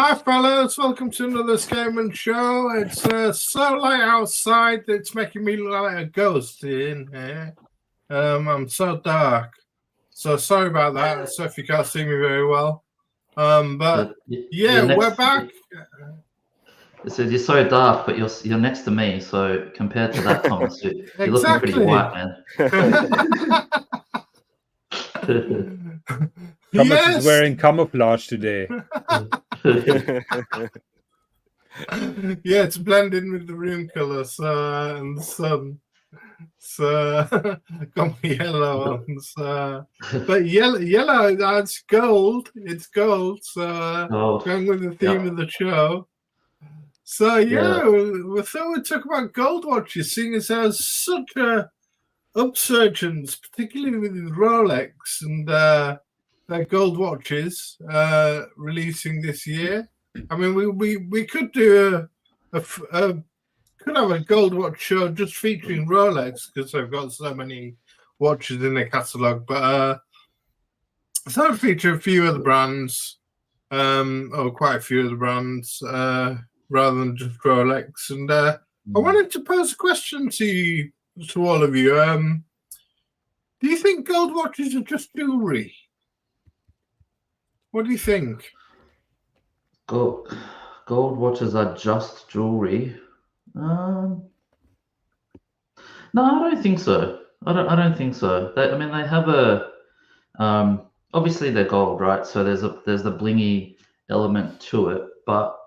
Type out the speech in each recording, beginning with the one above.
Hi fellas, welcome to another Escapement Show. It's so light outside that it's making me look like a ghost in here. I'm so dark, so sorry about that. So if you can't see me very well, but yeah, we're back. So you're so dark, but you're next to me. So compared to that, Thomas, you're looking pretty white, man. Thomas is wearing camouflage today. Yeah, it's blending with the room colours and the sun. So got me yellow on. So, but yellow, that's gold. It's gold. So going with the theme of the show. So yeah, we thought we'd talk about gold watches, seeing as there's such a upsurgence, particularly with Rolex and their gold watches releasing this year. I mean, we could do could have a gold watch show just featuring Rolex because they've got so many watches in their catalogue. But so I'd feature a few other brands, or quite a few other brands, rather than just Rolex. And I wanted to pose a question to all of you. Do you think gold watches are just jewelry? What do you think? Gold watches are just jewelry. No, I don't think so. I don't think so. I mean, they have a obviously they're gold, right? So there's the blingy element to it. But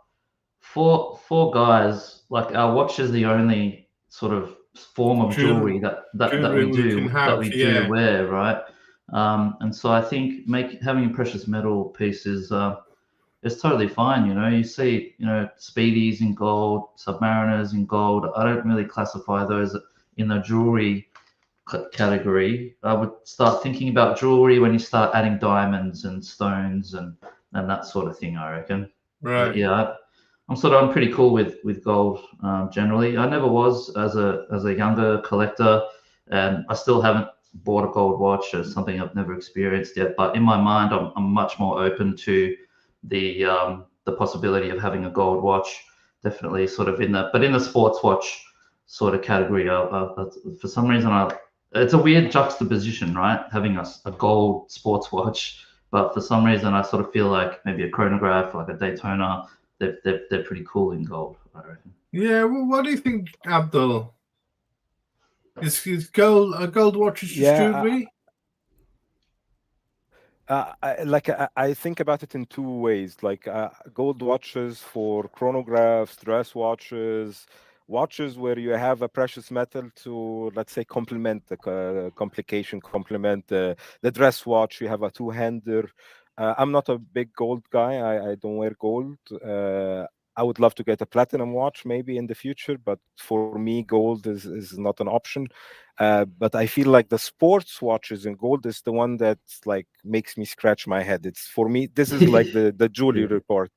for guys, like, our watch is the only sort of form of jewelry that we do wear, right? And so I think having a precious metal piece is totally fine. You know, you see, Speedies in gold, Submariners in gold. I don't really classify those in the jewelry category. I would start thinking about jewelry when you start adding diamonds and stones and that sort of thing, I reckon. Right. But yeah, I'm pretty cool with gold generally. I never was as a younger collector, and I still haven't bought a gold watch. It's something I've never experienced yet. But in my mind, I'm much more open to the possibility of having a gold watch. Definitely, sort of in the sports watch sort of category. For some reason, it's a weird juxtaposition, right? Having a gold sports watch, but for some reason, I sort of feel like maybe a chronograph, like a Daytona, they're pretty cool in gold, I reckon. Yeah. Well, what do you think, Abdul? Is gold watch just jewelry? I think about it in two ways, like gold watches for chronographs, dress watches where you have a precious metal to, let's say, complement the complement the dress watch. You have a two-hander. I'm not a big gold guy. I don't wear gold. I would love to get a platinum watch maybe in the future, but for me, gold is not an option. But I feel like the sports watches in gold is the one that like makes me scratch my head. It's, for me, this is like the jewelry report,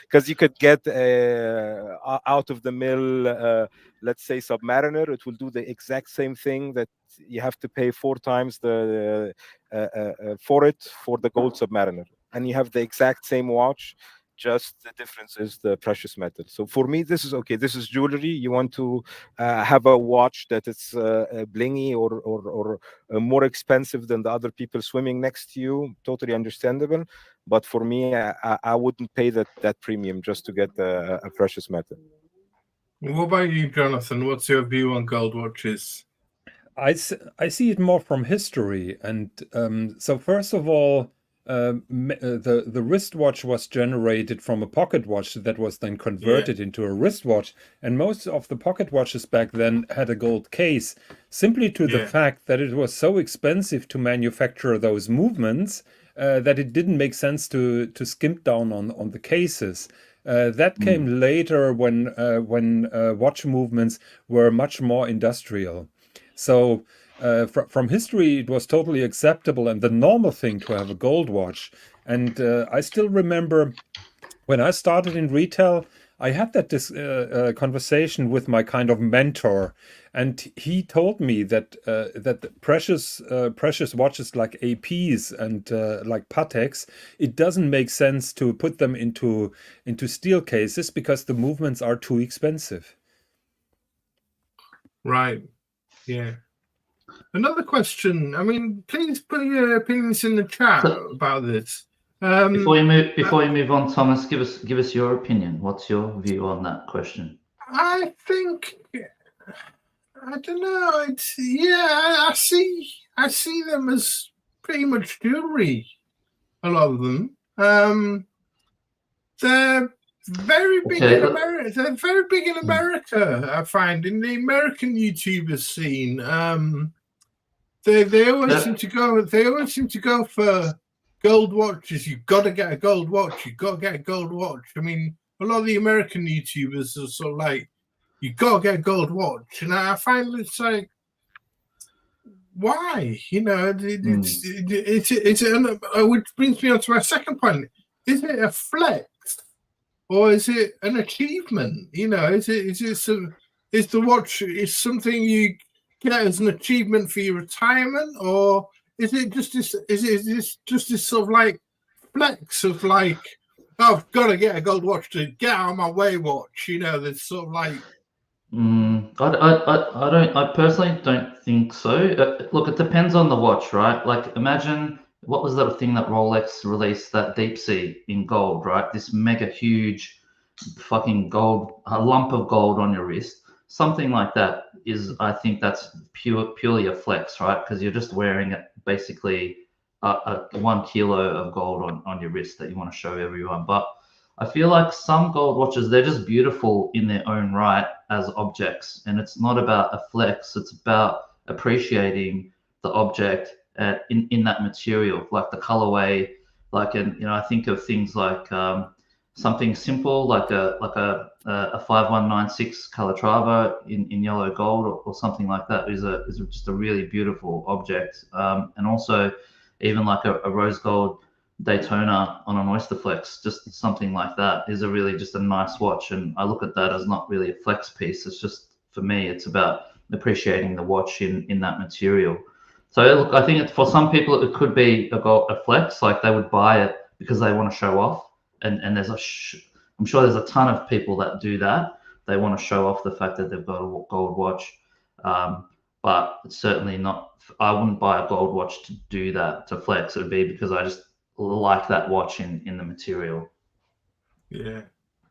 because you could get out of the mill, let's say, Submariner. It will do the exact same thing that you have to pay 4 times for the gold Submariner, and you have the exact same watch. Just the difference is the precious metal. So for me, this is okay. This is jewelry. You want to have a watch that it's blingy or more expensive than the other people swimming next to you. Totally understandable. But for me, I wouldn't pay that premium just to get a precious metal. What about you, Jonathan? What's your view on gold watches? I see it more from history. And so first of all, the wristwatch was generated from a pocket watch that was then converted into a wristwatch, and most of the pocket watches back then had a gold case, simply to the fact that it was so expensive to manufacture those movements that it didn't make sense to skimp down on the cases. That came later when watch movements were much more industrial. So from history, it was totally acceptable and the normal thing to have a gold watch. And I still remember when I started in retail, I had that conversation with my kind of mentor, and he told me that that precious watches like APs and like Pateks, it doesn't make sense to put them into steel cases because the movements are too expensive. Right. Yeah. Another question. I mean, please put your opinions in the chat about this. Before you move on, Thomas, give us your opinion. What's your view on that question? I think, I don't know. It's I see them as pretty much jewelry. A lot of them. They're very big in America. They're very big in America. I find in the American YouTubers scene. They always seem to go. They always seem to go for gold watches. You've got to get a gold watch. You've got to get a gold watch. I mean, a lot of the American YouTubers are sort of like, you've got to get a gold watch, and I find it's like, why? You know, which brings me on to my second point. Is it a flex, or is it an achievement? You know, is the watch is something you get as an achievement for your retirement, or is it just this? Is this just this sort of like flex of like, oh, I've got to get a gold watch to get out of my way watch? You know, there's sort of like. I personally don't think so. Look, it depends on the watch, right? Like, imagine what was that thing that Rolex released, that Deepsea in gold, right? This mega huge fucking gold, a lump of gold on your wrist. Something like that is, I think that's purely a flex, right? Because you're just wearing it, basically a 1 kilo of gold on your wrist that you want to show everyone. But I feel like some gold watches, they're just beautiful in their own right as objects. And it's not about a flex. It's about appreciating the object in that material, like the colorway. Like, and you know, I think of things like something simple, like a 5196 Calatrava in yellow gold, or something like that is just a really beautiful object. And also even like a rose gold Daytona on an Oyster Flex, just something like that is just a nice watch. And I look at that as not really a flex piece. It's just, for me, it's about appreciating the watch in that material. So look, I think for some people it could be a flex, like they would buy it because they want to show off. And there's I'm sure there's a ton of people that do that. They want to show off the fact that they've got a gold watch. But it's certainly not, I wouldn't buy a gold watch to do that, to flex. It would be because I just like that watch in the material. Yeah.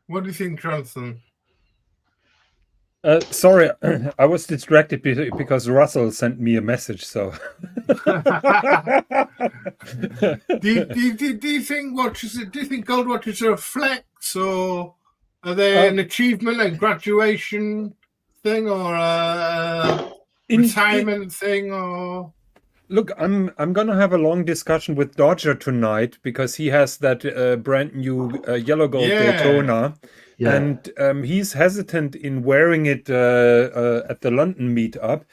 What do you think, Jonathan? Sorry, I was distracted because Russell sent me a message. So, do you think watches? Do you think gold watches are a flex, or are they an achievement, a graduation thing, or a retirement thing, or? Look, I'm gonna have a long discussion with Dodger tonight because he has that brand new yellow gold Daytona, and he's hesitant in wearing it at the London meetup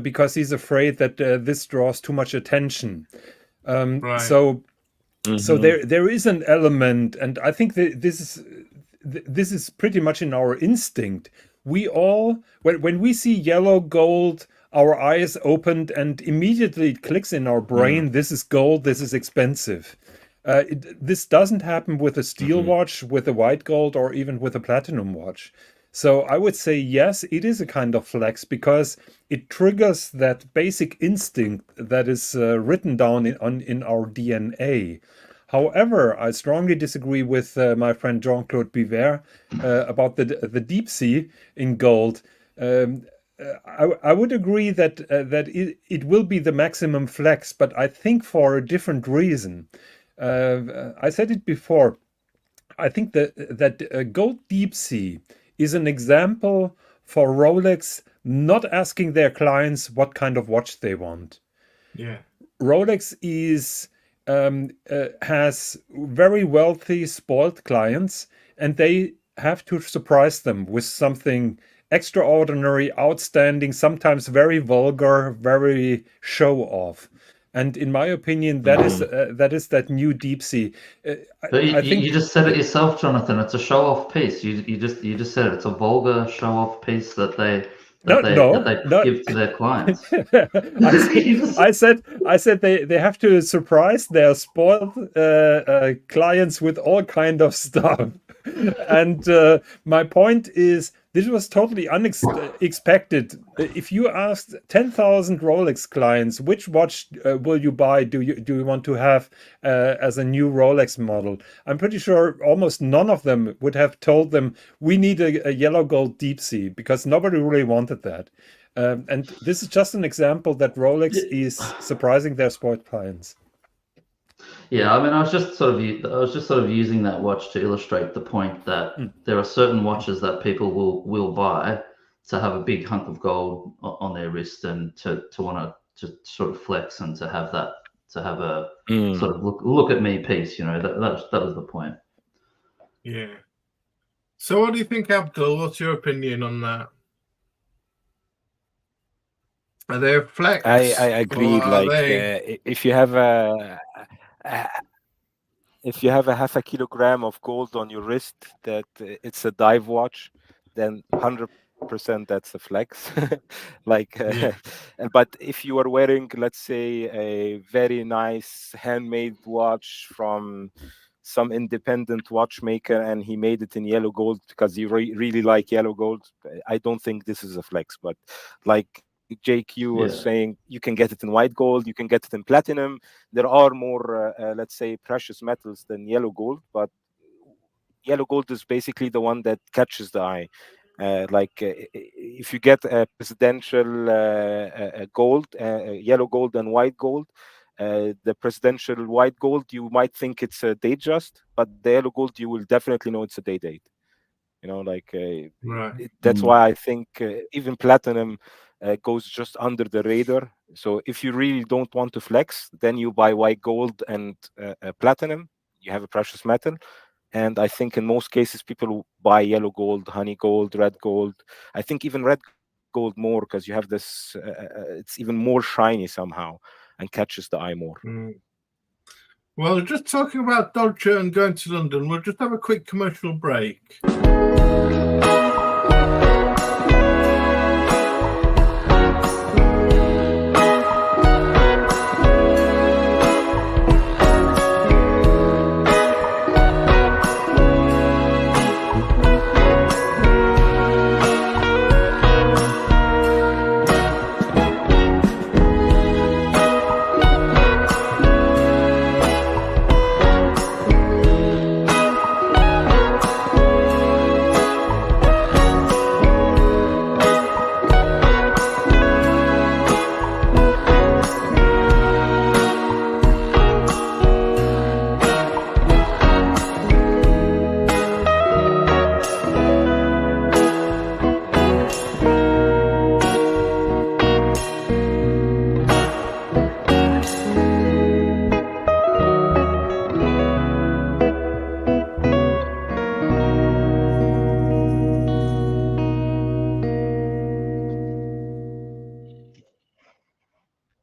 because he's afraid that this draws too much attention. Right. So there is an element, and I think that this is pretty much in our instinct. We all, when we see yellow gold, our eyes opened and immediately it clicks in our brain. This is gold. This is expensive. This doesn't happen with a steel watch, with a white gold, or even with a platinum watch. So I would say, yes, it is a kind of flex because it triggers that basic instinct that is written down in our DNA. However, I strongly disagree with my friend Jean-Claude Biver about the Deepsea in gold. I would agree that it will be the maximum flex, but I think for a different reason. I said it before. I think that gold Deepsea is an example for Rolex not asking their clients what kind of watch they want. Yeah, Rolex has very wealthy, spoiled clients, and they have to surprise them with something extraordinary, outstanding, sometimes very vulgar, very show off. And in my opinion, that is that new Deepsea. But I think you just said it yourself, Jonathan. It's a show-off piece. You just said it. It's a vulgar show-off piece that they give to their clients. I said they have to surprise their spoiled clients with all kind of stuff. And my point is, this was totally unexpected. If you asked 10,000 Rolex clients, which watch will you buy? Do you want to have as a new Rolex model? I'm pretty sure almost none of them would have told them we need a yellow gold Deepsea, because nobody really wanted that. And this is just an example that Rolex is surprising their sport clients. Yeah, I mean, I was just sort of using that watch to illustrate the point that there are certain watches that people will buy to have a big hunk of gold on their wrist and to want to sort of flex and to have a sort of look at me piece. That was the point. Yeah. So, what do you think, Abdul? What's your opinion on that? Are they a flex? I agree. If you have a half a kilogram of gold on your wrist, that it's a dive watch, then 100% that's a flex. But if you are wearing, let's say, a very nice handmade watch from some independent watchmaker and he made it in yellow gold because you really like yellow gold, I don't think this is a flex. But like JQ was saying, you can get it in white gold, you can get it in platinum. There are more, let's say, precious metals than yellow gold, but yellow gold is basically the one that catches the eye. If you get a presidential gold, yellow gold and white gold, the presidential white gold, you might think it's a Datejust, but the yellow gold, you will definitely know it's a Day-Date. That's why I think even platinum goes just under the radar. So if you really don't want to flex, then you buy white gold and platinum. You have a precious metal. And I think in most cases, people buy yellow gold, honey gold, red gold. I think even red gold more, because you have this, it's even more shiny somehow and catches the eye more. Well, just talking about Dolce and going to London, we'll just have a quick commercial break.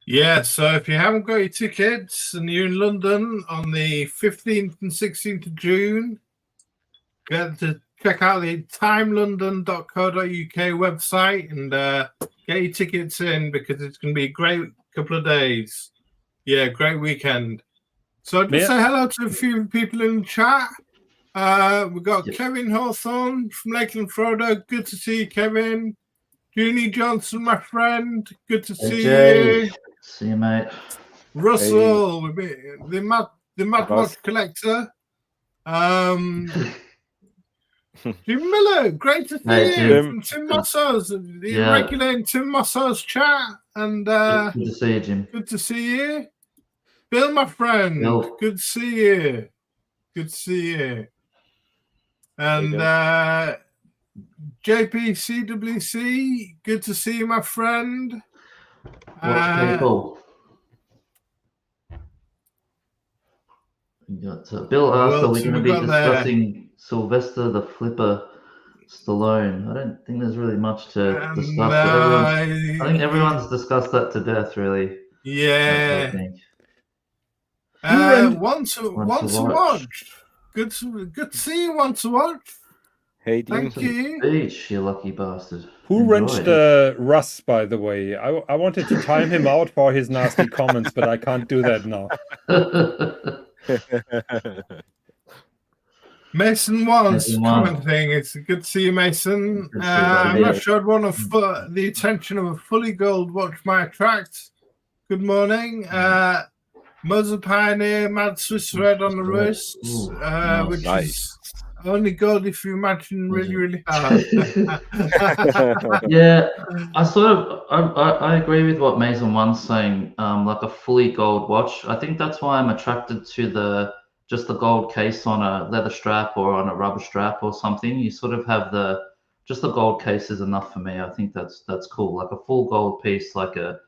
Yeah, so if you haven't got your tickets and you're in London on the 15th and 16th of June, get to check out the timelondon.co.uk website and get your tickets in, because it's going to be a great couple of days. Yeah, great weekend. So just say hello to a few people in the chat. We've got Kevin Hawthorne from Lakeland Frodo. Good to see you, Kevin. Junie Johnson, my friend. Good to see you. See you, mate. Russell, the Mad Watch Collector. Jim Miller, great to see you. From Tim Mosso's, the regular in Tim Mosso's chat. And good to see you, Jim. Good to see you. Bill, my friend. Bill. Good to see you. Good to see you. And JPCWC, good to see you, my friend. People. We got Bill asked, are we going to be discussing Sylvester the Flipper Stallone? I don't think there's really much to discuss. I think everyone's discussed that to death, really. Yeah. Who One to watch. Good to see you. One to watch. Hey, Dean. Thank you. Beach, you lucky bastard. Who Enjoy wrenched Russ, by the way? I wanted to time him out for his nasty comments, but I can't do that now. Mason was commenting. It's good to see you, Mason. I'm not sure I'd want the attention of a fully gold watch might attract. Good morning. Moser Pioneer, Mad Swiss Red on the wrists, which is only gold if you imagine really, really hard. Yeah, I agree with what Mason One's saying. Like a fully gold watch. I think that's why I'm attracted to just the gold case on a leather strap or on a rubber strap or something. You sort of have just the gold case is enough for me. I think that's cool. Like a full gold piece, like a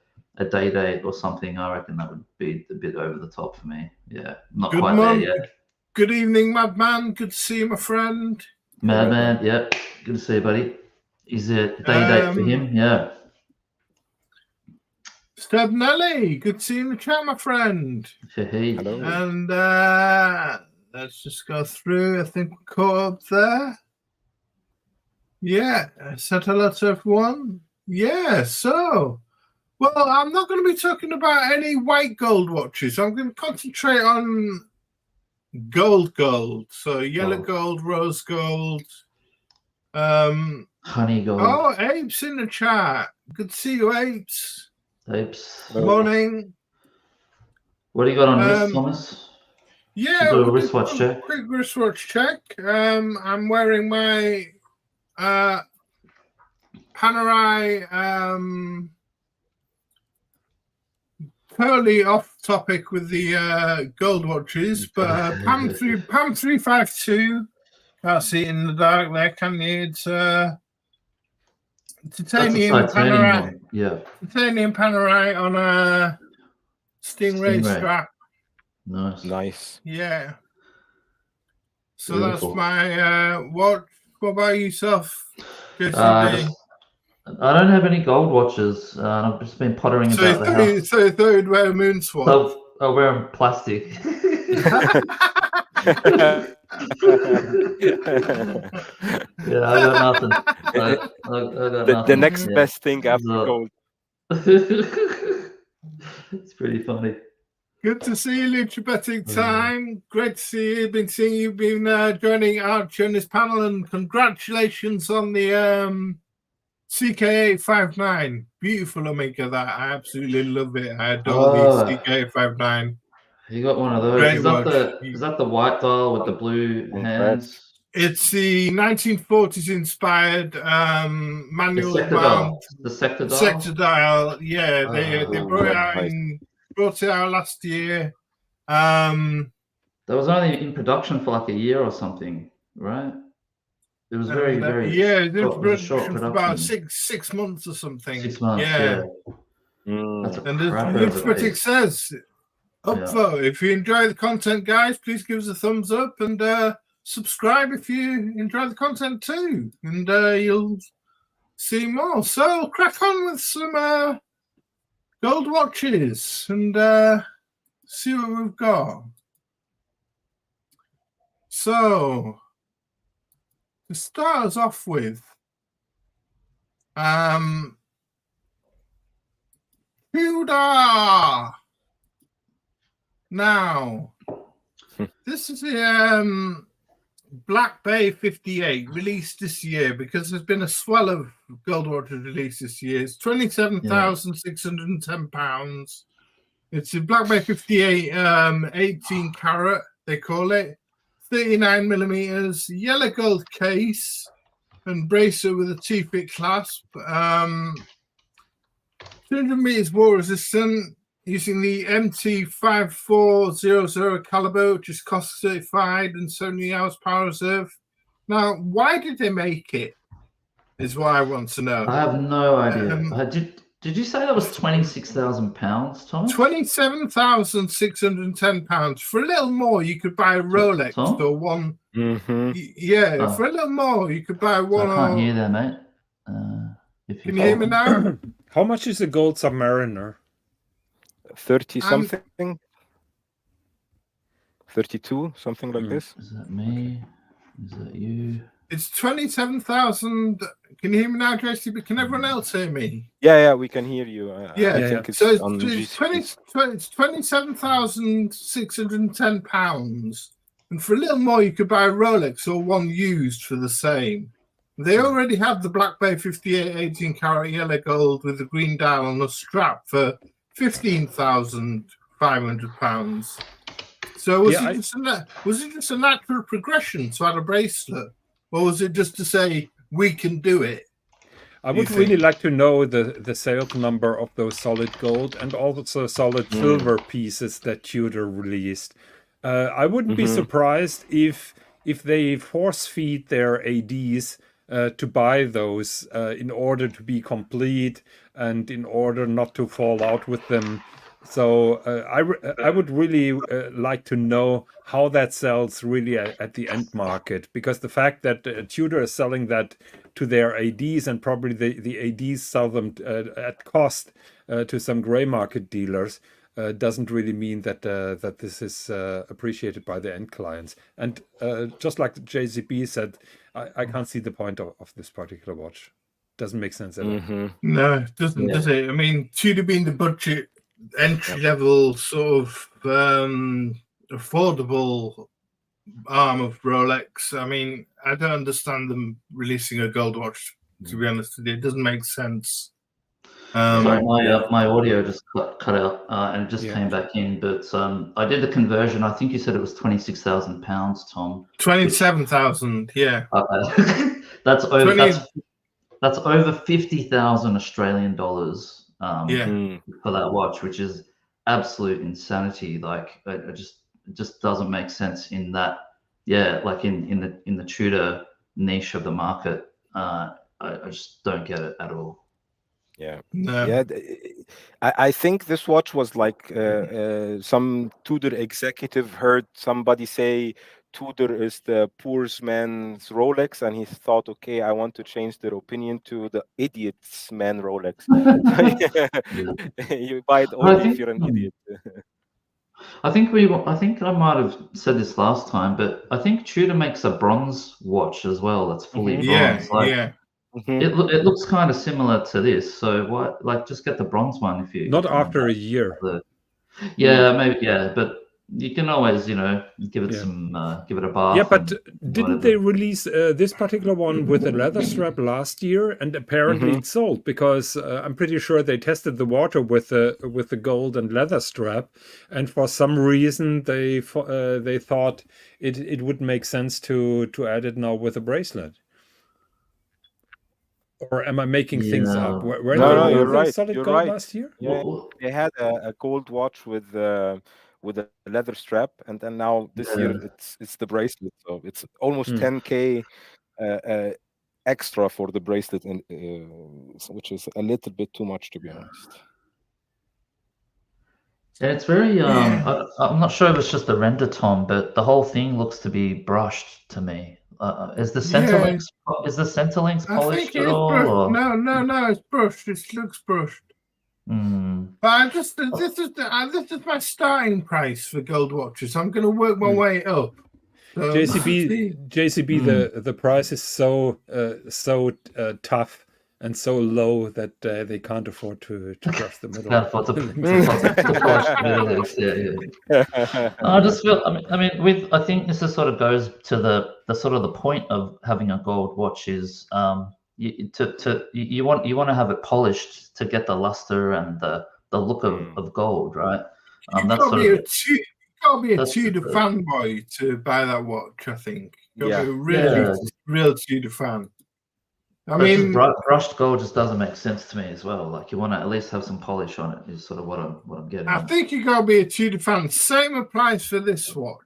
Day-Date or something. I reckon that would be a bit over the top for me. Yeah, not quite there yet. Good evening, Madman. Good to see you, my friend. Madman, yeah. Good to see you, buddy. Is it Day-Date for him? Yeah. Stabnelli, good to see you in the chat, my friend. Hello. And let's just go through. I think we're caught up there. Yeah, said hello to everyone. Yeah, so, well, I'm not going to be talking about any white gold watches. I'm going to concentrate on gold. So yellow gold, rose gold. Honey gold. Oh, Apes in the chat. Good to see you, Apes. Apes. Morning. What do you got on wrist, Thomas? Yeah, do a wristwatch check. Quick wristwatch check. I'm wearing my Panerai. Totally off topic with the gold watches, but Pam 352. Can't see it in the dark there, can you? It's titanium Panerai. Yeah. Titanium Panerai on a Stingray strap. Nice. Yeah. So Beautiful. that's my watch. What about yourself, Jason? I don't have any gold watches. I've just been pottering about the house. So you thought you'd wear a moon swatch? So I'll wear them plastic. Yeah, I got nothing. I got nothing. The next best thing after gold. It's pretty funny. Good to see you, Lucha Betting Time. Great to see you. Been seeing you've been joining Archie on this panel, and congratulations on the CK859. Beautiful Omega, that. I absolutely love it. I adore the CK859. You got one of those. Is that the white dial with the blue hands? It's the 1940s inspired manual the sector dial. Sector dial. Yeah, they brought it out last year. That was only in production for like a year or something, right? It was very it was short production for about six months or something. 6 months. Yeah. That's a and the critic says, upvote. If you enjoy the content, guys, please give us a thumbs up and subscribe if you enjoy the content too, and you'll see more. So crack on with some gold watches and see what we've got. So to start us off with, Tudor. Now, this is the Black Bay 58 released this year, because there's been a swell of gold watches released this year. It's £27,610. It's a Black Bay 58 18 carat, they call it, 39 millimeters, yellow gold case and bracelet with a T-fit clasp. 200 meters war resistant, using the MT5400 caliber, which is cost certified and 70 hours power reserve. Now, why did they make it? Is what I want to know. I have no idea. Did you say that was £26,000, Tom? £27,610. For a little more, you could buy a Rolex or one. Yeah, for a little more, you could buy one. I can't hear that, mate. Can you hear me now? How much is a gold Submariner? 30 something, 32, something like this. Is that me? Is that you? It's 27,000. Can you hear me now, JCB? Can everyone else hear me? Yeah, we can hear you. Yeah, I think it's so on it's GC. £27,610, and for a little more, you could buy a Rolex or one used for the same. They already have the Black Bay 58 18-karat yellow gold with the green dial on the strap for £15,500. So was it just a natural progression to add a bracelet, or was it just to say we can do it? I would really like to know the sales number of those solid gold and also solid silver pieces that Tudor released. I wouldn't be surprised if they force feed their ADs to buy those in order to be complete and in order not to fall out with them. So I would really like to know how that sells really at the end market, because the fact that Tudor is selling that to their ADs and probably the ADs sell them at cost to some gray market dealers doesn't really mean that that this is appreciated by the end clients. And just like JCB said, I can't see the point of this particular watch. Doesn't make sense at all. No, it doesn't, does it? I mean, Tudor being the budget entry level sort of affordable arm of Rolex. I mean, I don't understand them releasing a gold watch, to be honest with you. It doesn't make sense. Sorry, my audio just cut out and it just came back in. But I did the conversion. I think you said it was £26,000, Tom. 27,000, yeah. That's over. That's over 50,000 Australian dollars. For that watch, which is absolute insanity. Like it just doesn't make sense in that. Yeah, like in the Tudor niche of the market. I just don't get it at all. Yeah, No. yeah. I think this watch was like some Tudor executive heard somebody say Tudor is the poor man's Rolex, and he thought, okay, I want to change their opinion to the idiot's man Rolex. You buy it only if you're an idiot. I think I might have said this last time, but I think Tudor makes a bronze watch as well. That's fully bronze. It looks kind of similar to this. So what? Like, just get the bronze one if you. Not after a year. Maybe. Yeah, but you can always, give it some, give it a bath. Yeah, but didn't they release this particular one with a leather strap last year? And apparently it sold, because I'm pretty sure they tested the water with the gold and leather strap, and for some reason they thought it would make sense to add it now with a bracelet. Or am I making things up? No, you're right. Solid You're gold right. last year? Yeah, they had a gold watch with a leather strap, and then now this year it's the bracelet. So it's almost 10K extra for the bracelet, and which is a little bit too much, to be honest. Yeah, it's very. I'm not sure if it's just the render, Tom, but the whole thing looks to be brushed to me. Is the center links polished at all? Or? No, it's brushed. It looks brushed. But this is my starting price for gold watches. I'm going to work my way up. So, JCB, the price is so tough and so low that they can't afford to brush the middle. I just feel. I think this sort of goes to the sort of the point of having a gold watch is you want to have it polished to get the luster and the look of gold, right? You've got to be a Tudor fanboy to buy that watch. I think. You've got to be a real Tudor fan. I mean, brushed gold just doesn't make sense to me as well. Like, you want to at least have some polish on it. Is sort of what I'm getting. I think you got to be a Tudor fan. Same applies for this watch.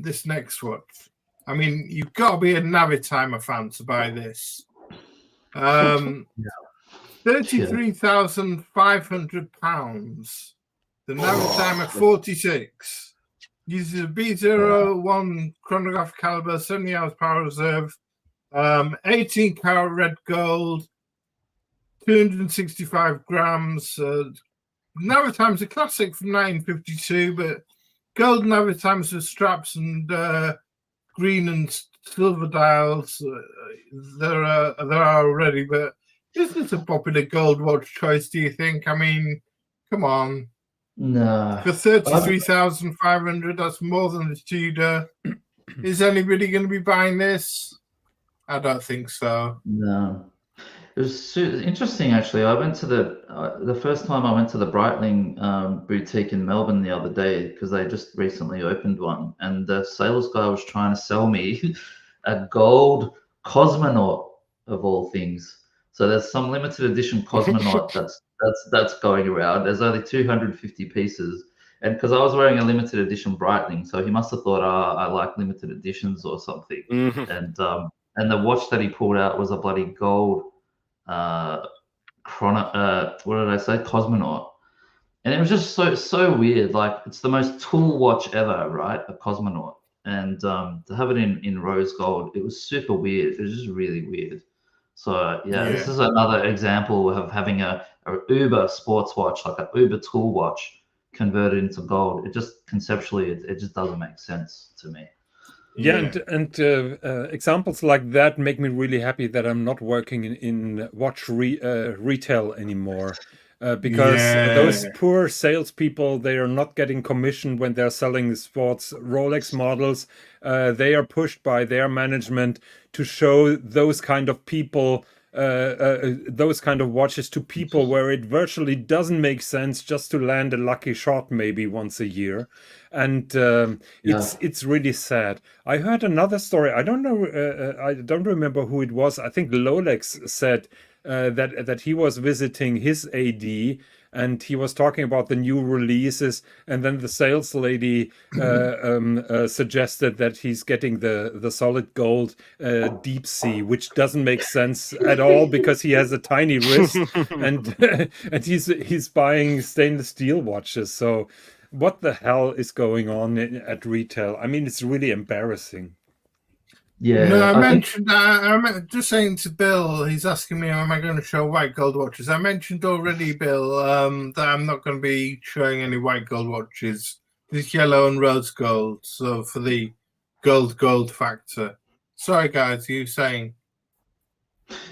This next watch. I mean, you've got to be a Navitimer fan to buy this. £33,500. The Navitimer 46 uses a B01 chronograph caliber, 70 hours power reserve. 18 karat red gold, 265 grams, Navitime's a classic from 1952, but gold Navitimes with straps and green and silver dials there are already. But is this a popular gold watch choice, do you think? I mean, come on. No. For 33,500, that's more than the Tudor. Is anybody going to be buying this? I don't think so. No. It was interesting, actually. I went to the first time I went to the Breitling boutique in Melbourne the other day, because they just recently opened one, and the sales guy was trying to sell me a gold cosmonaut of all things. So there's some limited edition cosmonaut that's going around. There's only 250 pieces, and because I was wearing a limited edition Breitling, so he must have thought, I like limited editions or something. And the watch that he pulled out was a bloody gold cosmonaut, and it was just so weird. Like, it's the most tool watch ever, right? A cosmonaut, and to have it in rose gold, it was super weird. It was just really weird. So yeah, this is another example of having a uber sports watch, like a uber tool watch, converted into gold. It just conceptually, it just doesn't make sense to me. Yeah, and examples like that make me really happy that I'm not working in watch retail anymore, because those poor salespeople, they are not getting commission when they're selling sports Rolex models. They are pushed by their management to show those kind of people, those kind of watches to people where it virtually doesn't make sense, just to land a lucky shot maybe once a year. And it's really sad. I heard another story. I don't know. I don't remember who it was. I think Rolex said that he was visiting his AD, and he was talking about the new releases, and then the sales lady suggested that he's getting the solid gold Deepsea, which doesn't make sense at all because he has a tiny wrist, and and he's buying stainless steel watches. So what the hell is going on at retail? I mean, it's really embarrassing. Yeah. No, I'm just saying to Bill, he's asking me, am I going to show white gold watches? I mentioned already, Bill, that I'm not going to be showing any white gold watches. This yellow and rose gold, so for the gold factor. Sorry, guys, you saying?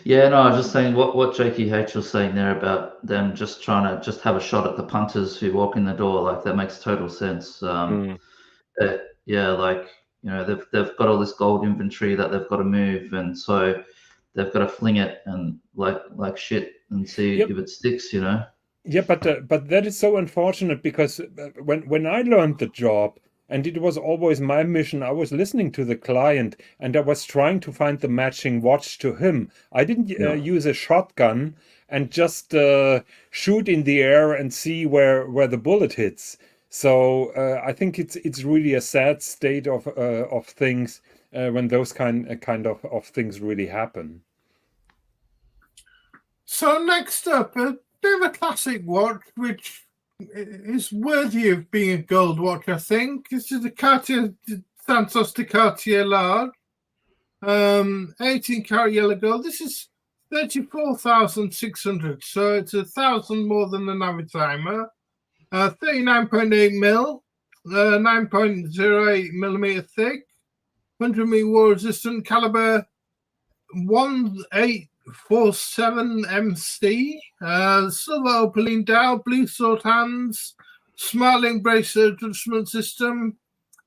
Yeah, no, I was just saying what Jakey H was saying there about them just trying to just have a shot at the punters who walk in the door. Like, that makes total sense. Yeah, like, you know, they've got all this gold inventory that they've got to move, and so they've got to fling it and like shit and see if it sticks, you know. Yeah, but that is so unfortunate, because when I learned the job, and it was always my mission, I was listening to the client and I was trying to find the matching watch to him. I didn't use a shotgun and just shoot in the air and see where the bullet hits. So I think it's really a sad state of things when those kind of things really happen. So next up, a bit of a classic watch, which is worthy of being a gold watch, I think. This is the Cartier Santos de Cartier Large, 18 karat yellow gold. This is 34,600, so it's 1,000 more than the Navitimer. 39.8 mil, 9.08 millimeter thick, 100 meter war resistant, caliber 1847 MC, silver opaline dial, blue sword hands, smiling bracelet adjustment system,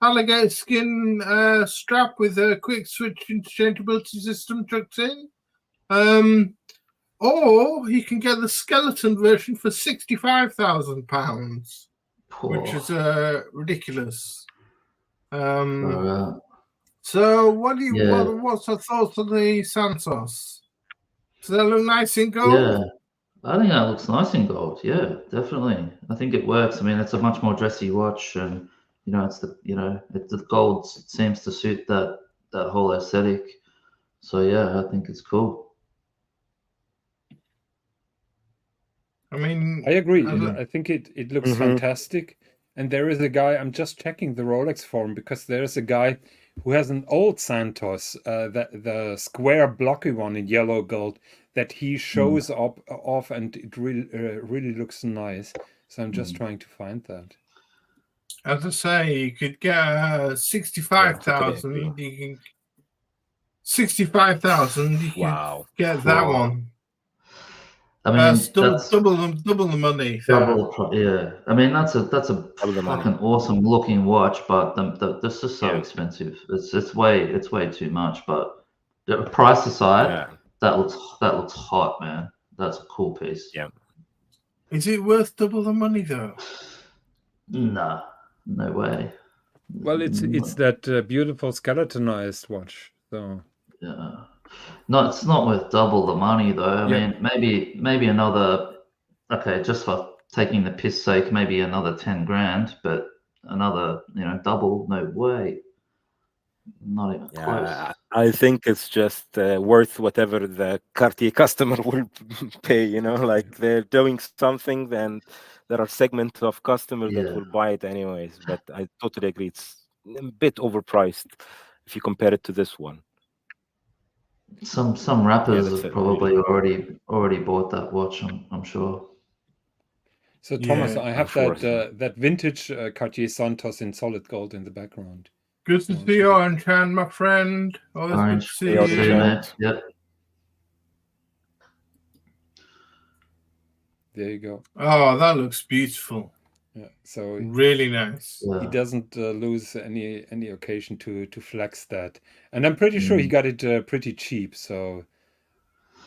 alligator skin strap with a quick switch interchangeability system tucked in. Or you can get the skeleton version for £65,000, which is ridiculous. So, what's your thoughts on the Santos? Does that look nice in gold? Yeah, I think that looks nice in gold. Yeah, definitely. I think it works. I mean, it's a much more dressy watch, and the gold seems to suit that whole aesthetic. So yeah, I think it's cool. I mean, I agree. I think it looks fantastic. And there is a guy, I'm just checking the Rolex forum, because there's a guy who has an old Santos, the square blocky one in yellow gold, that he shows off, and it really looks nice. So I'm just trying to find that. As I say, you could get 65,000. Yeah, You can 65,000. You Wow. can get that Wow. one. I mean, Double that's the money. yeah. I mean, that's a Double the money. fucking awesome looking watch, but this is so Yeah. expensive. It's way too much. But the price aside, Yeah. that looks hot, man. That's a cool piece. Yeah. Is it worth double the money though? Nah, no way. Well, it's that beautiful skeletonized watch. So Yeah. No, it's not worth double the money though. I Yeah. mean, maybe another. Okay, just for taking the piss sake, maybe another 10 grand, but another, double. No way. Not even close. Yeah, I think it's just worth whatever the Cartier customer will pay. Like they're doing something, then there are segments of customers that Yeah. will buy it anyways. But I totally agree, it's a bit overpriced if you compare it to this one. Some rappers that's have it, probably already bought that watch. I'm sure. So Thomas, Yeah, I have sure. that vintage Cartier Santos in solid gold in the background. Good to see you, Orange Hand, my friend. Always good to Orange, see Orange see you. you, Hand. man. Yep. There you go. Oh, that looks beautiful. Yeah. So Really nice. he Yeah. doesn't lose any occasion to flex that, and I'm pretty sure he got it pretty cheap. So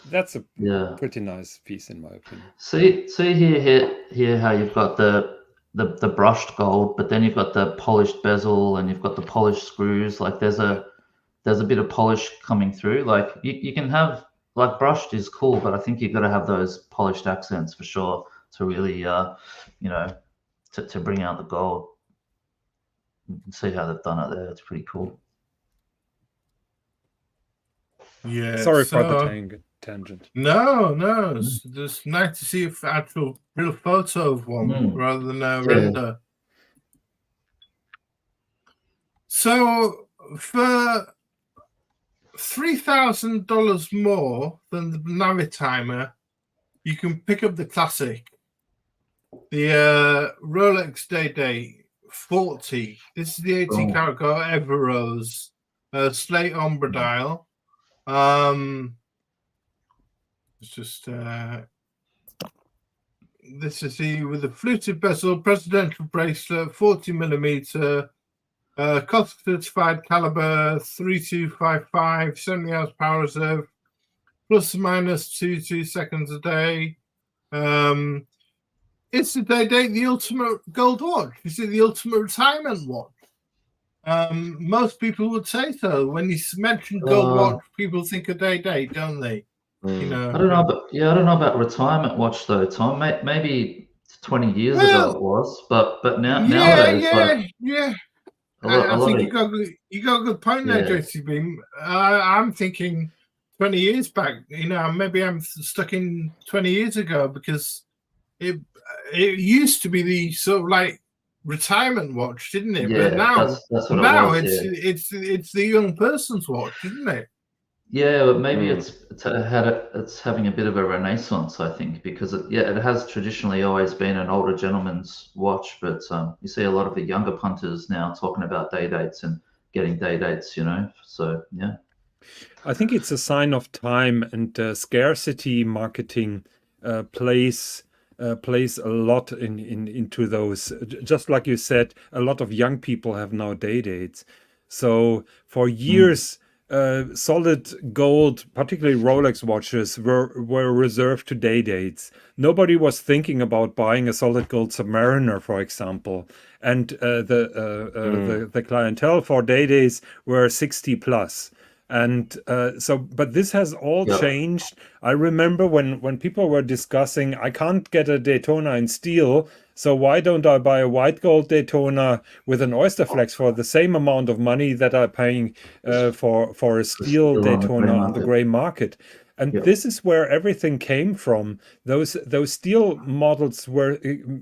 that's a Yeah. pretty nice piece in my opinion. See here how you've got the brushed gold, but then you've got the polished bezel and you've got the polished screws. Like there's a bit of polish coming through. Like you can have, like, brushed is cool, but I think you've got to have those polished accents for sure to really to bring out the gold. You can see how they've done it there. It's pretty cool. Yeah. Sorry for so- the tangent. No, it's just nice to see an actual real photo of one rather than a render. So for $3,000 more than the Navitimer, you can pick up the classic, the Rolex Day-Date 40. This is the 18 karat gold Everose slate ombre dial. It's just this is the with the fluted bezel, presidential bracelet, 40mm, cost certified caliber, 3255, 70 hours power reserve, plus or minus 2 seconds a day. It's the Day-Date, the ultimate gold watch. Is it the ultimate retirement watch? Most people would say so. When you mention gold watch, people think of Day-Date, don't they? You know, I don't know, I don't know about retirement watch though, Tom. Maybe 20 years ago it was, but nowadays, I think you got a good point there, JCB. I'm thinking 20 years back. Maybe I'm stuck in 20 years ago because it used to be the sort of like retirement watch, didn't it? Yeah, but now that's what it was, it's the young person's watch, isn't it? Yeah, but maybe it's having a bit of a renaissance, I think, because it has traditionally always been an older gentleman's watch, but you see a lot of the younger punters now talking about day dates and getting day dates, So yeah, I think it's a sign of time, and scarcity marketing plays a lot into those. Just like you said, a lot of young people have now day dates. So for years. Solid gold, particularly Rolex watches, were reserved to day dates. Nobody was thinking about buying a solid gold Submariner, for example, and the clientele for day dates were 60 plus. And but this has all changed. I remember when people were discussing, I can't get a Daytona in steel, so why don't I buy a white gold Daytona with an oyster flex for the same amount of money that I'm paying for a steel Daytona on the gray market? And this is where everything came from. Those steel models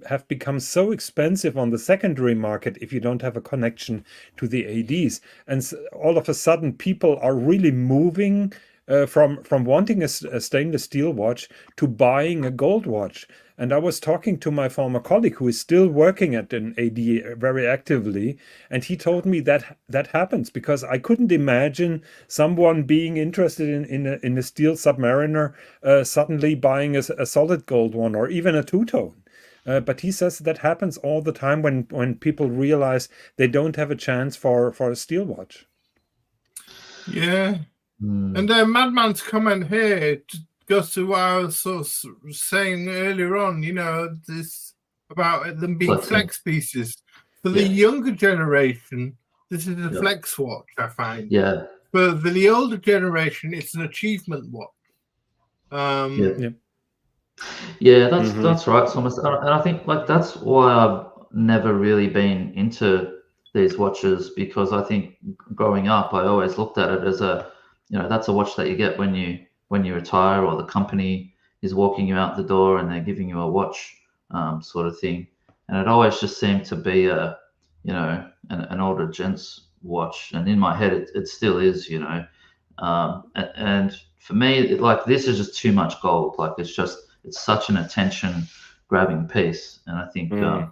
have become so expensive on the secondary market if you don't have a connection to the ADs. And all of a sudden, people are really moving from wanting a stainless steel watch to buying a gold watch. And I was talking to my former colleague who is still working at an AD very actively, and he told me that that happens because I couldn't imagine someone being interested in a steel Submariner suddenly buying a solid gold one or even a two-tone. But he says that happens all the time when people realize they don't have a chance for a steel watch. Yeah. And Madman's comment here goes to what I was sort of saying earlier on, you know, this about them being flex pieces. For the younger generation, this is a flex watch, I find. Yeah. But for the older generation, it's an achievement watch. Yeah, that's right, Thomas. And I think like that's why I've never really been into these watches, because I think growing up I always looked at it as a, you know, that's a watch that you get when you retire, or the company is walking you out the door and they're giving you a watch, sort of thing. And it always just seemed to be a, you know, an older gent's watch. And in my head, it still is, you know. And for me, like this is just too much gold. Like it's such an attention-grabbing piece. And I think, you know,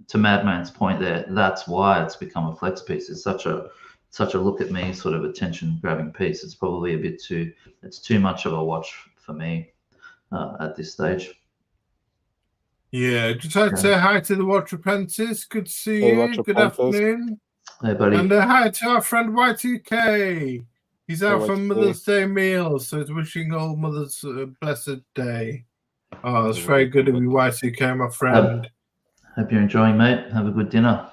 to Madman's point there, that's why it's become a flex piece. It's such a look at me sort of attention-grabbing piece. It's probably it's too much of a watch for me at this stage. Yeah, just like to say hi to the Watch Apprentice. Good to see you. Good afternoon. Hey, buddy. And hi to our friend Y2K. He's out for Mother's Day meals, so he's wishing all mothers a blessed day. Oh, it's very good of you, Y2K, my friend. Hope you're enjoying, mate. Have a good dinner.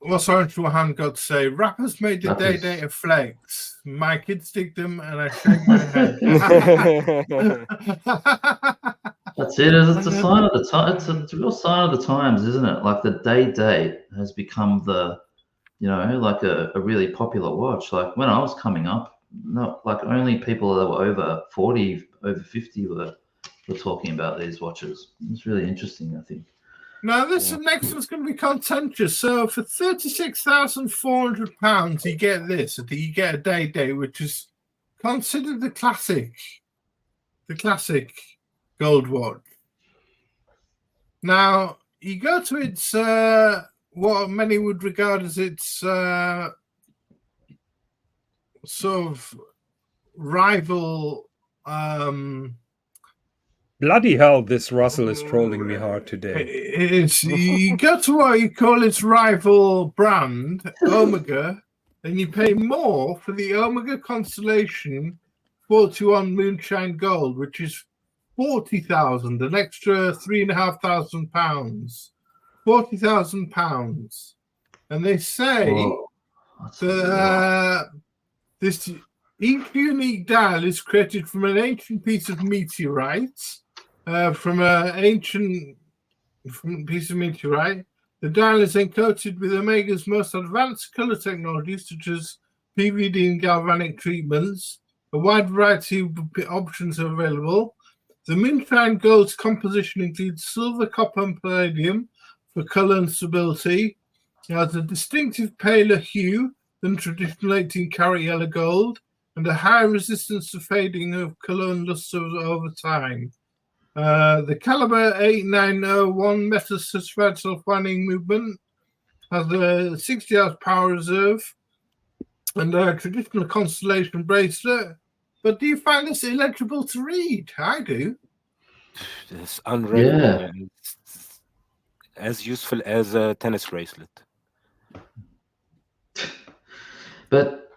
What's Orange Wahan got to say? Rappers made the day-date a flex. My kids dig them, and I shake my head. That's it. It's a sign of the time. It's a real sign of the times, isn't it? Like the day-date has become the, you know, like a really popular watch. Like when I was coming up, not like only people that were over 40, over 50 were talking about these watches. It's really interesting, I think. Now, this next one's going to be contentious. So, for £36,400, you get this. You get a day-date, which is considered the classic gold watch. Now, you go to its what many would regard as its sort of rival. Bloody hell, this Russell is trolling me hard today. You go to what you call its rival brand, Omega, and you pay more for the Omega Constellation 41 Moonshine Gold, which is 40,000, an extra £3,500, £40,000. And they say that this each unique dial is created from an ancient piece of meteorite. The dial is encoded with Omega's most advanced color technologies, such as PVD and galvanic treatments. A wide variety of options are available. The Moonshine Gold's composition includes silver, copper, and palladium for color and stability. It has a distinctive paler hue than traditional 18-karat yellow gold, and a high resistance to fading of color and luster over time. The caliber 8901 metal certified self-winding movement has a 60 hours power reserve and a traditional constellation bracelet. But do you find this illegible to read? I do. It's unreadable. Yeah. It's as useful as a tennis bracelet. But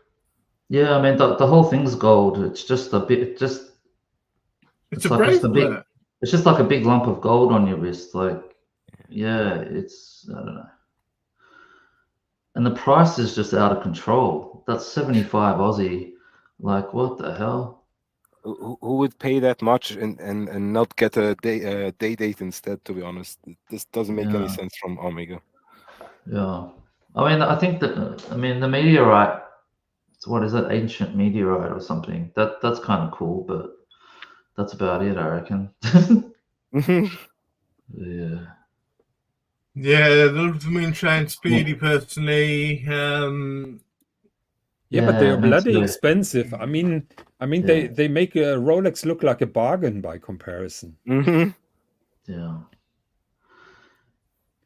yeah, I mean the whole thing's gold. It's just a bit. It's a bracelet. It's just like a big lump of gold on your wrist. Like, yeah, I don't know. And the price is just out of control. That's 75 Aussie. Like, what the hell? Who would pay that much and not get a day-date instead, to be honest? This doesn't make any sense from Omega. Yeah. I mean, I think the meteorite, what is it? Ancient meteorite or something. That's kind of cool, but that's about it, I reckon. Yeah. Yeah, the Moonshine Speedy personally. Yeah, but they are me bloody too. expensive. I mean, Yeah. they make a Rolex look like a bargain by comparison. Mm-hmm. Yeah.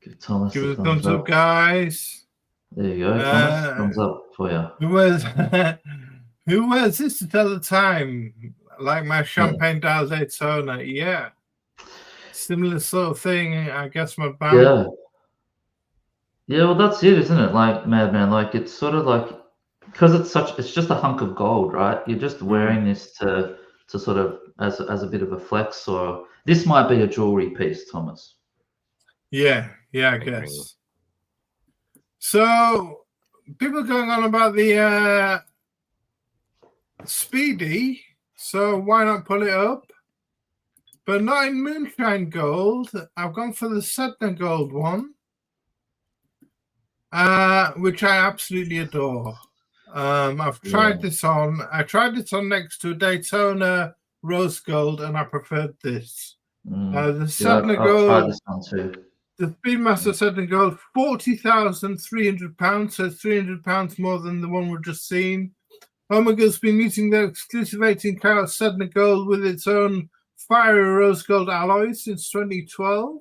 Give Thomas Give a it a thumbs up, up. guys. There you go, Thomas. Thumbs up for you. Who wears this to tell the time? Like my Champagne Dial Daytona. Yeah. Similar sort of thing, I guess, my band. Yeah. Yeah, well, that's it, isn't it? Like, Madman, like, it's sort of like, because it's just a hunk of gold, right? You're just wearing this to sort of, as a bit of a flex, or this might be a jewelry piece, Thomas. Yeah, I guess. So, people going on about the Speedy, so why not pull it up? But not in moonshine gold. I've gone for the Sedna gold one, which I absolutely adore. I've tried this on. I tried it on next to a Daytona rose gold, and I preferred this. The Sedna gold. I've tried this one too. The Speedmaster Sedna gold, £40,300, so £300 more than the one we've just seen. Omega's been using their exclusive 18-carat Sedna gold with its own fiery rose gold alloy since 2012.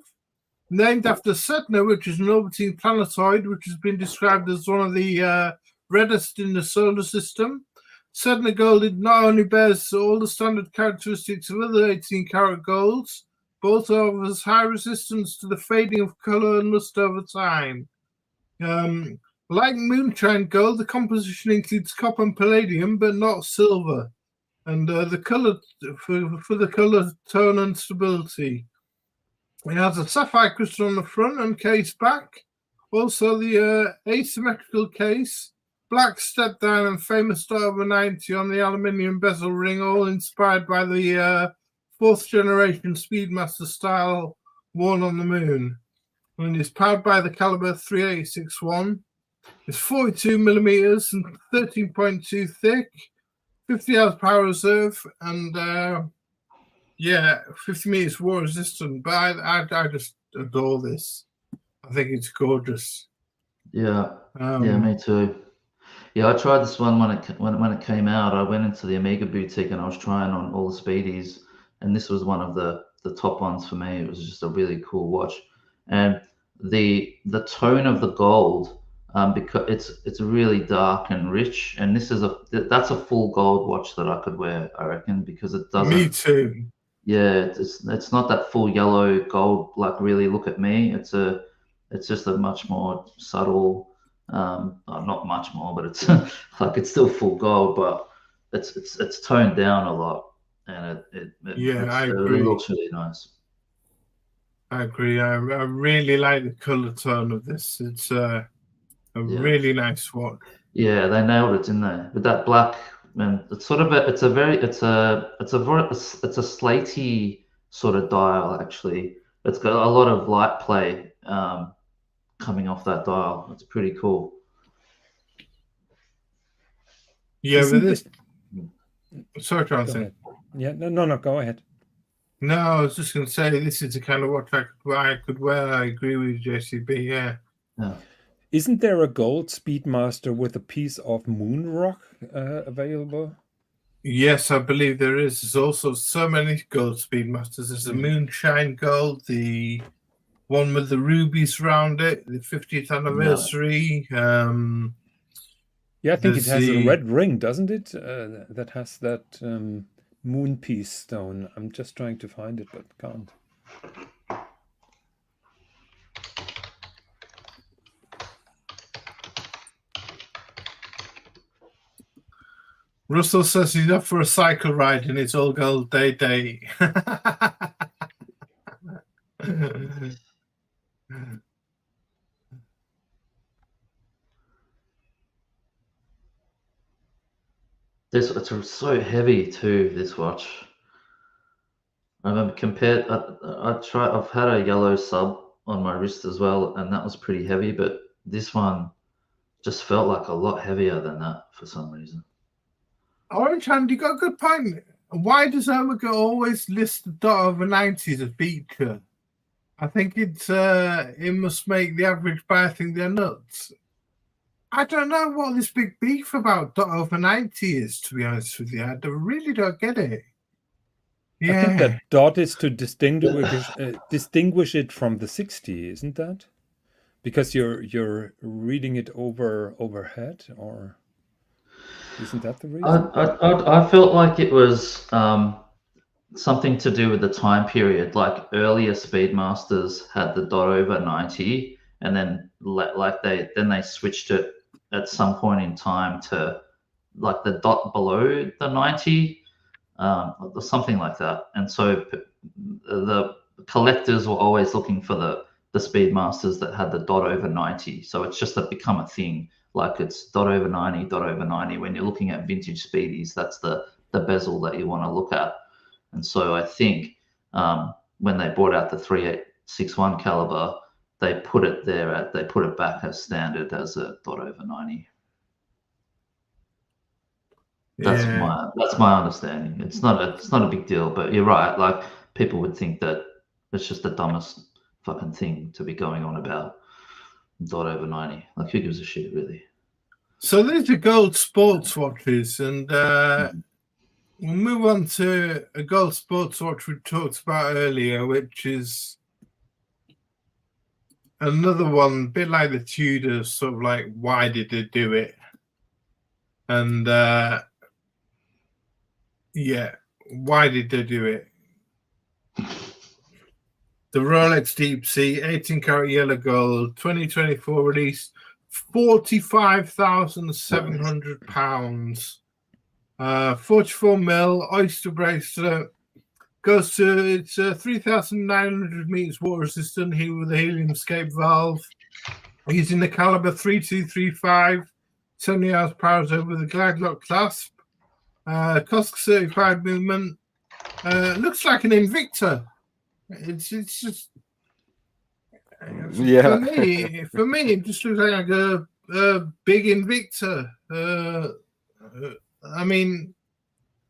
Named after Sedna, which is an orbiting planetoid, which has been described as one of the reddest in the solar system. Sedna gold not only bears all the standard characteristics of other 18-carat golds, but also offers high resistance to the fading of color and luster over time. Like moonshine gold, the composition includes copper and palladium, but not silver. And the color for the color tone and stability. It has a sapphire crystal on the front and case back. Also, the asymmetrical case, black step down, and famous star over 90 on the aluminium bezel ring, all inspired by the fourth generation Speedmaster style worn on the moon. And it's powered by the caliber 3861. It's 42 millimeters and 13.2 thick, 50 hours power reserve, and 50 meters water resistant. But I just adore this. I think it's gorgeous. Yeah, me too. Yeah, I tried this one when it came out. I went into the Omega boutique and I was trying on all the Speedies, and this was one of the top ones for me. It was just a really cool watch, and the tone of the gold, because it's really dark and rich, and that's a full gold watch that I could wear, I reckon, because it doesn't. Me too. Yeah, it's not that full yellow gold, like really look at me. It's just a much more subtle, not much more, but it's like it's still full gold, but it's toned down a lot, and I agree. It looks really nice. I agree. I really like the color tone of this. It's a really nice watch. Yeah, they nailed it, didn't they? With that black, and it's sort of it's a slaty sort of dial, actually. It's got a lot of light play coming off that dial. It's pretty cool. Yeah, but this. Sorry, Jonathan. Yeah, no, go ahead. No, I was just going to say this is the kind of watch I could wear. I agree with JCB. Yeah. Isn't there a gold Speedmaster with a piece of moon rock available? Yes, I believe there is. There's also so many gold Speedmasters. There's the moonshine gold, the one with the rubies around it, the 50th anniversary. I think it has a red ring, doesn't it? That has that moon piece stone. I'm just trying to find it, but can't. Russell says he's up for a cycle ride in his all gold Day-Date. It's so heavy too, this watch. I remember I've had a yellow sub on my wrist as well, and that was pretty heavy, but this one just felt like a lot heavier than that for some reason. Orange Hand, you got a good point. Why does Omega always list the dot over 90 as a feature? I think it must make the average buyer think they're nuts. I don't know what this big beef about over 90 is, to be honest with you. I really don't get it. I think Yeah. that dot is to distinguish it from the 60, isn't that? Because you're reading it overhead, or isn't that the reason? I felt like it was something to do with the time period. Like earlier Speedmasters had the dot over 90, and then they switched it at some point in time to like the dot below the 90, or something like that. And so the collectors were always looking for the Speedmasters that had the dot over 90. So it's just become a thing. Like it's dot over 90, dot over 90. When you're looking at vintage Speedies, that's the bezel that you want to look at. And so I think when they brought out the 3861 caliber, they put it back as standard as a dot over 90. That's my understanding. It's not a big deal, but you're right. Like people would think that it's just the dumbest fucking thing to be going on about dot over 90. Like who gives a shit, really? So these are gold sports watches, and we'll move on to a gold sports watch we talked about earlier, which is another one, a bit like the Tudors, sort of like, why did they do it? And yeah, why did they do it? The Rolex Deepsea, 18-karat yellow gold, 2024 release, £45,700. 44 mil oyster bracelet, goes to it's 3,900 meters water resistant here with a helium escape valve, using the caliber 3235, 70 hours power with a glide lock clasp, cost certified movement. Looks like an Invicta. It's just Yeah. for me it just looks like a big Invicta. I mean,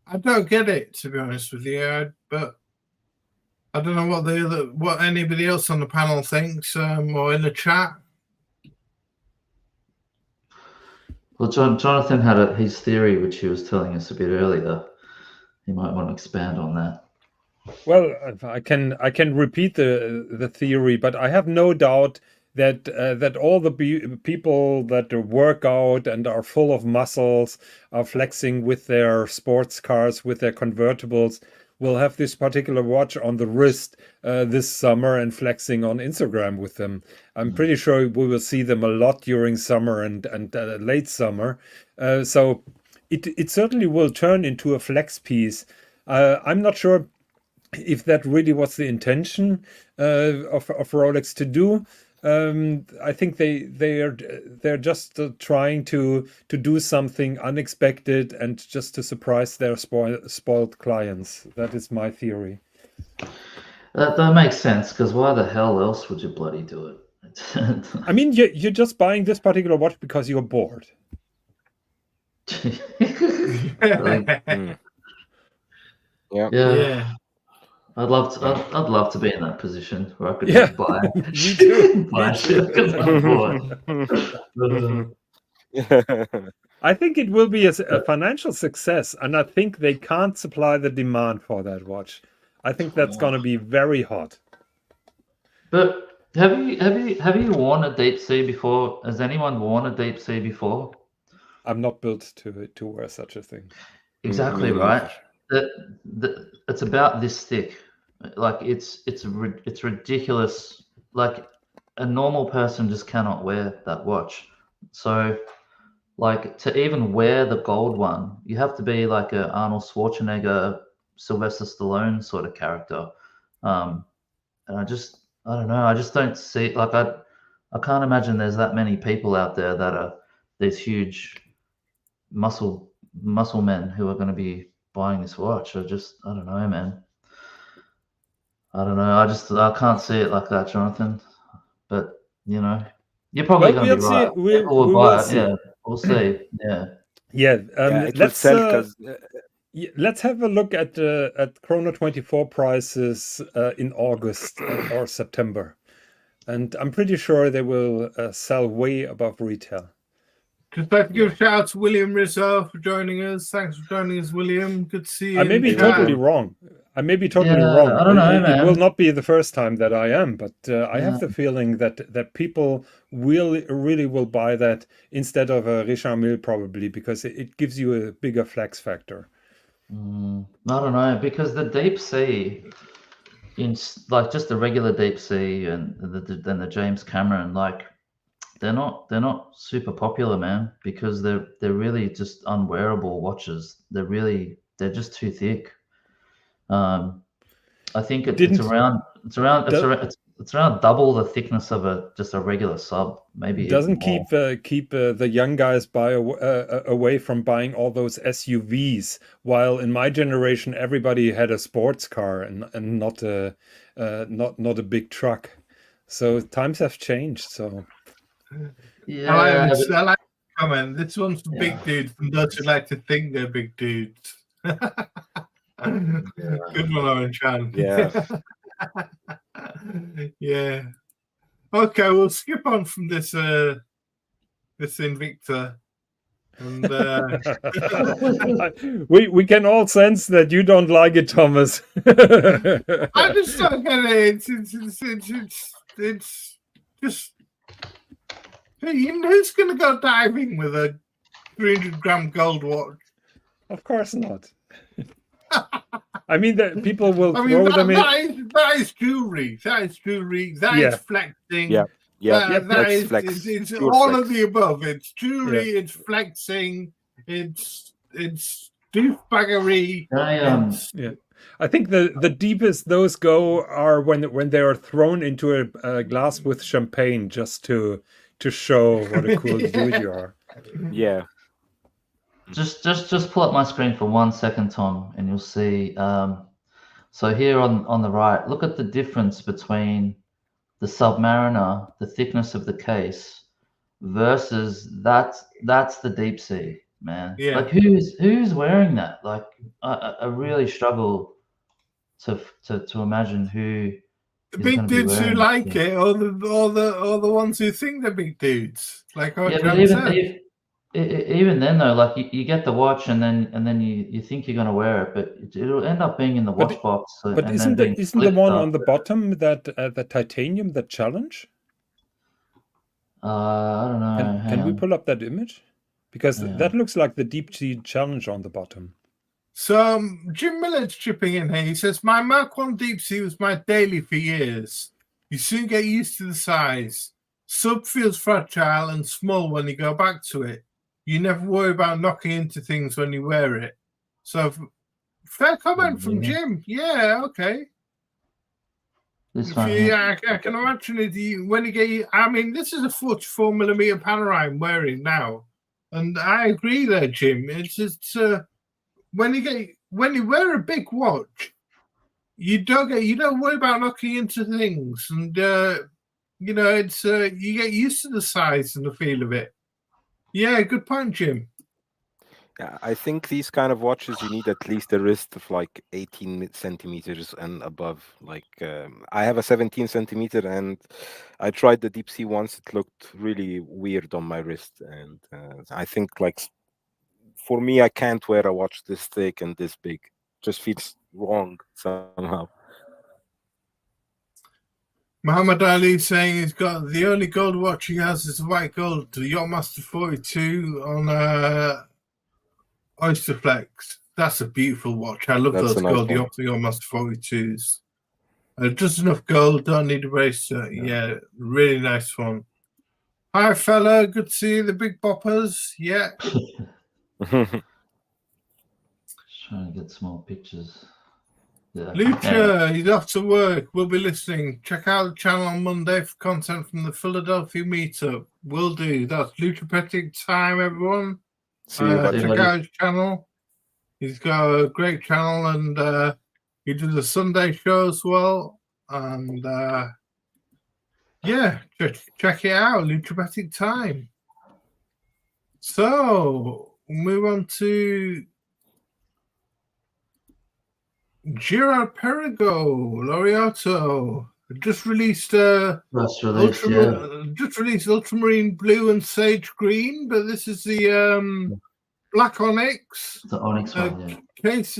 I don't get it, to be honest with you, but I don't know what anybody else on the panel thinks, or in the chat. Well, Jonathan had his theory, which he was telling us a bit earlier. You might want to expand on that. Well, I can repeat the theory, but I have no doubt that that all the people that work out and are full of muscles, are flexing with their sports cars, with their convertibles, will have this particular watch on the wrist this summer and flexing on Instagram with them. I'm pretty sure we will see them a lot during summer and late summer. So it certainly will turn into a flex piece. I'm not sure if that really was the intention of Rolex to do. I think they're just trying to do something unexpected and just to surprise their spoiled clients. That is my theory. That makes sense, because why the hell else would you bloody do it? I mean, you're just buying this particular watch because you're bored. Yeah. I'd love to be in that position where I could Yeah. just buy. Me too. buy shit because I'm bored. I think it will be a financial success, and I think they can't supply the demand for that watch. I think that's going to be very hot. But have you worn a Deepsea before? Has anyone worn a Deepsea before? I'm not built to wear such a thing. Exactly right. It's about this thick. Like it's ridiculous. Like a normal person just cannot wear that watch. So like to even wear the gold one, you have to be like a Arnold Schwarzenegger, Sylvester Stallone sort of character. And I don't know. I just don't see, like I can't imagine there's that many people out there that are these huge muscle men who are going to be buying this watch. I don't know, man. I don't know. I can't see it like that, Jonathan. But you know, you're probably going to be right. People will buy it. Yeah, we'll see. Yeah. Yeah. It will sell because. Let's have a look at Chrono 24 prices in August or September, and I'm pretty sure they will sell way above retail. Just like to give a shout out to William Rizzo for joining us. Thanks for joining us, William. Good to see you. I may be totally wrong. I may be totally Yeah, wrong. I don't know, It will man. not be the first time that I am, but I have Yeah. the feeling that people really will buy that instead of a Richard Mille, probably because it gives you a bigger flex factor. I don't know, because the Deepsea, like just the regular Deepsea and the James Cameron, like they're not super popular, man, because they're really just unwearable watches. They're just too thick. I think it's around double the thickness of just a regular sub, maybe Doesn't even more. keep the young guys away from buying all those SUVs, while in my generation everybody had a sports car and not a big truck. So times have changed. So Yeah, I like the comment. This one's for big dudes and those who like to think they're big dudes. Good one, Owen Chan. Yeah. Yeah. Okay, we'll skip on from this Invicta. And we can all sense that you don't like it, Thomas. I just don't get it. It's just who's gonna go diving with a 300-gram gold watch? Of course not. I mean, that people will throw them in. That is jewelry. That is jewelry. That is flexing. Yeah. That flex. it's Pure all flex. of the above. It's jewelry. It's flexing. It's douchebaggery. I think the deepest those go are when they are thrown into a glass with champagne just to show what a cool dude you are. Yeah. Just pull up my screen for 1 second, Tom, and you'll see. So here on the right, look at the difference between the Submariner, the thickness of the case, versus that's the Deepsea, man. Yeah. Like who's wearing that? Like I really struggle to imagine who. The big dudes who like it, or the ones who think they're big dudes. Like even then though, like you get the watch and then you think you're gonna wear it, but it'll end up being in the watch box. But isn't the one on the bottom that the titanium, the Challenge? I don't know. Can we pull up that image? Because that looks like the Deepsea Challenge on the bottom. So Jim Miller's chipping in here. He says, "My Mark 1 Deepsea was my daily for years. You soon get used to the size. Sub feels fragile and small when you go back to it. You never worry about knocking into things when you wear it." So fair comment from Jim. Yeah, okay. I can imagine it when you get. I mean, this is a 44mm Panerai I'm wearing now, and I agree there, Jim. It's just when you wear a big watch, you don't worry about knocking into things, and it's you get used to the size and the feel of it. Yeah, good point, Jim. Yeah, I think these kind of watches, you need at least a wrist of like 18 centimeters and above. Like I have a 17 centimeter, and I tried the Deepsea once. It looked really weird on my wrist, and I think like for me, I can't wear a watch this thick and this big. Just feels wrong somehow. Muhammad Ali saying he's got the only gold watch he has is white gold, the Yachtmaster 42 on Oysterflex. That's a beautiful watch. I love those gold Yachtmaster 42s. Just enough gold, don't need a bracelet. Yeah, really nice one. Hi, fella. Good to see you, the big boppers. Yeah. Trying to get some more pictures. Yeah. Lucha, he's off to work. We'll be listening. Check out the channel on Monday for content from the Philadelphia meetup. Will do. That's Lucha Patek time, everyone. Check out his channel. He's got a great channel, and he does a Sunday show as well. And check it out. Lucha Patek time. So we'll move on to Girard Perregaux, Laureato. just released Just released, yeah. just released ultramarine blue and sage green, but this is the black onyx. The Onyx one, yeah. Case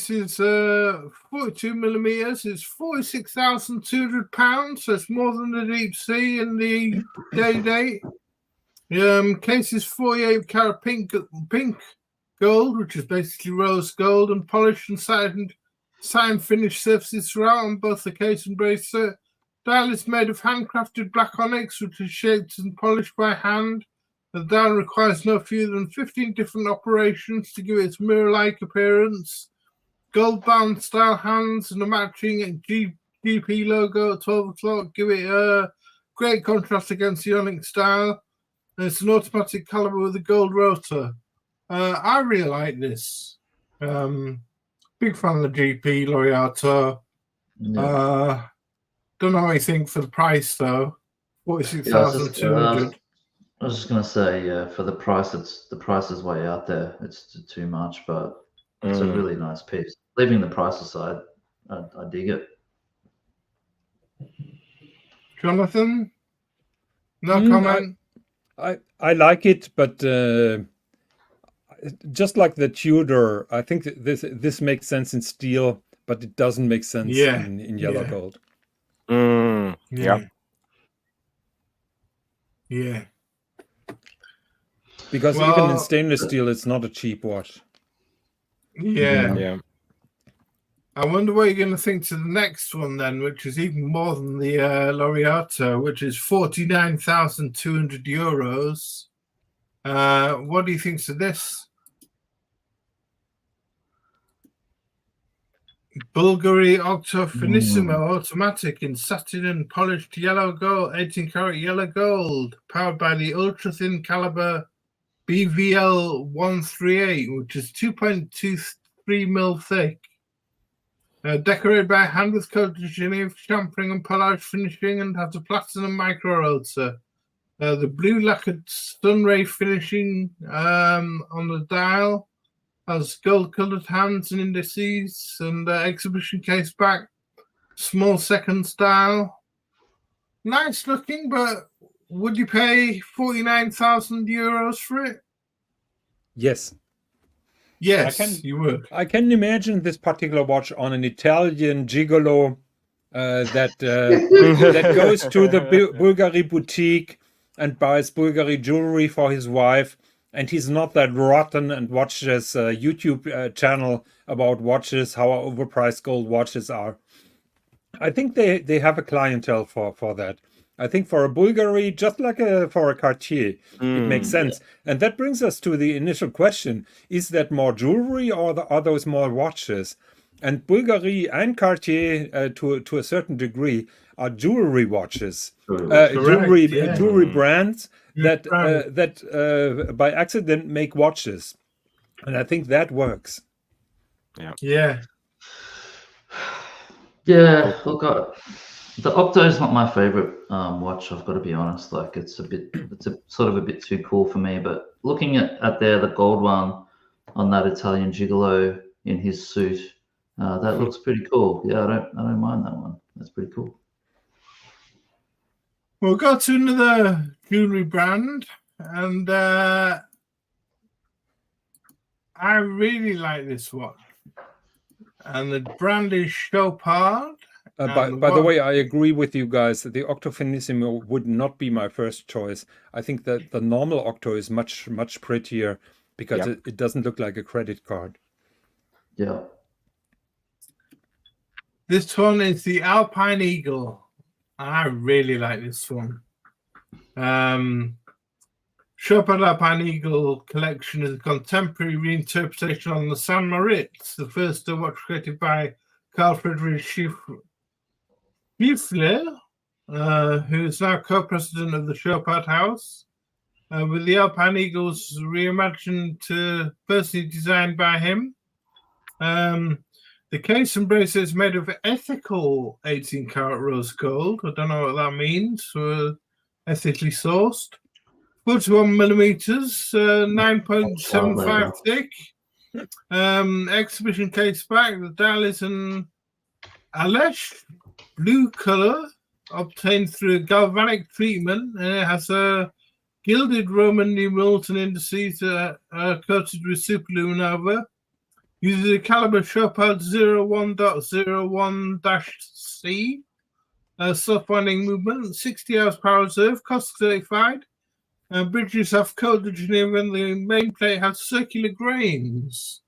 is 42 millimeters. It's £46,200, so it's more than the Deepsea and the Day-Date. Case is 48 karat pink gold, which is basically rose gold, and polished and satin finish surfaces throughout on both the case and bracelet. Dial is made of handcrafted black onyx, which is shaped and polished by hand. The dial requires no fewer than 15 different operations to give it its mirror-like appearance. Gold-bound style hands and a matching GP logo at 12 o'clock give it a great contrast against the onyx style. And it's an automatic caliber with a gold rotor. I really like this. Big fan of the GP Laureato. Yeah. Don't know what you think for the price though. 46,200. I was just gonna say, yeah, for the price, the price is way out there. It's too much, but it's a really nice piece. Leaving the price aside, I dig it. Jonathan, no comment. I like it, but just like the Tudor, I think this makes sense in steel, but it doesn't make sense in yellow gold. Yeah. Because even in stainless steel, it's not a cheap watch. Yeah. I wonder what you're going to think to the next one then, which is even more than the Laureato, which is 49,200 euros. What do you think to this? Bulgari Octo Finissimo automatic in satin and polished yellow gold, 18 karat yellow gold, powered by the ultra thin caliber BVL 138, which is 2.23 mil thick. Decorated by hand with Cote de Genève chamfering and polage finishing, and has a platinum micro rotor. The blue lacquered sunray finishing on the dial, has gold coloured hands and indices, and exhibition case back, small second style. Nice looking, but would you pay 49,000 euros for it? Yes. Yes, you would. I can imagine this particular watch on an Italian gigolo that goes to the Bulgari boutique and buys Bulgari jewelry for his wife, and he's not that rotten and watches a YouTube channel about watches, how overpriced gold watches are. I think they have a clientele for that. I think for a Bulgari, just like for a Cartier, it makes sense. Yeah. And that brings us to the initial question. Is that more jewelry or are those more watches? And Bulgari and Cartier, to a certain degree, are jewelry watches. Jewelry brands that by accident make watches. And I think that works. Yeah. Look, the Octo is not my favorite watch. I've got to be honest. Like it's sort of a bit too cool for me. But looking at the gold one on that Italian gigolo in his suit, that looks pretty cool. Yeah, I don't mind that one. That's pretty cool. We'll go to another jewelry brand, and I really like this watch. And the brand is Chopard. By the way, I agree with you guys. The Octo Finissimo would not be my first choice. I think that the normal Octo is much prettier because it doesn't look like a credit card. Yeah. This one is the Alpine Eagle. I really like this one. Chopard Alpine Eagle collection is a contemporary reinterpretation on the Saint Moritz, the first watch created by Carl Friedrich Schiffler, who is now co-president of the Chopard House, with the Alpine Eagles reimagined, personally designed by him. The case and bracelet is made of ethical 18 karat rose gold. I don't know what that means. Ethically sourced. 41 millimeters, 9.75 thick. Exhibition case back. The dial is an Alesh blue color obtained through galvanic treatment, and it has a gilded Roman numerals and indices coated with superluminova. Uses a caliber Chopard 01.01-C. Self-winding movement, 60 hours power reserve, cost certified. Bridges have code engineering when the main plate has circular grains.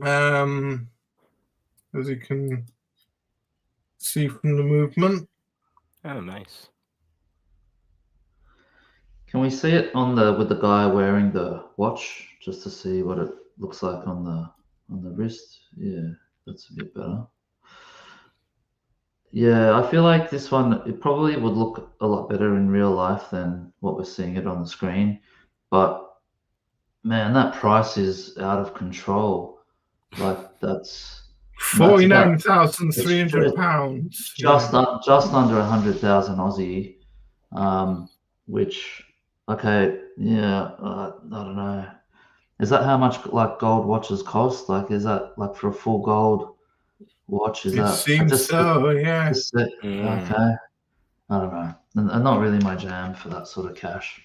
As you can see from the movement. Oh, nice. Can we see it on the with the guy wearing the watch just to see what it looks like on the wrist? Yeah, that's a bit better. Yeah, I feel like this one, it probably would look a lot better in real life than what we're seeing it on the screen. But man, that price is out of control. Like that's £49,300. just under 100,000 Aussie, which okay, yeah, I don't know. Is that how much like gold watches cost? Like, is that like for a full gold watch? Is It that seems so, yeah. Okay, I don't know. And not really my jam for that sort of cash.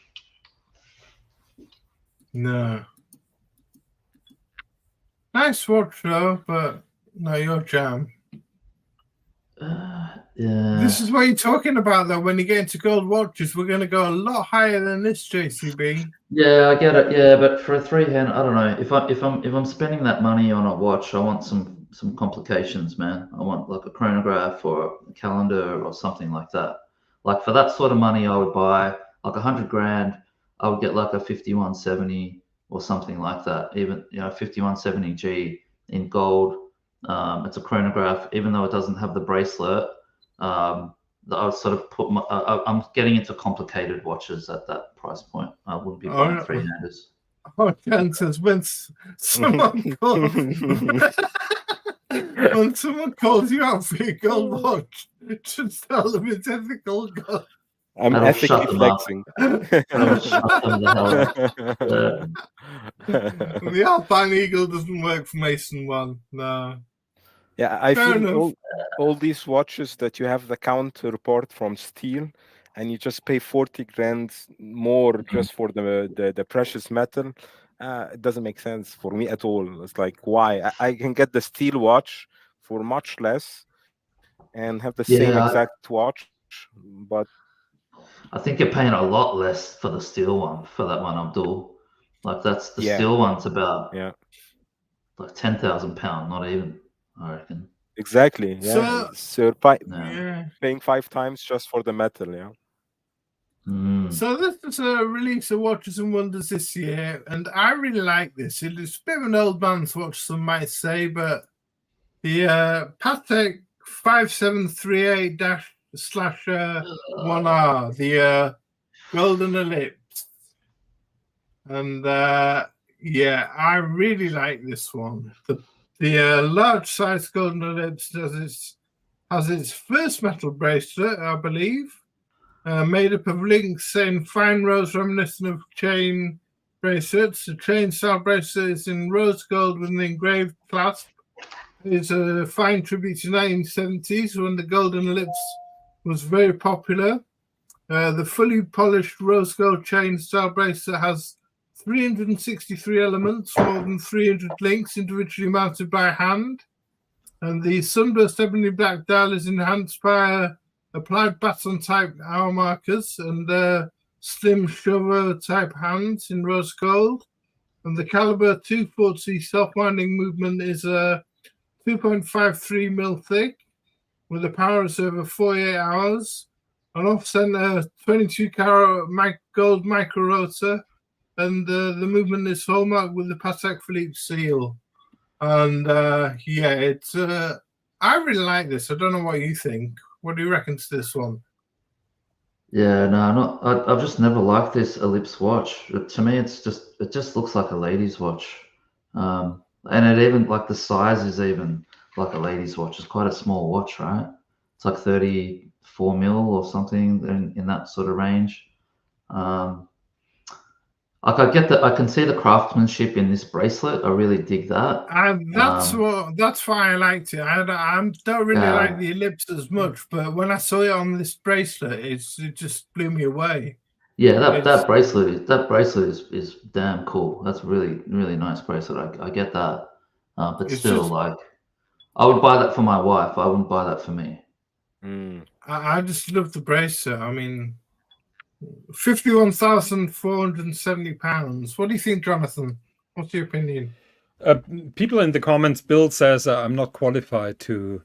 No. Nice watch though, but not your jam. Yeah. This is what you're talking about though. When you get into gold watches, we're going to go a lot higher than this, JCB. Yeah, I get it. Yeah, but for a three-hand, I don't know. If I'm spending that money on a watch, I want some complications, man. I want like a chronograph or a calendar or something like that. Like for that sort of money, I would buy like 100 grand. I would get like a 5170 or something like that. Even 5170G in gold. It's a chronograph, even though it doesn't have the bracelet. I would sort of put I'm getting into complicated watches at that price point. I wouldn't be buying three-handers. Oh, chances when someone calls, when someone calls you out for your gold watch, just tell them it's ethical gold. I'm ethically flexing. The Alpine Eagle doesn't work for Mason 1, no. Yeah, I feel all these watches that you have the counter report from steel, and you just pay 40 grand more just for the precious metal. It doesn't make sense for me at all. It's like, why? I can get the steel watch for much less and have the same exact watch, but I think you're paying a lot less for the steel one, for that one, Abdul. Like that's the steel one's about like £10,000, not even, I reckon. Exactly. Yeah. So paying 5 times just for the metal. Yeah. So this is a release of Watches and Wonders this year, and I really like this. It is a bit of an old man's watch, some might say, but the Patek 5738-1R, the golden ellipse, and yeah, I really like this one. The large size golden ellipse has its first metal bracelet, I believe, made up of links in fine rose reminiscent of chain bracelets. The chain style bracelet is in rose gold with an engraved clasp. It's a fine tribute to the 1970s when the golden ellipse was very popular. The fully polished rose gold chain style bracelet has 363 elements, more than 300 links individually mounted by hand. And the sunburst ebony black dial is enhanced by applied baton type hour markers and slim shover type hands in rose gold. And the caliber 240 self-winding movement is 2.53 mil thick with a power reserve of 48 hours, an off-center 22 carat gold micro rotor, and the movement is hallmarked with the Patek Philippe seal. And yeah, it's I really like this. I don't know what you think. What do you reckon to this one? Yeah, no, I've just never liked this Ellipse watch. To me, it just looks like a lady's watch, and it even like the size is even like a lady's watch. It's quite a small watch, right? It's like 34 mil or something in that sort of range. Like I can see the craftsmanship in this bracelet. I really dig that. That's why I liked it. I don't really like the Ellipse as much, but when I saw it on this bracelet, it just blew me away. Yeah, that bracelet is damn cool. That's really nice bracelet. I get that, but still, like, I would buy that for my wife. I wouldn't buy that for me. I just love the bracelet. I mean, £51,470. What do you think, Jonathan? What's your opinion? People in the comments, Bill says I'm not qualified to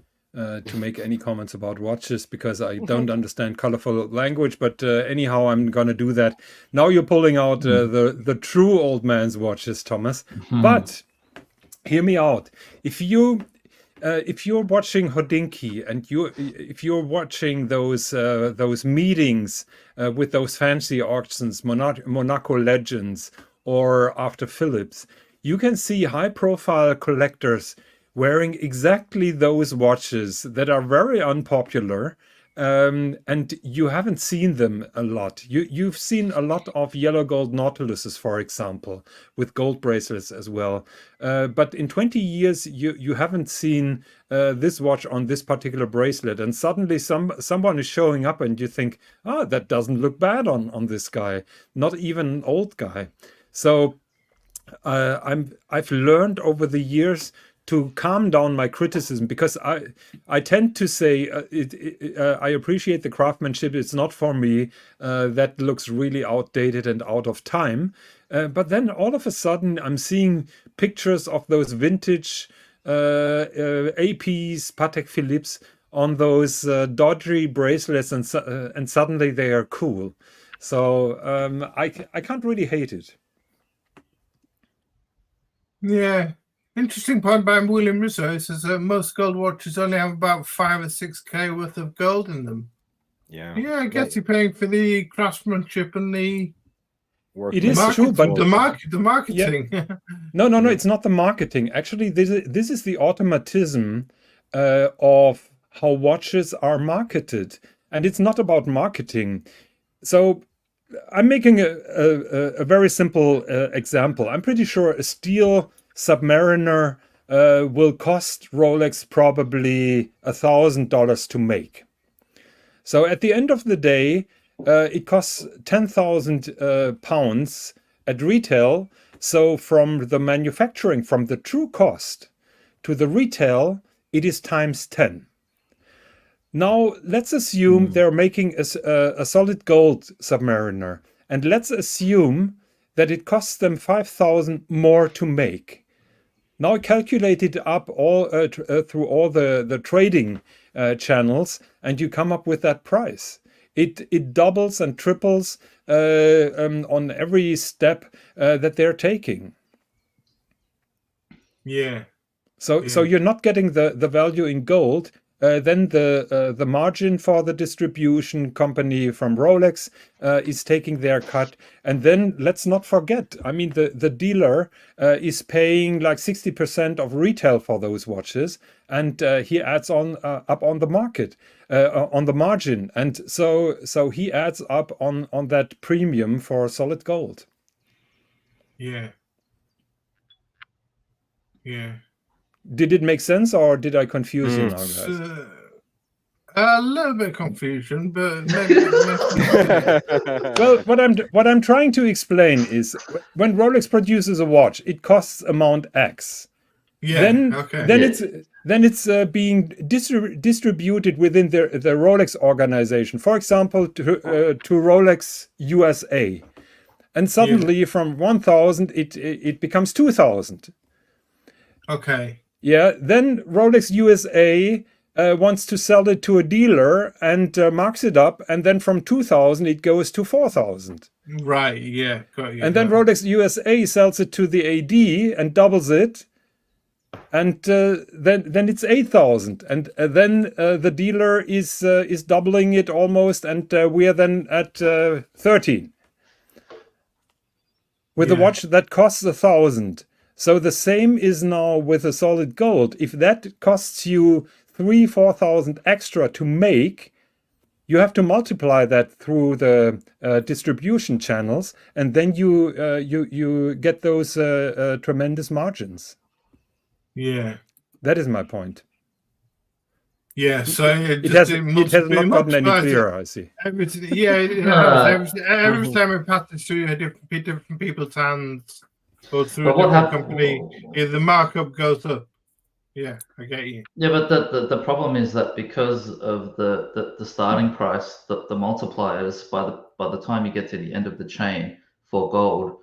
make any comments about watches because I don't understand colorful language. But anyhow, I'm gonna do that. Now you're pulling out the true old man's watches, Thomas. But hear me out. If you're watching Hodinkee and if you're watching those meetings with those fancy auctions, Monaco Legends or after Philips, you can see high-profile collectors wearing exactly those watches that are very unpopular, and you haven't seen them a lot. You've seen a lot of yellow gold Nautiluses, for example, with gold bracelets as well. But in 20 years, you haven't seen this watch on this particular bracelet, and suddenly someone is showing up, and you think, that doesn't look bad on this guy, not even an old guy. So I've learned over the years to calm down my criticism, because I tend to say I appreciate the craftsmanship. It's not for me. That looks really outdated and out of time. But then all of a sudden I'm seeing pictures of those vintage APs, Patek Philippes on those dodgy bracelets, and suddenly they are cool. So I can't really hate it. Yeah. Interesting point by William Russo. He says that most gold watches only have about 5 or 6K worth of gold in them. Yeah. Yeah, I guess you're paying for the craftsmanship and the It is true, but the marketing. Yeah. No, it's not the marketing. Actually, this is the automatism of how watches are marketed, and it's not about marketing. So I'm making a very simple example. I'm pretty sure a steel Submariner will cost Rolex probably $1,000 to make. So at the end of the day, it costs 10,000 pounds at retail. So from the manufacturing, from the true cost to the retail, it is times 10. Now let's assume they're making a solid gold Submariner, and let's assume that it costs them 5,000 more to make. Now calculate it up all through all the trading channels, and you come up with that price. It doubles and triples on every step that they're taking. Yeah. So you're not getting the value in gold. Then the margin for the distribution company from Rolex is taking their cut. And then let's not forget, I mean, the dealer is paying like 60% of retail for those watches, and he adds on up on the market, on the margin. And so he adds up on that premium for solid gold. Yeah. Yeah. Did it make sense, or did I confuse you now, guys? A little bit confusion, but maybe. Well, what I'm trying to explain is when Rolex produces a watch, it costs amount X. Yeah. Then it's being distributed within the Rolex organization. For example, to Rolex USA, and suddenly from 1,000 it becomes 2,000. Okay. Yeah, then Rolex USA wants to sell it to a dealer and marks it up, and then from 2,000 it goes to 4,000. Right, yeah. Got you. And then Rolex USA sells it to the AD and doubles it, and then it's 8,000, and then the dealer is doubling it almost, and we are then at 13 with a watch that costs 1,000. So the same is now with a solid gold. If that costs you 3,000-4,000 extra to make, You have to multiply that through the distribution channels, and then you get those tremendous margins. Yeah. That is my point. Yeah, so It has not gotten any clearer, I see. Everything, yeah, every time it passes through different people's hands or through a different company, the markup goes up. Yeah, I get you. Yeah, but the problem is that because of the starting price, the multipliers by the time you get to the end of the chain for gold,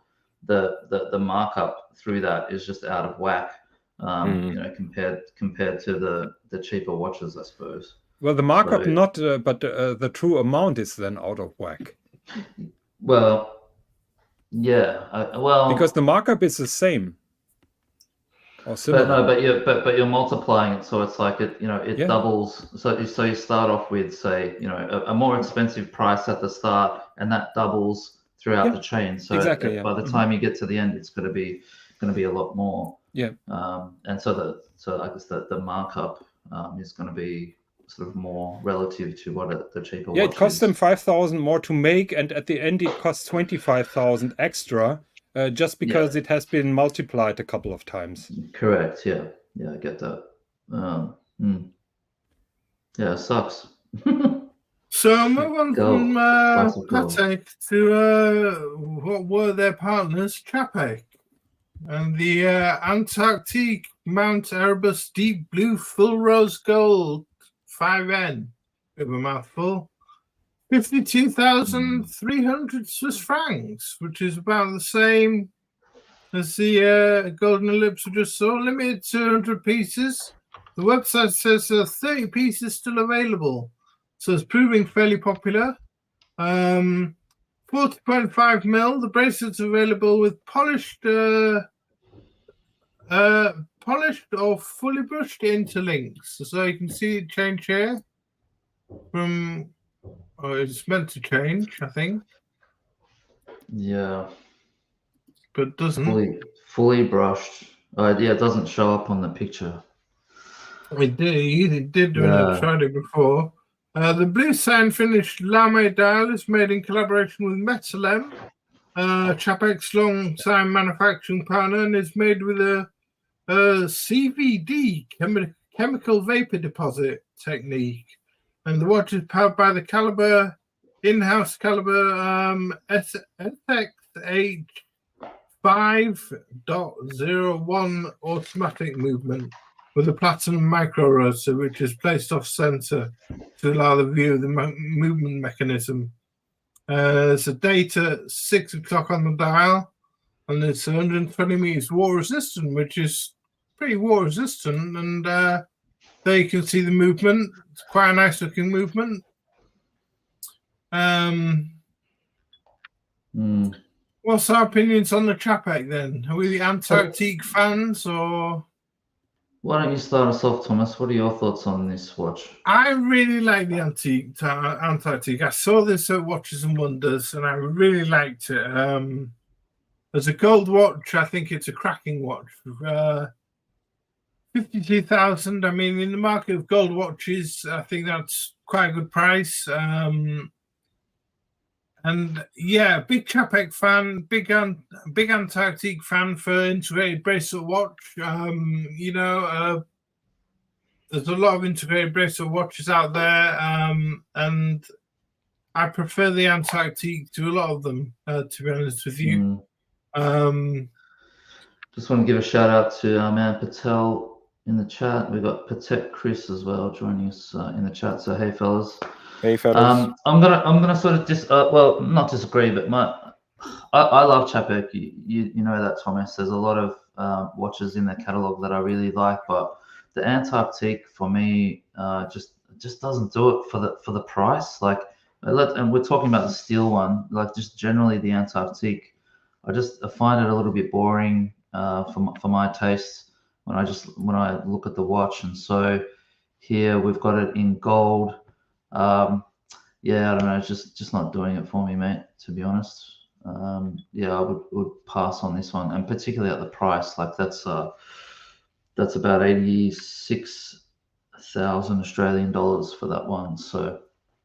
the markup through that is just out of whack. You know, compared to the cheaper watches, I suppose. Well, the markup but the true amount is then out of whack. Well, yeah, well, because the markup is the same. Or similar. But you're multiplying it, so it's like it doubles. So you start off with, say, a more expensive price at the start, and that doubles throughout the chain. So exactly, by the time you get to the end, it's going to be a lot more. Yeah. And so I guess the markup is going to be sort of more relative to what the cheaper. Yeah, it costs them 5,000 more to make, and at the end it costs 25,000 extra. Just because it has been multiplied a couple of times. Correct. Yeah. Yeah, I get that. Yeah, it sucks. So move on from Patek to what were their partners, Czapek, and the Antarctic Mount Erebus Deep Blue Full Rose Gold 5N. Bit of a mouthful. 52,300 Swiss francs, which is about the same as the golden ellipse we just saw. Limited 200 pieces. The website says 30 pieces still available, so it's proving fairly popular. 40.5 mil. The bracelet's available with polished or fully brushed interlinks, so you can see it change here from. Oh, it's meant to change, I think. Yeah. But it doesn't. Fully brushed. Yeah, it doesn't show up on the picture. It did when I tried it before. The blue sand finished lame dial is made in collaboration with Metalem, Czapek's long-time manufacturing partner, and is made with a CVD, chemical vapor deposit technique. And the watch is powered by the Caliber in-house Caliber SXH 5.01 automatic movement with a platinum micro rotor, which is placed off center to allow the view of the movement mechanism. There's a date at 6 o'clock on the dial, and it's 120 meters water resistant, which is pretty water resistant, and there you can see the movement. It's quite a nice looking movement. What's our opinions on the Czapek then? Are we the Antarctic fans, or? Why don't you start us off, Thomas? What are your thoughts on this watch? I really like the Antarctic. I saw this at Watches and Wonders, and I really liked it. As a gold watch, I think it's a cracking watch. 52,000. I mean, in the market of gold watches, I think that's quite a good price. And yeah, big Czapek fan, big Antarctic fan for integrated bracelet watch. There's a lot of integrated bracelet watches out there, and I prefer the Antarctic to a lot of them, to be honest with you. Just want to give a shout out to our man Patel in the chat. We've got Patek Chris as well joining us in the chat. So hey fellas. Hey fellas. I'm gonna sort of not disagree, but I love Czapek. You know that, Thomas. There's a lot of watches in the catalog that I really like, but the Antarctic for me just doesn't do it for the price. Like, and we're talking about the steel one. Like, just generally the Antarctic, I find it a little bit boring for my taste when I look at the watch. And so here we've got it in gold. Yeah, I don't know, it's just not doing it for me, mate, to be honest. Yeah, I would pass on this one, and particularly at the price. Like, that's about 86,000 Australian dollars for that one. So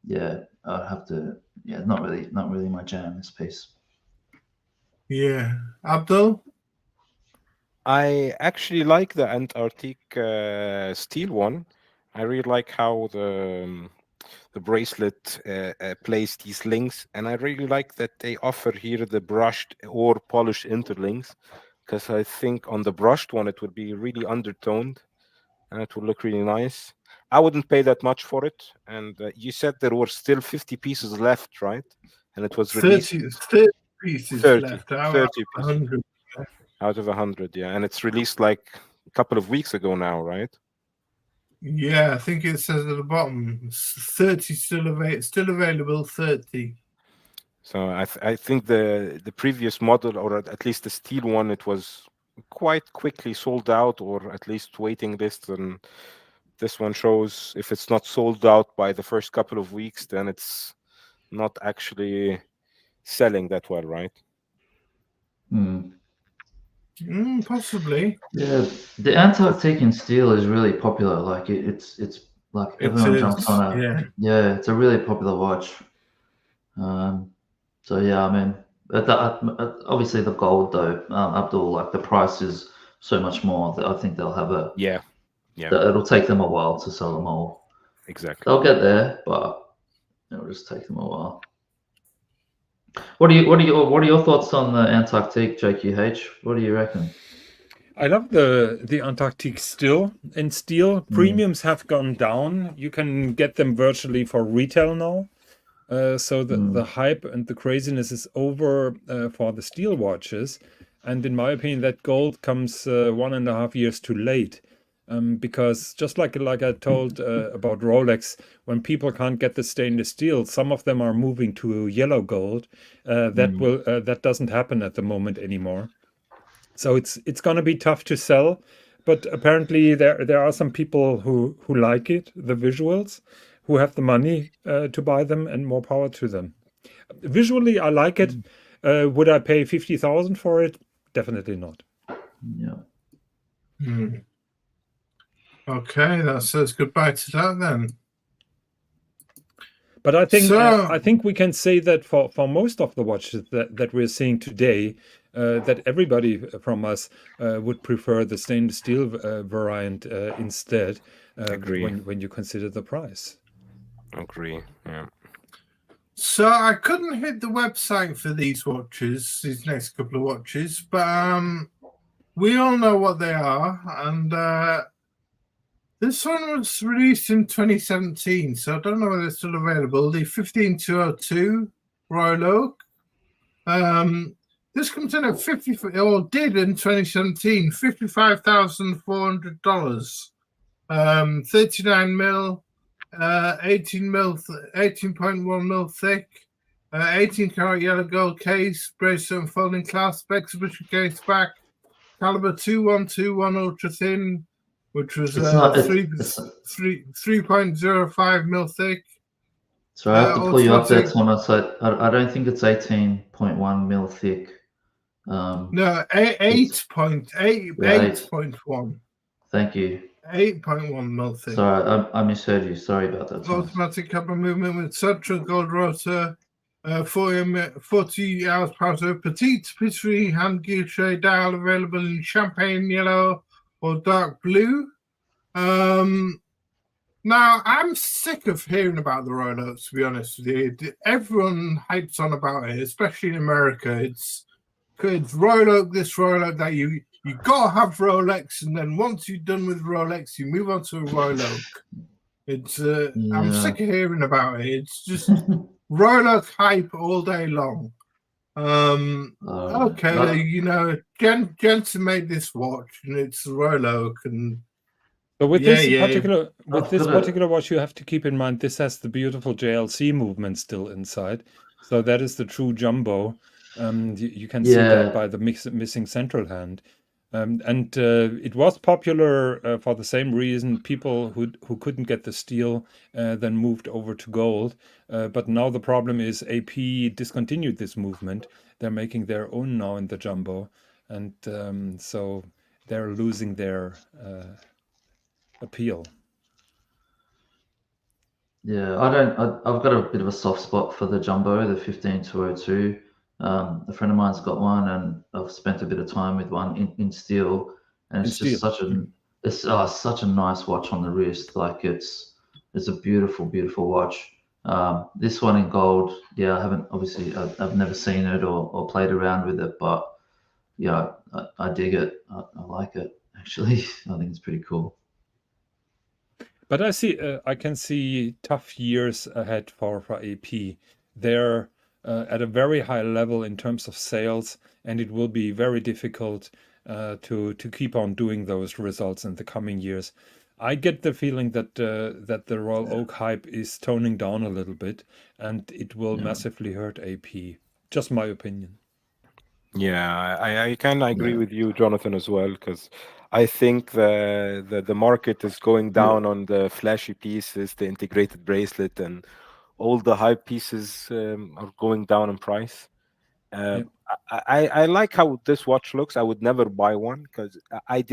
yeah, I'd have to. Yeah, not really my jam. This piece. Yeah, Abdul. I actually like the Antarctic steel one. I really like how the bracelet plays these links, and I really like that they offer here the brushed or polished interlinks, because I think on the brushed one it would be really undertoned and it would look really nice. I wouldn't pay that much for it. And you said there were still 50 pieces left, right? And it was released 30 pieces 30, left out 30 of pieces 100. out of 100, yeah. And it's released like a couple of weeks ago now, right? Yeah, I think it says at the bottom 30 still available 30. So I think the previous model, or at least the steel one, it was quite quickly sold out, or at least waiting list. And this one shows if it's not sold out by the first couple of weeks, then it's not actually selling that well, right? Possibly. Yeah, the Antarctic in steel is really popular. Like it's like everyone jumps on it. Yeah. Yeah, it's a really popular watch. So yeah, I mean, obviously the gold though, Abdul, like the price is so much more that I think they'll have a Yeah. It'll take them a while to sell them all. Exactly. They'll get there, but it'll just take them a while. What are your thoughts on the Antarctic, JQH? What do you reckon? I love the Antarctic still in steel. Premiums have gone down. You can get them virtually for retail now. So the hype and the craziness is over for the steel watches. And in my opinion, that gold comes 1.5 years too late. Because just like I told about Rolex, when people can't get the stainless steel, some of them are moving to yellow gold. That doesn't happen at the moment anymore. So it's going to be tough to sell, but apparently there are some people who like it, the visuals, who have the money to buy them, and more power to them. Visually, I like it. Would I pay 50,000 for it? Definitely not. Yeah. Okay, that says goodbye to that then. But I think we can say that for most of the watches that we're seeing today, that everybody from us would prefer the stainless steel variant instead. Agree. When you consider the price. Agree. Yeah. So I couldn't hit the website for these watches, these next couple of watches, but we all know what they are, and this one was released in 2017, so I don't know whether it's still available. The 15202 Royal Oak. This comes in at did in 2017, $55,400. 39 mil, 18.1 mil thick, 18 karat yellow gold case, bracelet and folding clasp, exhibition case back, caliber 2121 ultra thin, which was 3.05 mil thick. So I have to pull you up there, Thomas. I don't think it's 18.1 mil thick. No, 8.1. Thank you. 8.1 mil thick. Sorry, I misheard you. Sorry about that, Thomas. Automatic copper movement with subtle gold rotor, 40 hours powder, petite patisserie hand guilloche dial available in champagne yellow or dark blue. Now, I'm sick of hearing about the Royal Oaks, to be honest with you. Everyone hypes on about it, especially in America. It's Royal Oak this, Royal Oak that. You got to have Rolex, and then once you're done with Rolex, you move on to a Royal Oak. It's I'm sick of hearing about it. It's just Royal Oak hype all day long. Okay, you know, Jensen made this watch, and it's Royal Oak, and but with this particular watch, you have to keep in mind this has the beautiful JLC movement still inside. So that is the true jumbo. You can see that by the missing central hand. And it was popular for the same reason. People who couldn't get the steel then moved over to gold. But now the problem is AP discontinued this movement. They're making their own now in the jumbo. And so they're losing their appeal. Yeah, I've got a bit of a soft spot for the jumbo, the 15202. A friend of mine's got one, and I've spent a bit of time with one in steel, and In it's just steel. such a nice watch on the wrist. Like it's a beautiful watch. This one in gold, yeah, I haven't obviously I've never seen it or played around with it, but yeah, I dig it. I like it actually. I think it's pretty cool. But I can see tough years ahead for AP. They're at a very high level in terms of sales, and it will be very difficult to keep on doing those results in the coming years. I get the feeling that the Royal Oak hype is toning down a little bit, and it will massively hurt AP. Just my opinion. Yeah, I kind of agree with you, Jonathan, as well, because I think the market is going down on the flashy pieces, the integrated bracelet, and all the hype pieces are going down in price. I like how this watch looks. I would never buy one because I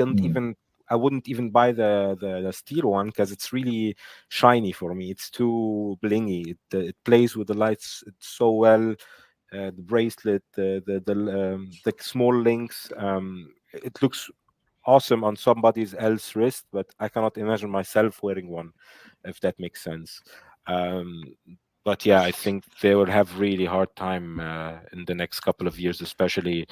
wouldn't even buy the steel one because it's really shiny for me. It's too blingy. It plays with the lights so well. The bracelet, the small links. It looks awesome on somebody else's wrist, but I cannot imagine myself wearing one, if that makes sense. But yeah, I think they will have really hard time in the next couple of years, especially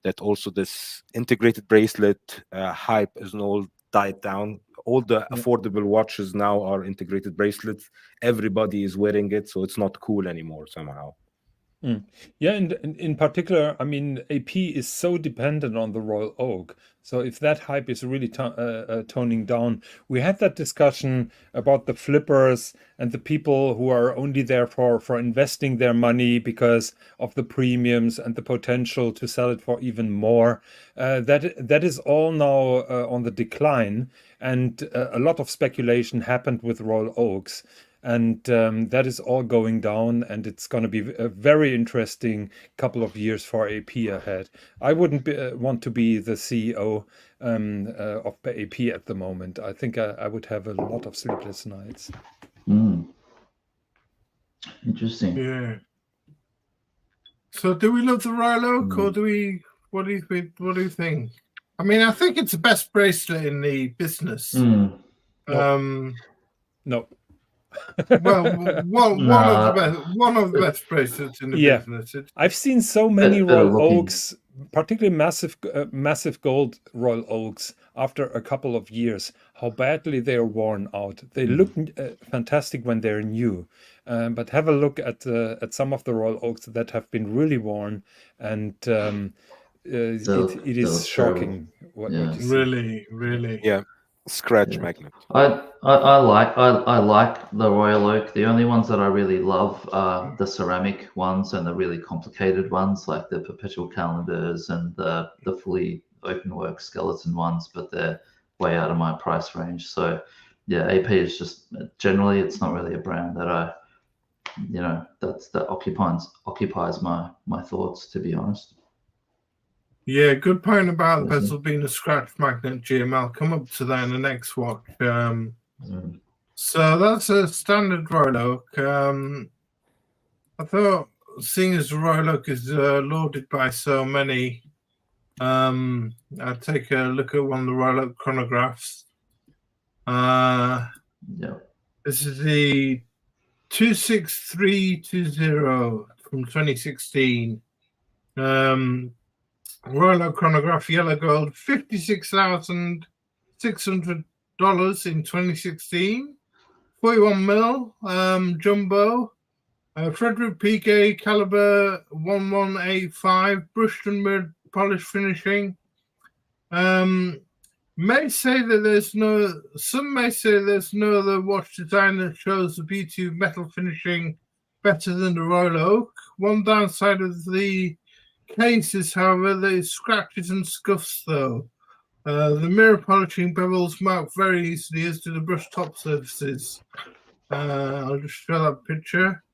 that also this integrated bracelet hype is all died down. All the affordable watches now are integrated bracelets. Everybody is wearing it, so it's not cool anymore somehow. Yeah, and in particular, I mean, AP is so dependent on the Royal Oak. So if that hype is really toning down, we had that discussion about the flippers and the people who are only there for investing their money because of the premiums and the potential to sell it for even more. That is all now on the decline, and a lot of speculation happened with Royal Oaks. And that is all going down, and it's going to be a very interesting couple of years for AP ahead. I wouldn't want to be the CEO of AP at the moment. I think I would have a lot of sleepless nights. Interesting. Yeah. So, do we love the Royal Oak, or do we? What do you think? What do you think? I mean, I think it's the best bracelet in the business. No. Well, one of the best bracelets in the business. I've seen so many Royal Oaks, particularly massive gold Royal Oaks, after a couple of years, how badly they are worn out. They look fantastic when they're new, but have a look at some of the Royal Oaks that have been really worn, and it is shocking what you see. Really. Yeah. Scratch magnet. I like the Royal Oak. The only ones that I really love are the ceramic ones and the really complicated ones, like the perpetual calendars and the fully open work skeleton ones, but they're way out of my price range. So yeah, AP is just generally, it's not really a brand that that occupies my thoughts, to be honest. Yeah, good point about the bezel being a scratch magnet, Jim. I'll come up to that in the next watch. So that's a standard Royal Oak. I thought, seeing as the Royal Oak is lauded by so many, I'd take a look at one of the Royal Oak chronographs. This is the 26320 from 2016. Royal Oak chronograph, yellow gold, $56,600 in 2016. 41 mil, jumbo. Frederick Piguet caliber 1185, brushed and mirrored polish finishing. Some may say there's no other watch design that shows the beauty of metal finishing better than the Royal Oak. One downside of the cases, however, the scratches and scuffs though. The mirror polishing bevels mark very easily, as do the brush top surfaces. I'll just show that picture.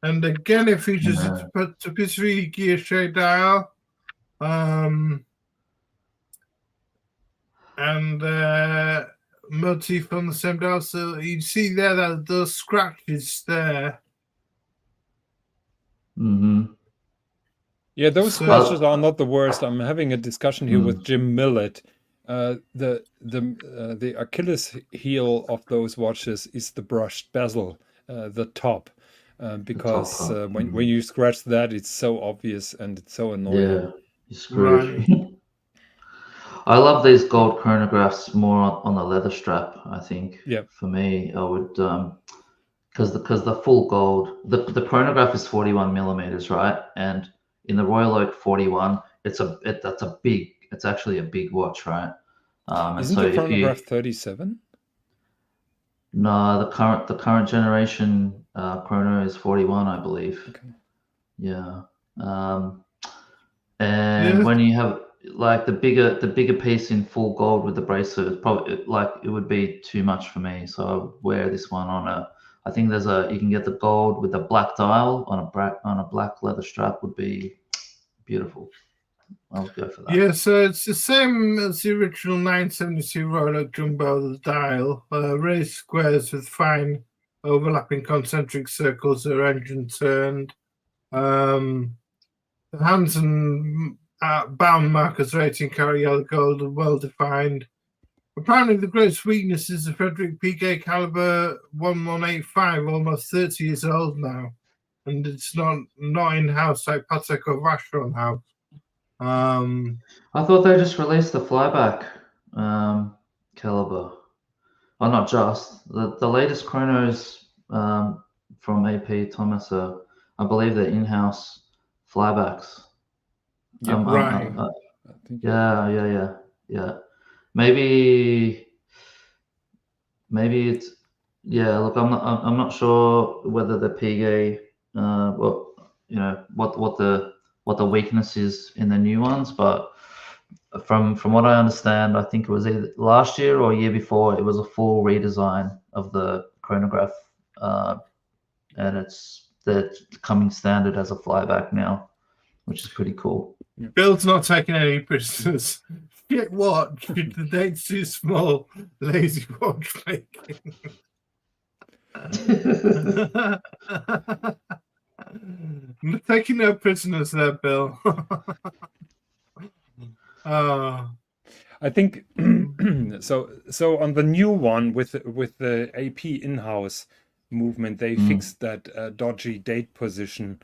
And again, it features a tapisserie guilloche dial. And motif on the same dial. So you see there that those scratches there. Mm-hmm. Yeah, those So- scratches are not the worst. I'm having a discussion here with Jim Millett. The Achilles heel of those watches is the brushed bezel, the top, because top part. when you scratch that, it's so obvious and it's so annoying. Yeah, you're screwed. Right. I love these gold chronographs more on the leather strap. I think. Yeah. For me, I would because the full gold, the chronograph is 41 millimeters, right? And in the Royal Oak 41, that's actually a big watch, right? And Isn't so the if chronograph 37? No, the current generation chrono is 41, I believe. Okay. Yeah. And when you have like the bigger piece in full gold with the bracelet, it's probably like it would be too much for me. So I would wear this one I think you can get the gold with the black dial on a black leather strap would be beautiful. I'll go for that. Yeah, so it's the same as the original 972 Royal Oak Jumbo, the dial, raised squares with fine overlapping concentric circles that are engine turned. The hands and bound markers rating carry yellow gold and well defined. Apparently, the greatest weakness is the Frederick Piguet caliber 1185, almost 30 years old now, and it's not in house like Patek or Vacheron have. I thought they just released the flyback caliber. Oh, not just the latest chronos from AP Thomas. I believe they're in-house flybacks. Yeah, right. I think Yeah. Maybe it's Look, I'm not sure whether the Piguet, what the weakness is in the new ones, but from what I understand, I think it was either last year or year before, it was a full redesign of the chronograph, and they're coming standard as a flyback now, which is pretty cool. Bill's not taking any prisoners. Shit watch. The date's too small. Lazy watchmaking. I'm taking no prisoners there, Bill. I think so on the new one with the AP in-house movement, they fixed that dodgy date position,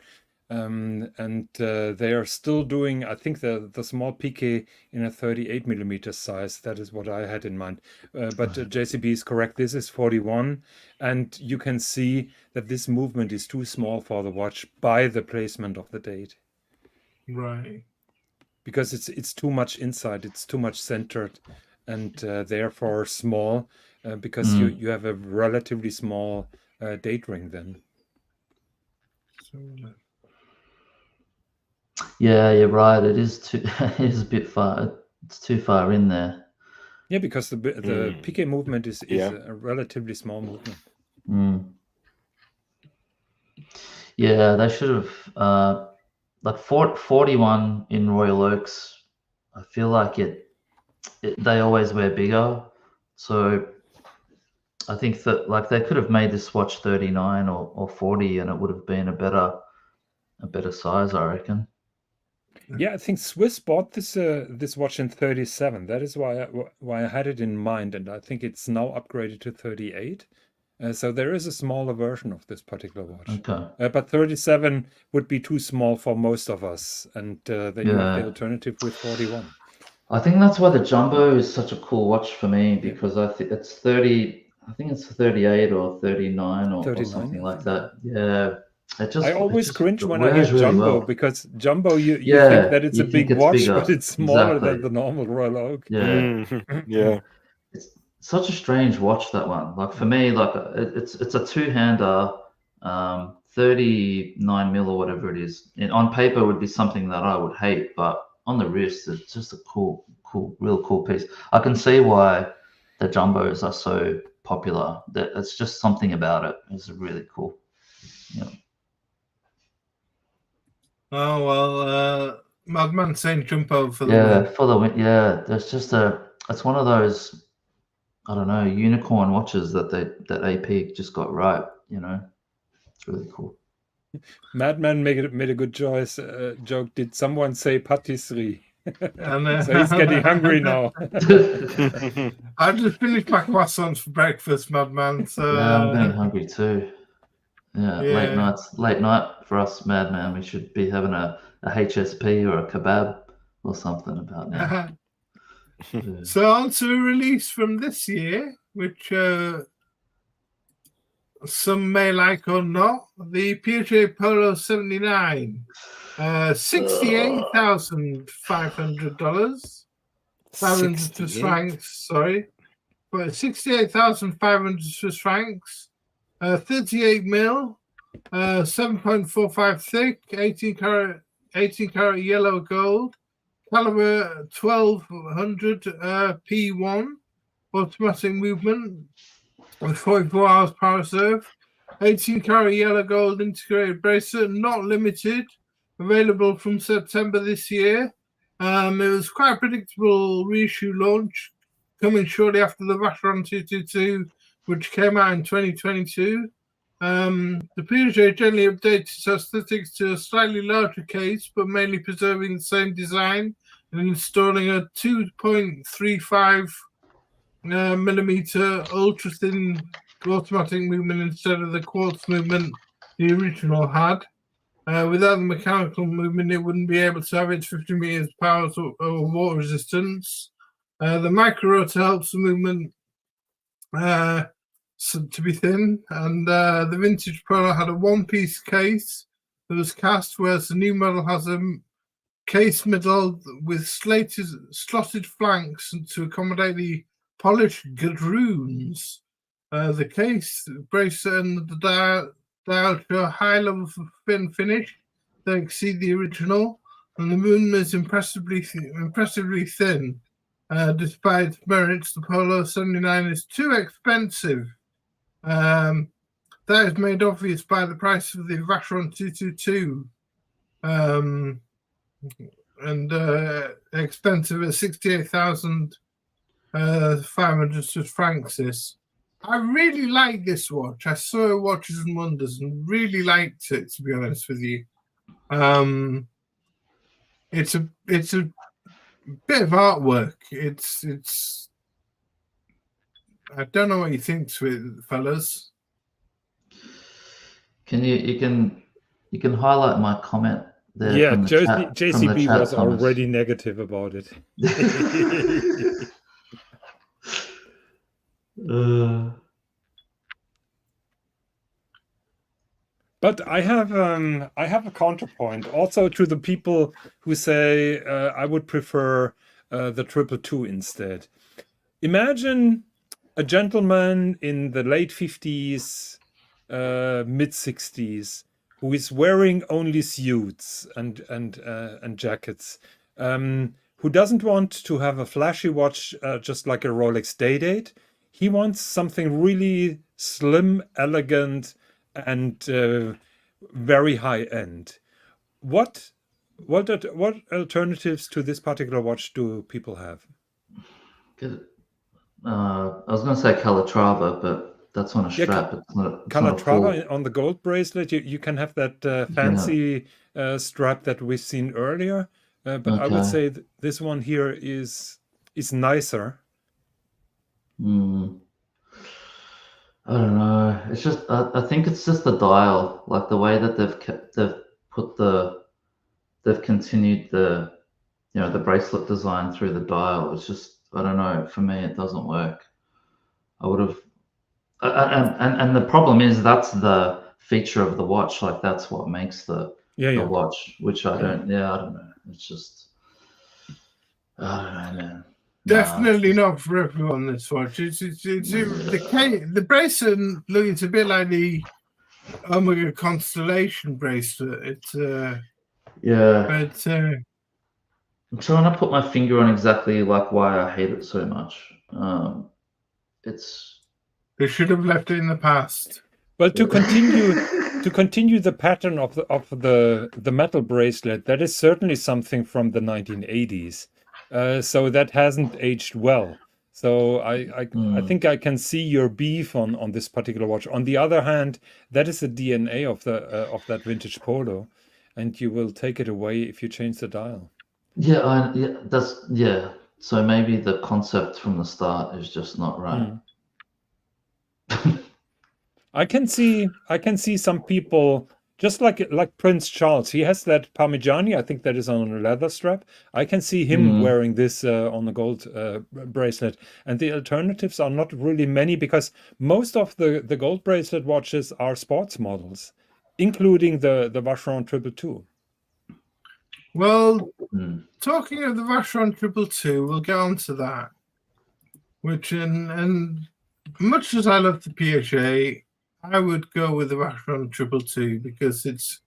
and they are still doing, I think, the small Piquet in a 38 millimeter size. That is what I had in mind. But JCB is correct. This is 41, and you can see that this movement is too small for the watch by the placement of the date. Right. Because it's too much inside, it's too much centered, and therefore small, because you have a relatively small date ring then. Yeah, you're right. It is a bit far. It's too far in there. Yeah, because the Piquet movement is a relatively small movement. Yeah, they should have like 41 in Royal Oaks. I feel like they always wear bigger, so I think that like they could have made this watch 39 or 40, and it would have been a better size, I reckon. Yeah, I think Swiss bought this watch in 37. That is why I had it in mind, and I think it's now upgraded to 38. So there is a smaller version of this particular watch. Okay. But 37 would be too small for most of us, and then you have the alternative with 41. I think that's why the Jumbo is such a cool watch for me, because I think it's 30. I think it's 38 or 39 or something like that. Yeah. I always cringe when I hear wears really Jumbo, well. because Jumbo, you think that it's you a big think it's watch, bigger. but it's smaller Exactly. than the normal Royal Oak. Yeah. Yeah. It's such a strange watch, that one. Like for me, like it's a two-hander, 39 mil or whatever it is. And on paper would be something that I would hate, but on the wrist, it's just a real cool piece. I can see why the Jumbos are so popular. It's just something about it. It's really cool. Yeah. Oh well, Madman saying jump over for the win. There's just it's one of those I don't know, unicorn watches that AP just got right. It's really cool. Madman made a good choice. Joke. Did someone say patisserie? And, So he's getting hungry now. I just finished my croissants for breakfast, Madman. So Yeah, I'm getting hungry too. Yeah, Yeah. late night for us, Madman. We should be having a HSP or a kebab or something about now. Yeah. So on to a release from this year, which some may like or not, the Piaget Polo 79, $68,500, 500 Swiss francs. Sorry, but 68,500 Swiss francs, 38 mil, 7.45 thick, 18 karat yellow gold, caliber 1200 P1, automatic movement with 44 hours power reserve, 18 karat yellow gold integrated bracelet, not limited, available from September this year. It was quite a predictable reissue launch, coming shortly after the Vacheron 222, which came out in 2022. The Piaget generally updated its aesthetics to a slightly larger case, but mainly preserving the same design and installing a 2.35 millimeter ultra thin automatic movement instead of the quartz movement the original had. Without the mechanical movement, it wouldn't be able to have its 50 meters power or water resistance. The micro rotor helps the movement to be thin, and the vintage Polo had a one-piece case that was cast, whereas the new model has a case middle with slotted flanks to accommodate the polished gadroons. The case, bracelet, and the dial show a high level of finish that exceed the original, and the moon is impressively thin. Despite its merits, the Polo 79 is too expensive. That is made obvious by the price of the Vacheron 222, and expensive at 68,500 Swiss francs. I really like this watch. I saw Watches and Wonders and really liked it, to be honest with you. It's a bit of artwork. It's I don't know what you think to it, fellas. You can highlight my comment there? Yeah, from the chat, JCB chat, was Thomas. already negative about it. But I have a counterpoint also to the people who say I would prefer the 222 instead. Imagine a gentleman in the late 50s, mid 60s, who is wearing only suits and jackets, who doesn't want to have a flashy watch just like a Rolex Day-Date. He wants something really slim, elegant, and very high end. What alternatives to this particular watch do people have? I was going to say Calatrava, but that's on a strap. It's not Calatrava on the gold bracelet. You can have that fancy strap that we've seen earlier, but I would say this one here is nicer. I don't know. It's just I think it's just the dial, like the way that they've continued the the bracelet design through the dial. It's just, I don't know. For me, it doesn't work. I would have, and the problem is that's the feature of the watch. Like that's what makes the watch, which I don't know. It's just, I don't know, man. Definitely not for everyone. This watch. The bracelet looks a bit like the Omega Constellation bracelet. It's but I'm trying to put my finger on exactly like why I hate it so much. They should have left it in the past. Well, to continue the pattern of the metal bracelet, that is certainly something from the 1980s. So that hasn't aged well. So I think I can see your beef on this particular watch. On the other hand, that is the DNA of that vintage Polo, and you will take it away if you change the dial. Yeah. So maybe the concept from the start is just not right. I can see some people just like Prince Charles. He has that Parmigiani. I think that is on a leather strap. I can see him wearing this on a gold bracelet. And the alternatives are not really many because most of the gold bracelet watches are sports models, including the Vacheron 222. Well, talking of the Vacheron 222, we'll get on to that. Which, and much as I love the Piaget, I would go with the Vacheron 222 because it's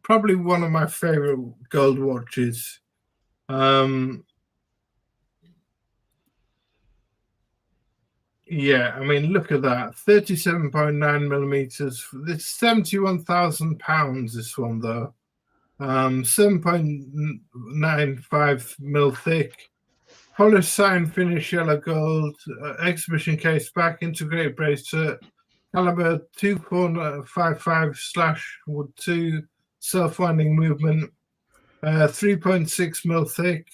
probably one of my favorite gold watches. Yeah, I mean, look at that. 37.9 millimeters. It's 71,000 pounds, this one, though. 7.95 mil thick. Polished sign finish yellow gold. Exhibition case back, integrated bracelet. Caliber 2.55/2 self-winding movement, 3.6 mil thick,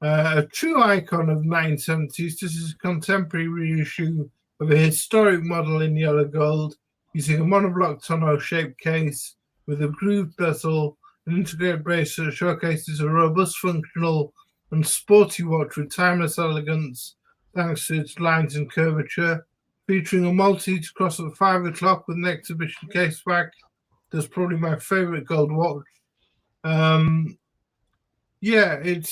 a true icon of 1970s. This is a contemporary reissue of a historic model in yellow gold using a monoblock tonneau-shaped case with a grooved bezel. An integrated bracelet showcases a robust, functional, and sporty watch with timeless elegance thanks to its lines and curvature. Featuring a Maltese cross at 5 o'clock with an exhibition case back. That's probably my favorite gold watch. Yeah, I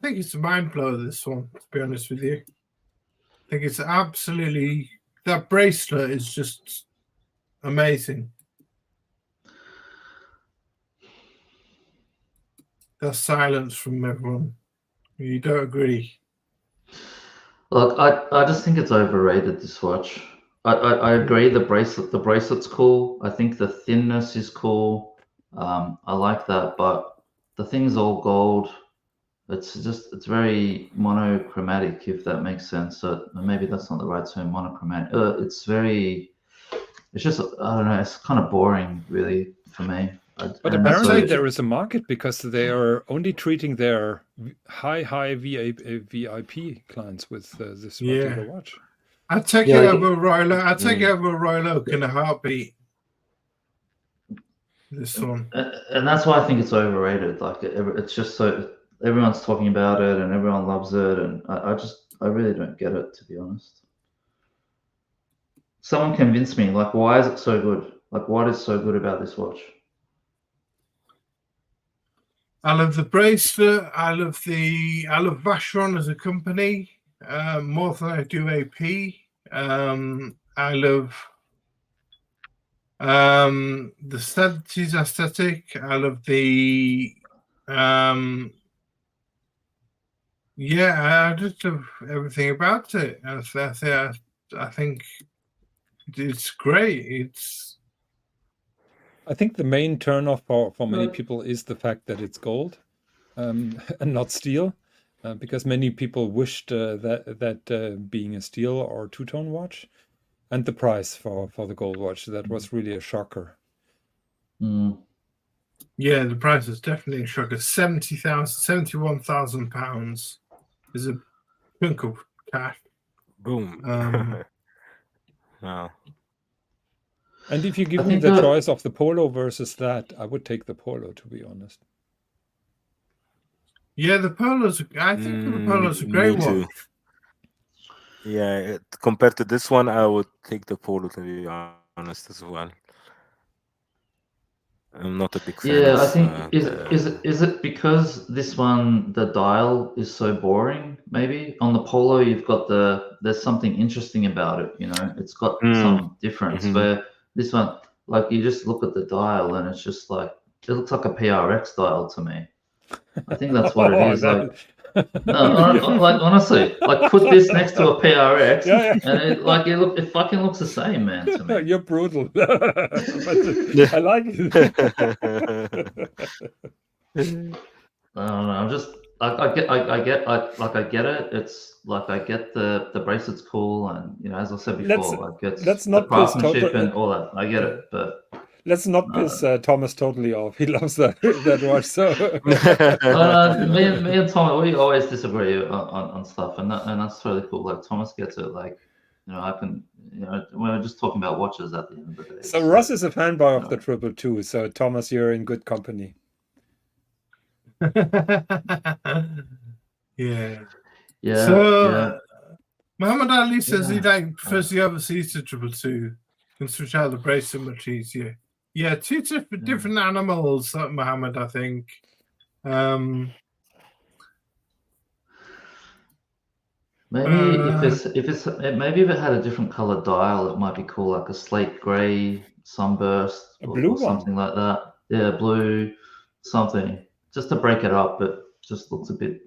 think it's a mind blower, this one, to be honest with you. I think it's absolutely, that bracelet is just amazing. That's silence from everyone. You don't agree? Look, I just think it's overrated, this watch. I agree the bracelet's cool. I think the thinness is cool. I like that, but the thing's all gold. It's very monochromatic, if that makes sense. So maybe that's not the right term, monochromatic. It's just, I don't know, it's kind of boring, really, for me. But apparently there is a market because they are only treating their high VIP clients with this particular watch. I'd take it over Royal. I'd take it over Royal Oak in a heartbeat. This one, and that's why I think it's overrated. Like it's just so everyone's talking about it and everyone loves it, and I really don't get it, to be honest. Someone convince me. Like, why is it so good? Like, what is so good about this watch? I love the bracelet. I love Vacheron as a company more than I do AP. I love the 70s aesthetic. I love the I just love everything about it. I think it's great. I think the main turnoff for many people is the fact that it's gold and not steel, because many people wished that being a steel or two-tone watch, and the price for the gold watch, that was really a shocker. Yeah, the price is definitely a shocker. 71,000 pounds is a chunk of cash. Boom. Wow. And if you give me the choice of the Polo versus that, I would take the Polo, to be honest. Yeah, the Polo's. I think the Polo's a great one. Yeah, compared to this one, I would take the Polo, to be honest, as well. I'm not a big fan. Yeah, I think is it because this one, the dial is so boring? Maybe on the Polo you've got there's something interesting about it. You know, it's got some difference. Where this one, like, you just look at the dial and it's just like, it looks like a PRX dial to me. I think that's what it is. Like, like honestly, like put this next to a PRX, and it fucking looks the same, man. To me. You're brutal. But I like it. I don't know. I get it. It's like I get the bracelet's cool, and you know, as I said before, like it's let's the not piss craftsmanship total- and all that. I get it, but Let's not piss Thomas totally off. He loves that watch. So me and Thomas, we always disagree on stuff, and that's really cool. Like Thomas gets it. Like, you know, I can, you know, we're just talking about watches at the end of the day. So Russ is a fanboy of the 222. So Thomas, you're in good company. Yeah. Yeah. So yeah. Muhammad Ali says he Yeah. prefers the overseas to 222. Can switch out the bracelet much easier. Yeah, two different animals, Muhammad, I think. Maybe maybe if it had a different color dial, it might be cool, like a slate gray sunburst blue or something like that. Yeah, blue, something just to break it up, but just looks a bit,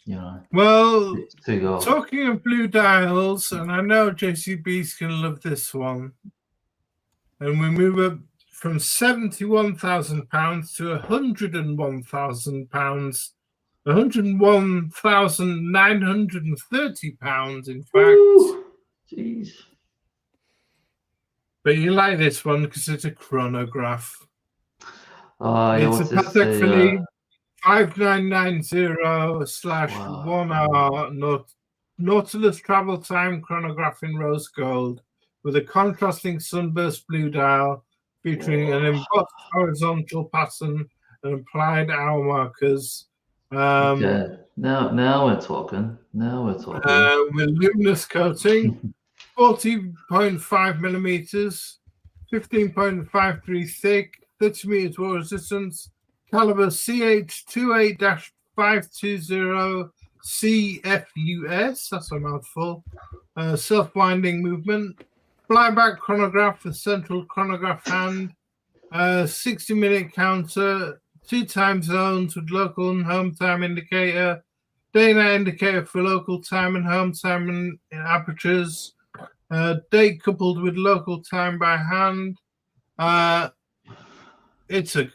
you know. Well, too gold. Talking of blue dials, and I know JCB's gonna love this one. And we move up from £71,000 to £101,000, £101,930, in fact. Ooh, jeez. But you like this one because it's a chronograph. Oh, yeah, It's a Patek Philippe 5990/1 hour Nautilus travel time chronograph in rose gold with a contrasting sunburst blue dial featuring an embossed horizontal pattern and applied hour markers. Okay. Now we're talking. With luminous coating, 40.5 millimeters, 15.53 thick, 30 meters water resistance, caliber CH28-520 CFUS, that's a mouthful, self-winding movement, flyback chronograph with central chronograph hand, 60-minute counter, 2 time zones with local and home time indicator, day-night indicator for local time and home time and apertures, date coupled with local time by hand. It's a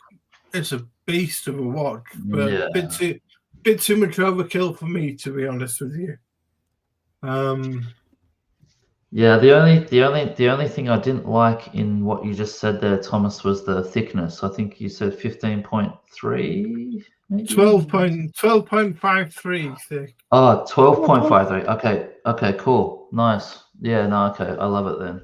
beast of a watch, but a bit too much overkill for me, to be honest with you. Yeah, the only thing I didn't like in what you just said there, Thomas, was the thickness. I think you said 15.3, maybe? 12.53 thick. Oh, 12.53. Okay, cool. Nice. Yeah, no, okay. I love it then.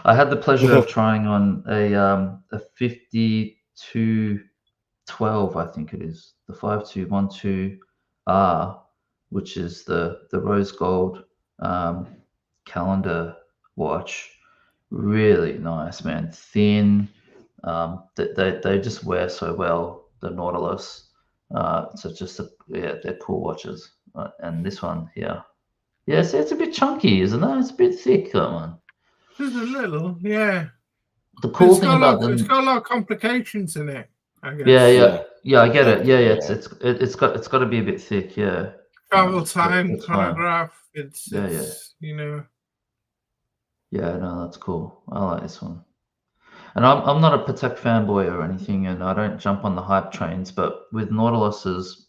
I had the pleasure of trying on a 5212, I think it is. The 5212R, which is the rose gold calendar watch. Really nice, man. Thin. They just wear so well, the Nautilus. So just they're cool watches. And this one here, it's a bit chunky, isn't it? It's a bit thick, that one. Just a little, yeah. The cool thing about them, it's got a lot of complications in it, I guess. Yeah, I get it. Yeah, it's got to be a bit thick, yeah. Travel time, chronograph. It's you know. Yeah, no, that's cool. I like this one. And I'm not a Patek fanboy or anything, and I don't jump on the hype trains. But with Nautiluses,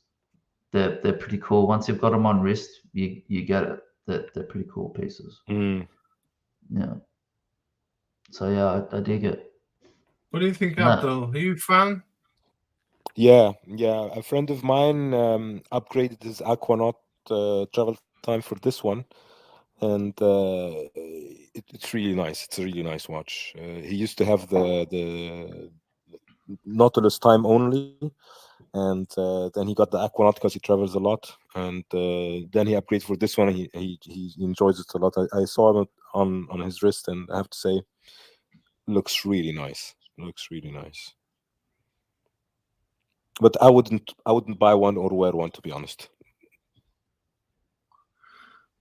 they're pretty cool. Once you've got them on wrist, you get it. They're pretty cool pieces. Yeah. So yeah, I dig it. What do you think, Abdul? Are you a fan? Yeah. A friend of mine upgraded his Aquanaut travel time for this one, and it's really nice. It's a really nice watch. He used to have the Nautilus time only, and then he got the Aquanaut because he travels a lot, and then he upgraded for this one. He enjoys it a lot. I saw it on his wrist, and I have to say, looks really nice. But I wouldn't buy one or wear one, to be honest.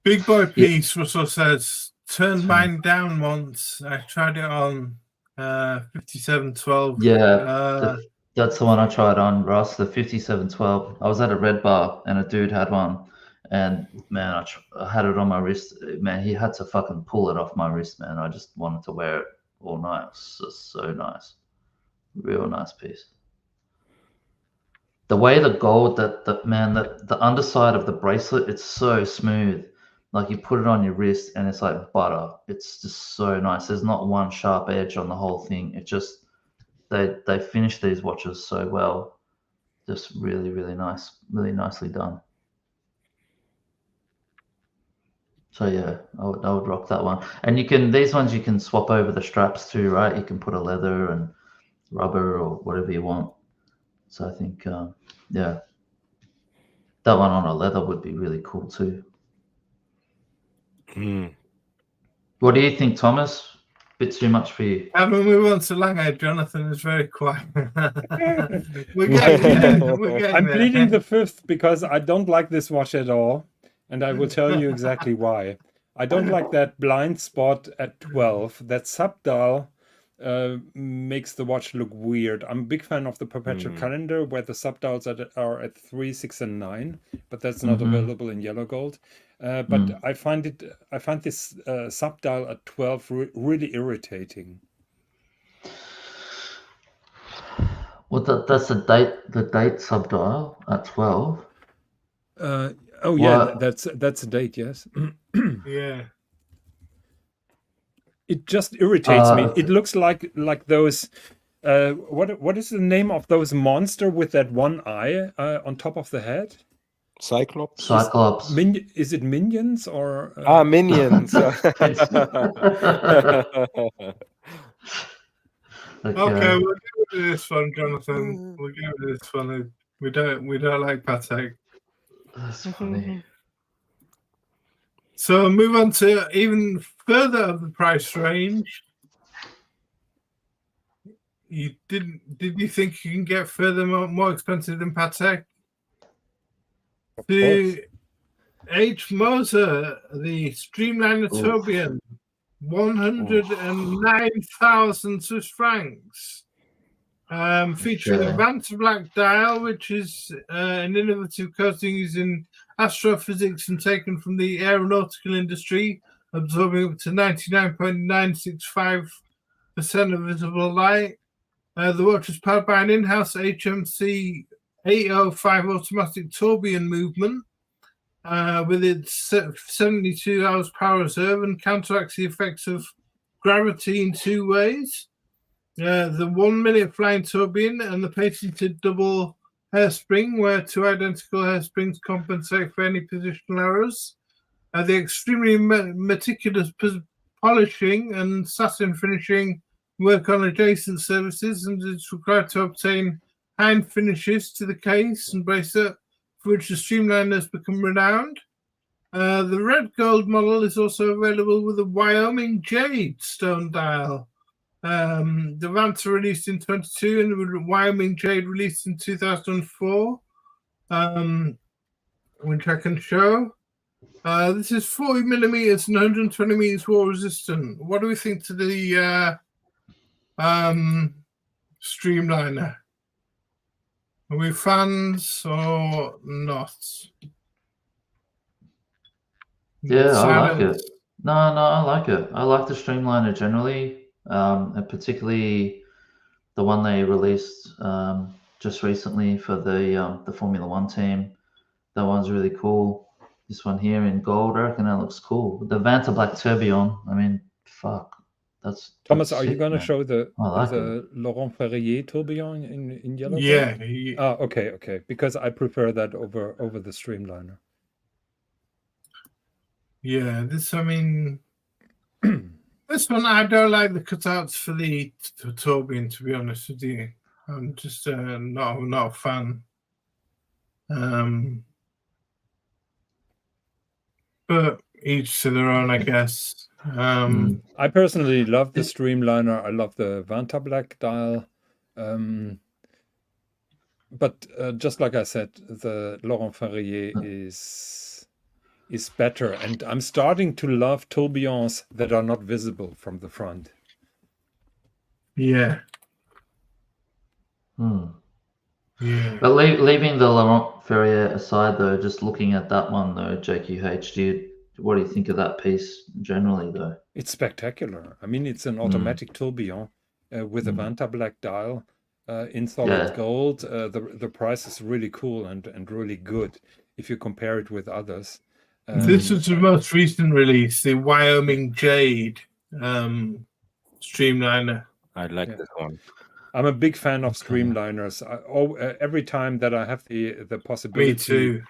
Big boy piece, Russell says, turned mine down once. I tried it on 5712. Yeah, that's the one I tried on, Ross, the 5712. I was at a red bar and a dude had one, and man, I had it on my wrist. Man, he had to fucking pull it off my wrist, man. I just wanted to wear it all night. It was so nice. Real nice piece. the way the gold, that the underside of the bracelet, it's so smooth. Like you put it on your wrist and it's like butter. It's just so nice. There's not one sharp edge on the whole thing. It just, they finish these watches so well. Just really, really nice, really nicely done. So yeah, I would rock that one. And these ones you can swap over the straps too, right? You can put a leather and rubber or whatever you want. So I think, yeah, that one on a leather would be really cool too. What do you think, Thomas? Bit too much for you. I'm going to move on to Lange. Jonathan is very quiet. We're getting there. I'm pleading the fifth because I don't like this watch at all. And I will tell you exactly why. I don't like that blind spot at 12. That subdial makes the watch look weird. I'm a big fan of the perpetual calendar where the subdials are at 3, 6, and 9, but that's not available in yellow gold. But I find this subdial at 12 really irritating. Well, that's the date subdial at 12. Oh yeah, that's a date, yes. Yeah. It just irritates me. It looks like those. What is the name of those monster with that one eye on top of the head? Cyclops. Is it Minions or? Minions. Okay, we'll go with this one, Jonathan. We'll go with this one. We don't like Patek. That's funny. So move on to even further of the price range. Did you think you can get further more expensive than Patek? The H. Moser, the Streamliner Tourbillon, 109,000 Swiss francs. Featuring a Vanta Black dial, which is an innovative coating using astrophysics and taken from the aeronautical industry, absorbing up to 99.965% of visible light. The watch is powered by an in-house HMC 805 automatic tourbillon movement with its 72 hours power reserve and counteracts the effects of gravity in 2 ways. The 1 minute flying tourbillon and the patented double hairspring, where 2 identical hairsprings compensate for any positional errors. The extremely meticulous polishing and satin finishing work on adjacent surfaces, and it's required to obtain hand finishes to the case and bracelet, for which the Streamliner has become renowned. The red gold model is also available with a Wyoming Jade stone dial. The Vanta released in 22 and the Wyoming Jade released in 2004, which I can show. This is 40 millimeters and 120 meters water resistant. What do we think to the Streamliner? Are we fans or not? Yeah, I like it. No, I like it. I like the Streamliner generally. And particularly the one they released just recently for the Formula One team. That one's really cool. This one here in gold, I reckon that looks cool. The Vanta Black Tourbillon, I mean, fuck. That's Thomas, are you going to man. show the like Laurent Ferrier tourbillon in yellow? Yeah. Okay. Because I prefer that over the Streamliner. Yeah, this one I don't like the cutouts for the tourbillon, to be honest with you. I'm just not a fan. But each to their own, I guess. I personally love the Streamliner. I love the Vanta Black dial. But just like I said, the Laurent Ferrier is better. And I'm starting to love tourbillons that are not visible from the front. Yeah. Yeah. But leaving the Laurent Ferrier aside, though, just looking at that one, though, JQH, what do you think of that piece generally, though? It's spectacular. I mean, it's an automatic tourbillon with a Vanta Black dial. in solid Yeah. gold. The price is really cool and really good if you compare it with others. This is the most recent release, the Wyoming Jade Streamliner. I like this one. I'm a big fan of streamliners. Every time that I have the possibility, Me too.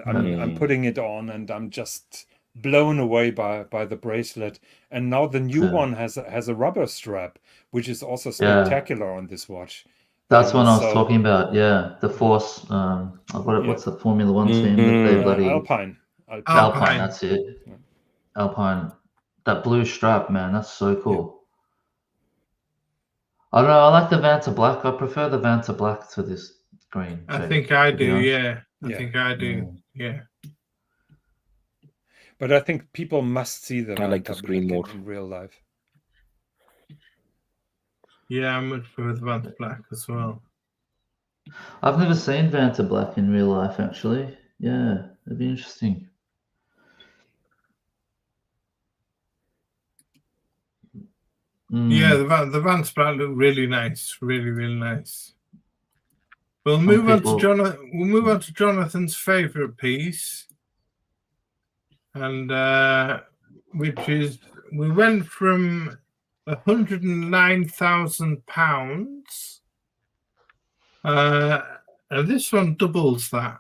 I'm putting it on, and I'm just blown away by the bracelet. And now the new one has a rubber strap, which is also spectacular on this watch. That's what I was talking about. Yeah, the Force. What's the Formula One team that they bloody Alpine. That's it. Alpine. That blue strap, man. That's so cool. I don't know. I like the Vanta Black. I prefer the Vanta Black to this green. I think I do. Yeah, I think I do. Yeah. But I think people must see the I like this green more in real life. Yeah, I much prefer the Vanta Black as well. I've never seen Vanta Black in real life, actually. Yeah, it'd be interesting. Yeah, the Vanta Black look really nice, really nice. We'll move on to Jonathan's favorite piece, and which is we went from £109,000, and this one doubles that,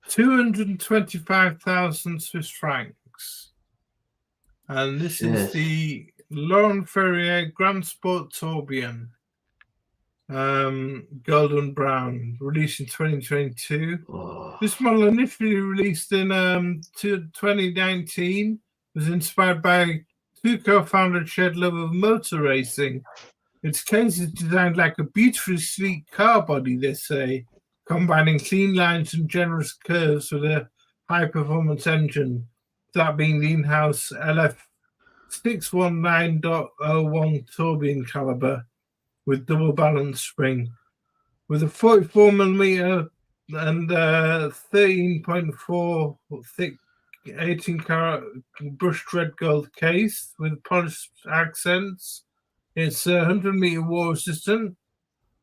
225,000 Swiss francs, and this is the Laurent Ferrier Grand Sport Tourbillon, golden brown, released in 2022. This model initially released in 2019, was inspired by two co-founders shared love of motor racing. Its case is designed like a beautifully sleek car body, they say, combining clean lines and generous curves with a high-performance engine, that being the in-house LF 619.01 tourbillon caliber with double balance spring, with a 44mm and 13.4 thick 18-karat brushed red gold case with polished accents. It's 100-meter war resistant.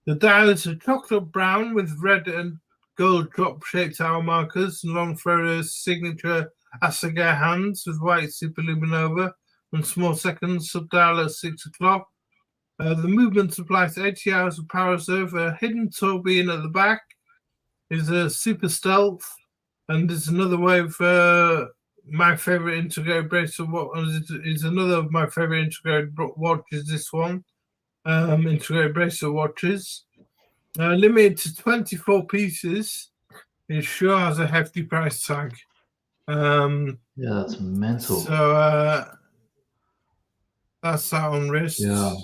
The dial is a chocolate brown with red and gold drop-shaped hour markers and Laurent Ferrier's signature assegai hands with white superluminova and small seconds subdial at 6 o'clock. The movement supplies 80 hours of power reserve. A hidden tourbillon at the back is a super stealth, and there's another way for my favorite integrated bracelet. Is another of my favorite integrated watches. This one, integrated bracelet watches, limited to 24 pieces. It sure has a hefty price tag. Yeah, that's mental. So that's that on wrist. Yeah.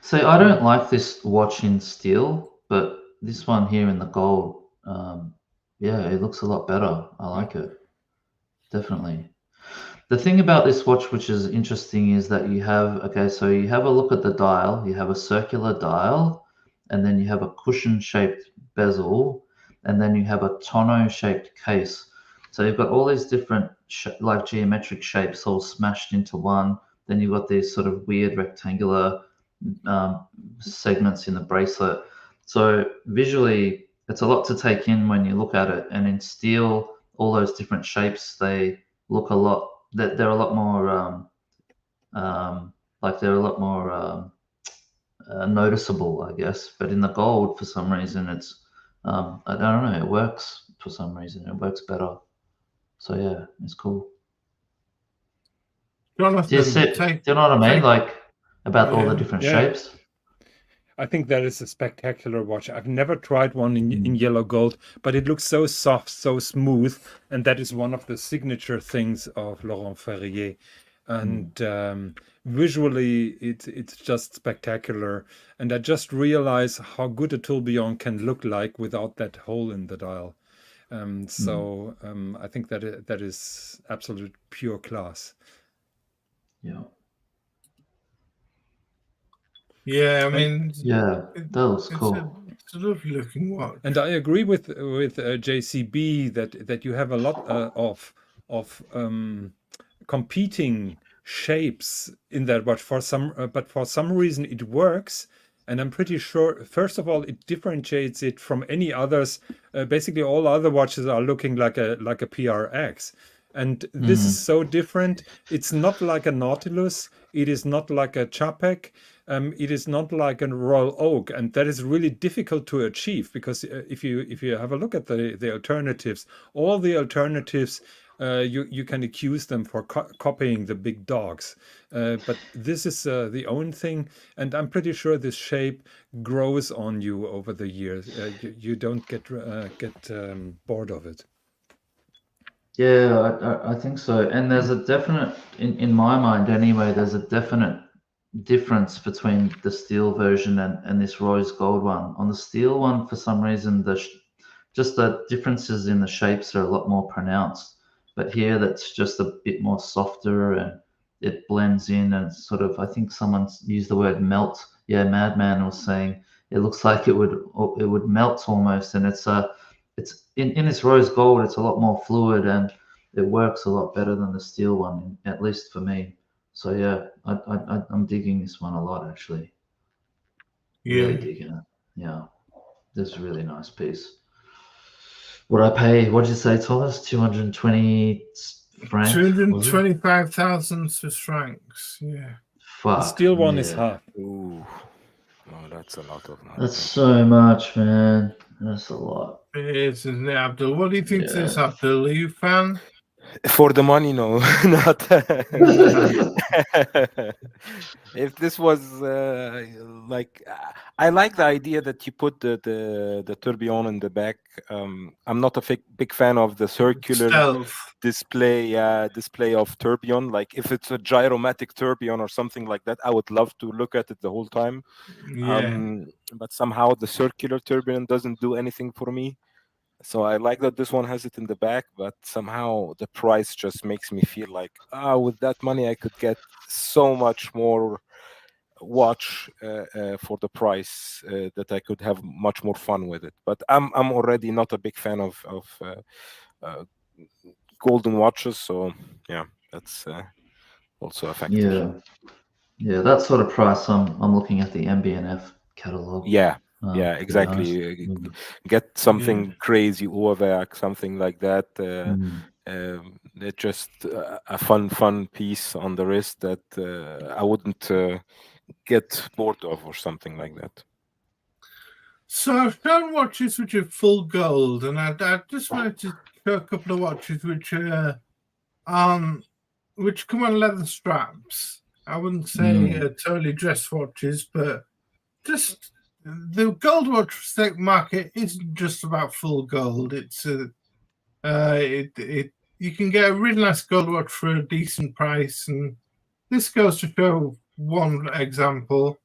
So I don't like this watch in steel, but this one here in the gold, yeah, it looks a lot better. I like it. Definitely. The thing about this watch, which is interesting, is that you have, so you have a look at the dial. You have a circular dial, and then you have a cushion-shaped bezel, and then you have a tonneau-shaped case. So you've got all these different like geometric shapes all smashed into one. Then you've got these sort of weird rectangular segments in the bracelet. So visually, it's a lot to take in when you look at it. And in steel, all those different shapes, they look a lot. They're a lot more noticeable, I guess. But in the gold, for some reason, it's I don't know. It works for some reason. It works better. So yeah, it's cool. Jonathan, do you know what I mean? Like about all the different shapes. I think that is a spectacular watch. I've never tried one in yellow gold, but it looks so soft, so smooth, and that is one of the signature things of Laurent Ferrier. And visually, it's just spectacular. And I just realized how good a tourbillon can look like without that hole in the dial. I think that is absolute pure class. Yeah. Yeah, I mean, yeah, that was cool. It's a lovely looking watch. And I agree with JCB that you have a lot of competing shapes in that watch but for some reason it works. And I'm pretty sure, first of all, it differentiates it from any others. Basically, all other watches are looking like a PRX. And this is so different. It's not like a Nautilus. It is not like a Czapek. It is not like a Royal Oak. And that is really difficult to achieve, because if you have a look at the alternatives, all the alternatives, you can accuse them for copying the big dogs. But this is the own thing. And I'm pretty sure this shape grows on you over the years. You don't get bored of it. Yeah, I think so. And there's a definite, in my mind anyway, there's a definite difference between the steel version and this rose gold one. On the steel one, for some reason, just the differences in the shapes are a lot more pronounced. But here, that's just a bit more softer, and it blends in, and sort of, I think someone used the word melt. Yeah, Madman was saying it looks like it would melt almost, and it's in this rose gold, it's a lot more fluid, and it works a lot better than the steel one, at least for me. So yeah, I'm digging this one a lot, actually. Really digging it. Yeah, this is a really nice piece. What I pay? What did you say, Thomas? 220 francs. 225,000 Swiss francs. Yeah. Fuck. The steel one is half. Ooh, oh, that's a lot of money. That's so much, man. That's a lot. It is, isn't it, Abdul? What do you think this, Abdul? Are you a fan? For the money, no, not. If this was like, I like the idea that you put the tourbillon in the back. I'm not a big fan of the circular display of tourbillon. Like if it's a gyromatic tourbillon or something like that, I would love to look at it the whole time. Yeah. But somehow the circular tourbillon doesn't do anything for me. So I like that this one has it in the back, but somehow the price just makes me feel like, with that money I could get so much more watch for the price, that I could have much more fun with it. But I'm already not a big fan of golden watches, so yeah, that's also a factor. Yeah, that sort of price. I'm looking at the MB&F catalog. Yeah, exactly. Nice. Get something crazy, Uhrwerk, something like that. It's just a fun piece on the wrist that I wouldn't get bored of, or something like that. So I've shown watches which are full gold, and I just wanted to show a couple of watches which come on leather straps. I wouldn't say totally dress watches, but just. The gold watch market isn't just about full gold. It's you can get a really nice gold watch for a decent price, and this goes to show one example.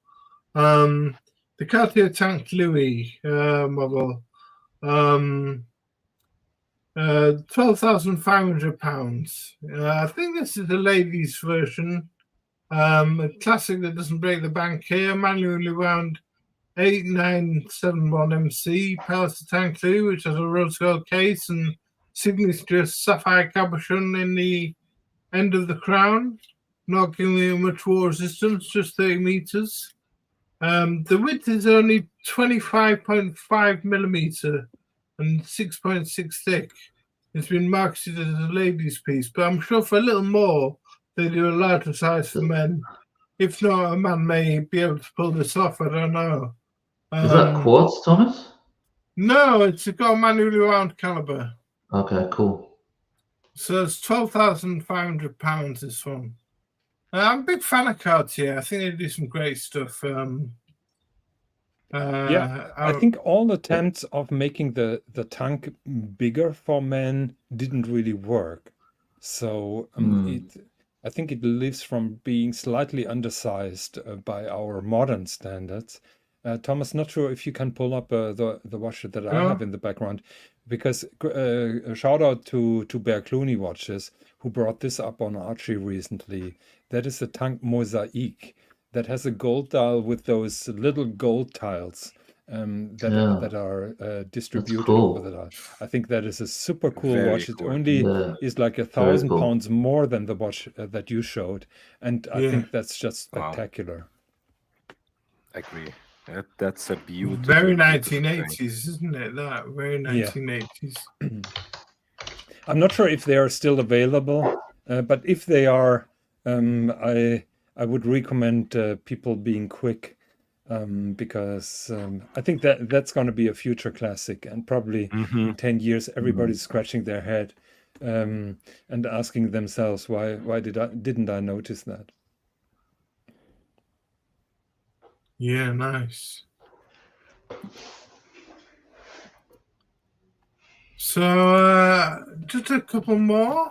The Cartier Tank Louis model, £12,500. I think this is the ladies' version, a classic that doesn't break the bank here, manually wound 8971 MC Palace Tank 2, which has a rose gold case and signature sapphire cabochon in the end of the crown, not giving you much war resistance, just 30 meters. The width is only 25.5 millimeter and 6.6 thick. It's been marketed as a ladies' piece, but I'm sure for a little more they do a larger size for men. If not, a man may be able to pull this off. I don't know. Is that quartz, Thomas? No, it's got a manually wound caliber. Okay, cool. So it's £12,500, this one. I'm a big fan of Cartier. I think they do some great stuff. I think all attempts of making the tank bigger for men didn't really work. So I think it lives from being slightly undersized by our modern standards. Thomas, not sure if you can pull up the watch that I have in the background, because a shout out to Bear Clooney Watches, who brought this up on Archie recently. That is the Tank Mosaic that has a gold dial with those little gold tiles. that are distributed cool. over the. I think that is a super cool Very watch. It cool. only Yeah. is like Very £1,000 cool. more than the watch that you showed, and I Yeah. think that's just Wow. spectacular. Agree. That's a beautiful. Very beautiful thing. 1980s, isn't it? That very 1980s. I'm not sure if they are still available, but if they are, I would recommend people being quick, because I think that's going to be a future classic, and probably in 10 years everybody's scratching their head and asking themselves why didn't I notice that? Yeah, nice. So just a couple more.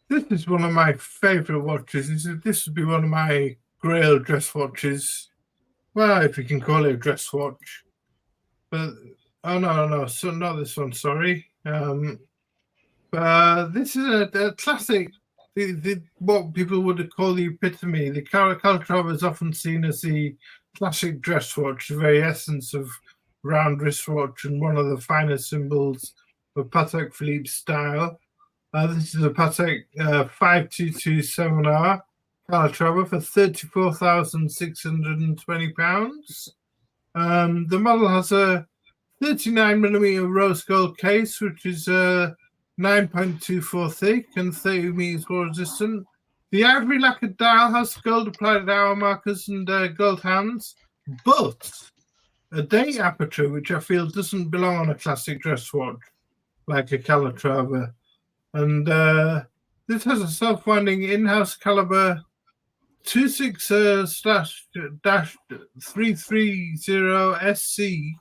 This is one of my favorite watches. This would be one of my grail dress watches. Well, if you can call it a dress watch. But oh no, so not this one. Sorry. This is a classic. What people would call the epitome. The Calatrava is often seen as the classic dress watch, the very essence of round wristwatch, and one of the finest symbols of Patek Philippe style. This is a Patek 5227R Calatrava for £34,620. The model has a 39mm rose gold case, which is 9.24 thick and 30 meters water resistant. The ivory lacquered dial has gold applied hour markers and gold hands, but a date aperture, which I feel doesn't belong on a classic dress watch like a Calatrava. And this has a self-winding in-house caliber 26-330SC,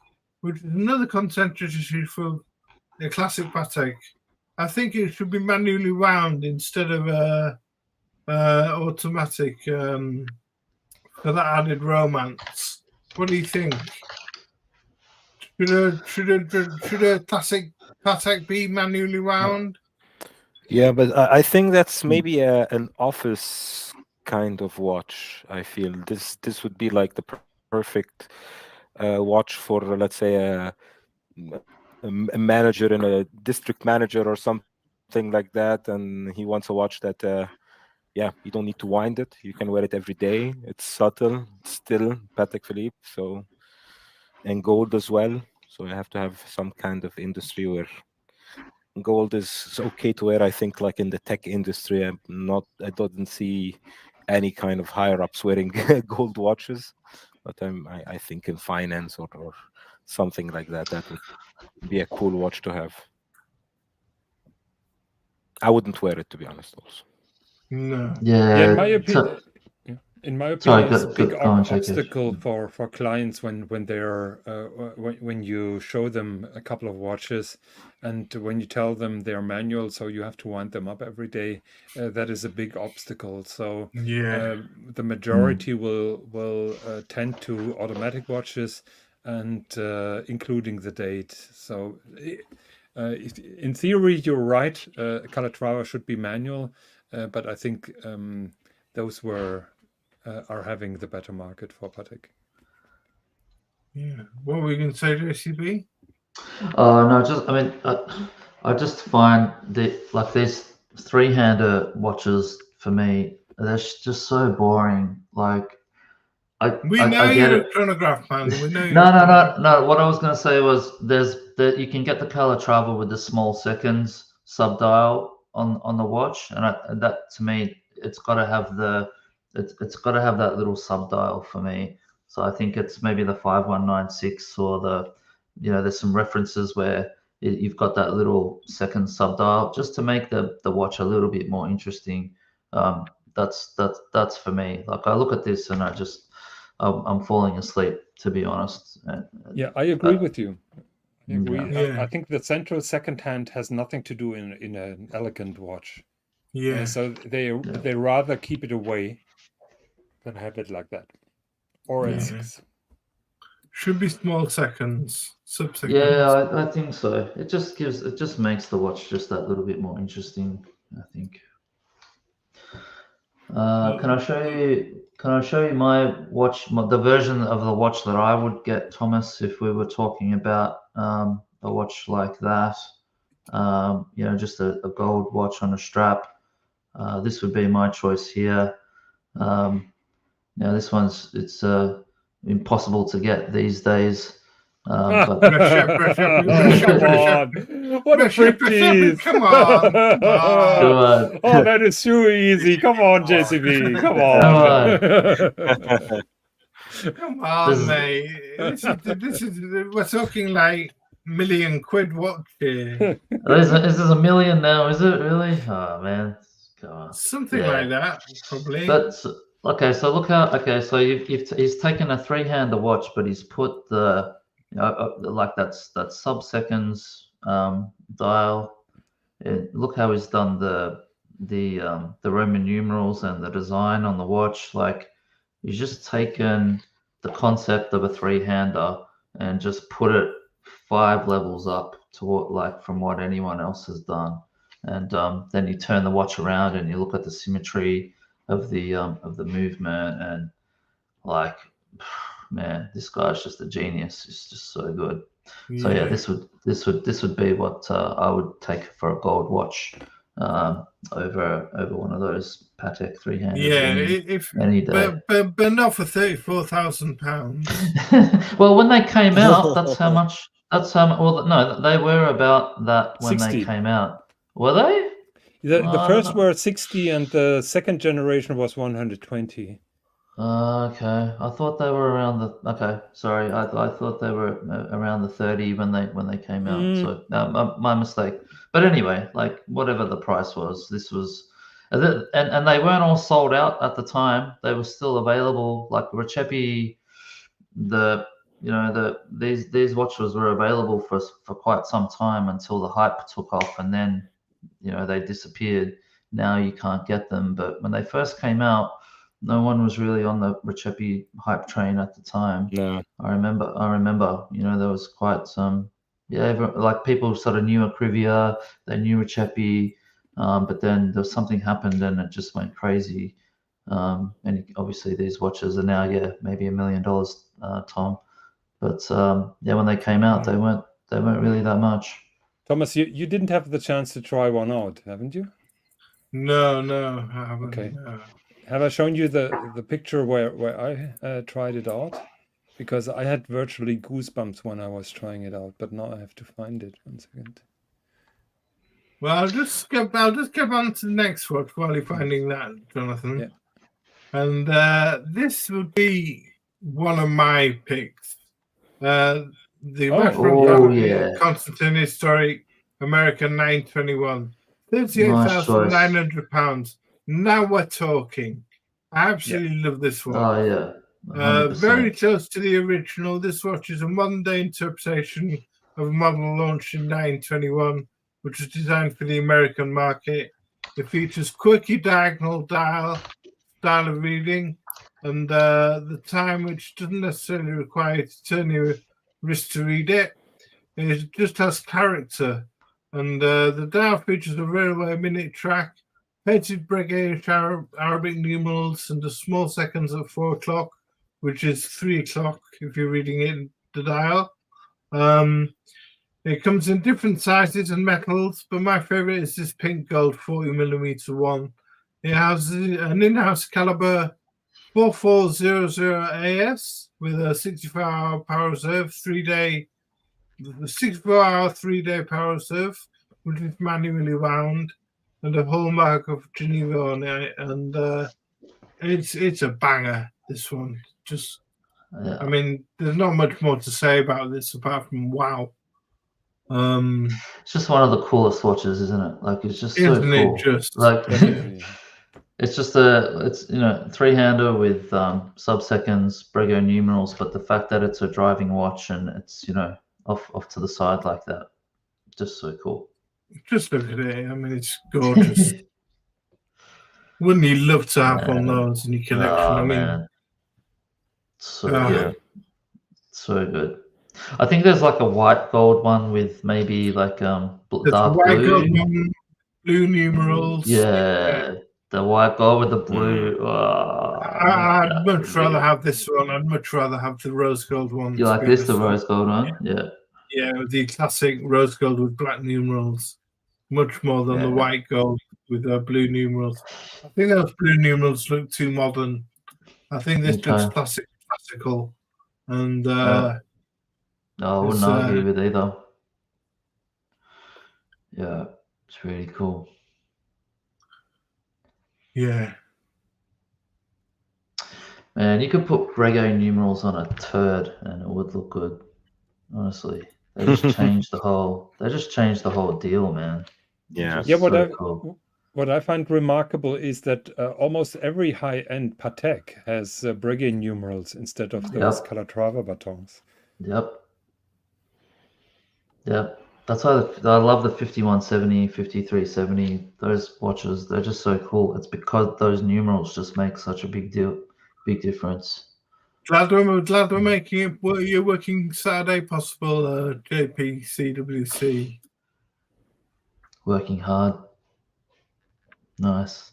which is another concentric issue for the classic Patek. I think it should be manually wound instead of automatic for that added romance. What do you think? Should a classic Patek be manually wound? Yeah, but I think that's maybe an office kind of watch. I feel this would be like the perfect watch for, let's say, a manager in a district manager or something like that, and he wants a watch that you don't need to wind it, you can wear it every day, it's subtle, it's still Patek Philippe, so, and gold as well, so you have to have some kind of industry where gold is okay to wear. I think like in the tech industry, I don't see any kind of higher ups wearing gold watches, but I think in finance or something like that would be a cool watch to have. I wouldn't wear it, to be honest, also. No. Yeah, in my opinion, it's a big obstacle it. for clients when they're when you show them a couple of watches, and when you tell them they're manual, so you have to wind them up every day. That is a big obstacle. So the majority will tend to automatic watches, and including the date. So in theory, you're right. Calatrava should be manual, but I think those are having the better market for Patek. Yeah. What were we going to say, JCB? No, I just find that like these three-hander watches for me, they're just so boring. Like I get you're it. a chronograph man. We know. No. What I was going to say was you can get the Calatrava with the small seconds subdial on the watch, and that to me it's got to have it's got to have that little subdial for me. So I think it's maybe the 5196 or there's some references where you've got that little second subdial just to make the watch a little bit more interesting. That's for me. Like I look at this and I'm falling asleep, to be honest. Yeah, I agree with you. I agree. Yeah. I think the central second hand has nothing to do in an elegant watch. Yeah. So they rather keep it away than have it like that, or at 6. Should be small seconds, sub-seconds. Yeah, I think so. It just makes the watch just that little bit more interesting, I think. Can I show you Can I show you my watch, the version of the watch that I would get, Thomas, if we were talking about a watch like that? You know, just a gold watch on a strap. This would be my choice here. Now this one's impossible to get these days. But Come on. What a freakies. Come on. Come on. Oh, that is too easy. Come on, JCB. Come on. Come on, mate. This is we're talking like £1 million watch here. This is $1 million now, is it really? Oh man, come on. Something like that, probably. That's okay. So look how. Okay, so he's taken a 3-hander watch, but he's put the like that sub-seconds dial. Look how he's done the Roman numerals and the design on the watch. Like he's just taken the concept of a 3-hander and just put it 5 levels up to what, like, from what anyone else has done. And then you turn the watch around and you look at the symmetry of the movement, and like, man, this guy's just a genius. It's just so good. Yeah. So yeah, this would be what I would take for a gold watch over one of those Patek 3-handers. Yeah, any day. But not for £34,000. Well, when they came out, that's how much. Well, no, they were about that when 60. they came out. Were they? The first were 60, and the second generation was 120. Okay, I thought they were around the. Okay, sorry, I thought they were around the 30 when they came out. So my mistake. But anyway, like whatever the price was, this was, and they weren't all sold out at the time. They were still available. Like Recepi, these watches were available for quite some time until the hype took off, and then they disappeared. Now you can't get them. But when they first came out, no one was really on the Recepi hype train at the time. No, I remember. There was quite some. Yeah, like people sort of knew Acrivia, they knew Recepi, but then there was something happened and it just went crazy. And obviously these watches are now, maybe $1 million, Tom. But when they came out, they weren't really that much. Thomas, you didn't have the chance to try one out, haven't you? No, I haven't. Okay. No. Have I shown you the picture where I tried it out? Because I had virtually goosebumps when I was trying it out, but now I have to find it. 1 second. Well, I'll just skip on to the next watch while you're finding that, Jonathan. Yeah. And this would be one of my picks. The Vacheron Constantin Historic American 921, £38,900. Now we're talking. I absolutely love this one. Oh yeah. Very close to the original. This watch is a modern-day interpretation of a model launched in 921, which was designed for the American market. It features quirky diagonal dial style of reading, and the time, which doesn't necessarily require you to turn your wrist to read it. It just has character. And the dial features a railway minute track, painted Breguet Arabic numerals, and the small seconds at 4 o'clock, which is 3 o'clock if you're reading it in the dial. It comes in different sizes and metals, but my favorite is this pink gold 40mm one. It has an in-house caliber 4400 AS with a 64-hour power reserve, 3-day power reserve, which is manually wound, and a hallmark of Geneva on it. And it's a banger, this one. Just, I mean, there's not much more to say about this apart from wow. It's just one of the coolest watches, isn't it? Like, it's just so cool. It just like it's just it's 3-hander with sub-seconds, Breguet numerals, but the fact that it's a driving watch and it's off to the side like that, just so cool. Just look at it. I mean, it's gorgeous. Wouldn't you love to have one of those in your collection? Man. So good. So good. I think there's like a white gold one with maybe like dark white blue. gold one, blue numerals. Yeah. The white gold with the blue. Oh, I'd much rather have this one. I'd much rather have the rose gold one. You to like be this, the honest. rose gold one? Yeah. Yeah, the classic rose gold with black numerals. Much more than the Yeah. white gold with blue numerals. I think those blue numerals look too modern. I think this looks classical. And No, I wouldn't it's, argue with either. Yeah, it's really cool. yeah. Man, you could put Breguet numerals on a turd and it would look good. Honestly, they just changed the whole. They just changed the whole deal, man. Yeah. Just Yeah, so cool. what I find remarkable is that almost every high-end Patek has Breguet numerals instead of those Calatrava batons. Yep. That's why I love the 5170, 5370. Those watches, they're just so cool. It's because those numerals just make such a big difference. Glad we're making it. You're working Saturday possible, JP CWC. Working hard. Nice.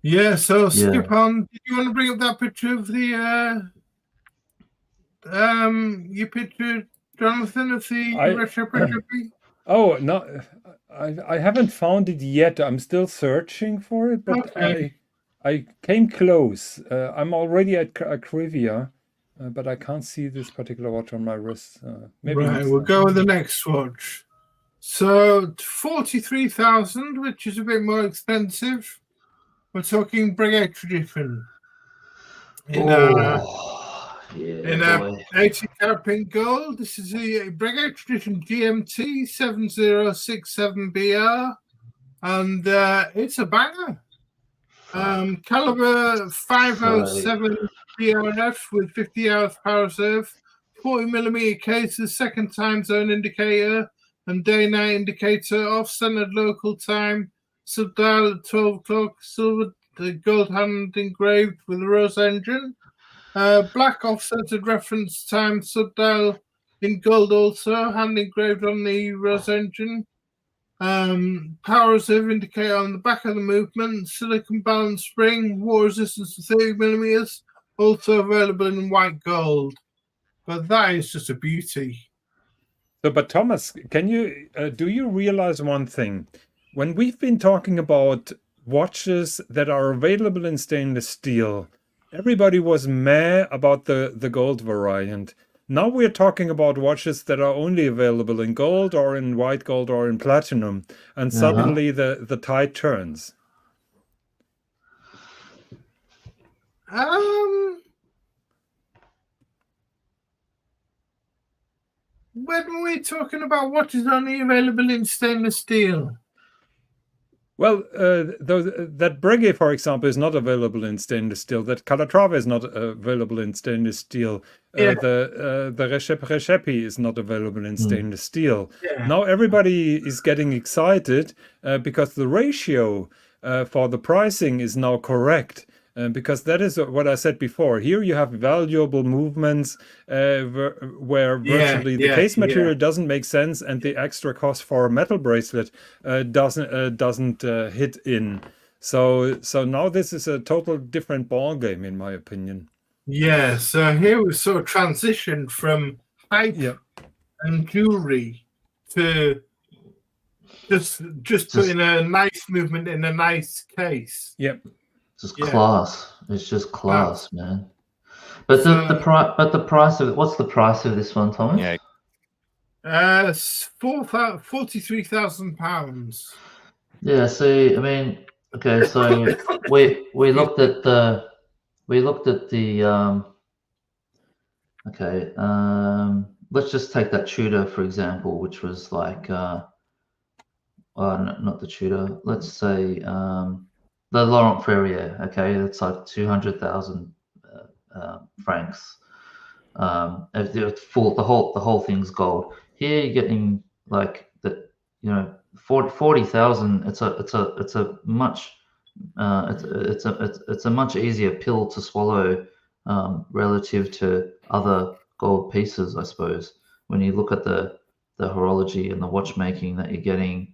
Yeah, so skip on. Did you want to bring up that picture of the your picture, Jonathan, of the recipe? Oh no, I haven't found it yet. I'm still searching for it, but Okay. I came close. I'm already at Crivia, but I can't see this particular watch on my wrist. Maybe Right, we'll go with the next watch. So 43,000, which is a bit more expensive. We're talking Breguet tradition. In a 80 karat pink gold. This is the Breguet tradition GMT 7067BR, and it's a banger. Caliber 507 DRF with 50 hours power reserve, 40mm cases, second time zone indicator, and day-night indicator, off-centered local time, subdial at 12 o'clock, silver gold hand engraved with a rose engine, black off-centered reference time, subdial in gold also, hand engraved on the rose engine. Power reserve indicator on the back of the movement, silicon balance spring, water resistance to 30mm, also available in white gold. But that is just a beauty. So, but Thomas, can you do you realize one thing? When we've been talking about watches that are available in stainless steel, everybody was meh about the gold variant. Now we're talking about watches that are only available in gold or in white gold or in platinum, and suddenly the tide turns. When were we talking about watches only available in stainless steel? Well, that Breguet, for example, is not available in stainless steel. That Calatrava is not available in stainless steel. The Recipe is not available in stainless steel. Now everybody is getting excited because the ratio for the pricing is now correct. Because that is what I said before. Here you have valuable movements where virtually the case material doesn't make sense, and the extra cost for a metal bracelet doesn't hit in. So now this is a total different ball game, in my opinion. Yeah. So here we sort of transitioned from hype and jewelry to just putting a nice movement in a nice case. Yep. Just class. It's just class, man. But the price of it. What's the price of this one, Thomas? Yeah. £43,000. Yeah. See, I mean, okay. So we looked at the let's just take that Tudor for example, which was like not the Tudor. Let's say the Laurent Ferrier, okay, it's like 200,000 francs. The whole thing's gold. Here you're getting like 40,000. It's a much easier pill to swallow relative to other gold pieces, I suppose. When you look at the horology and the watchmaking that you're getting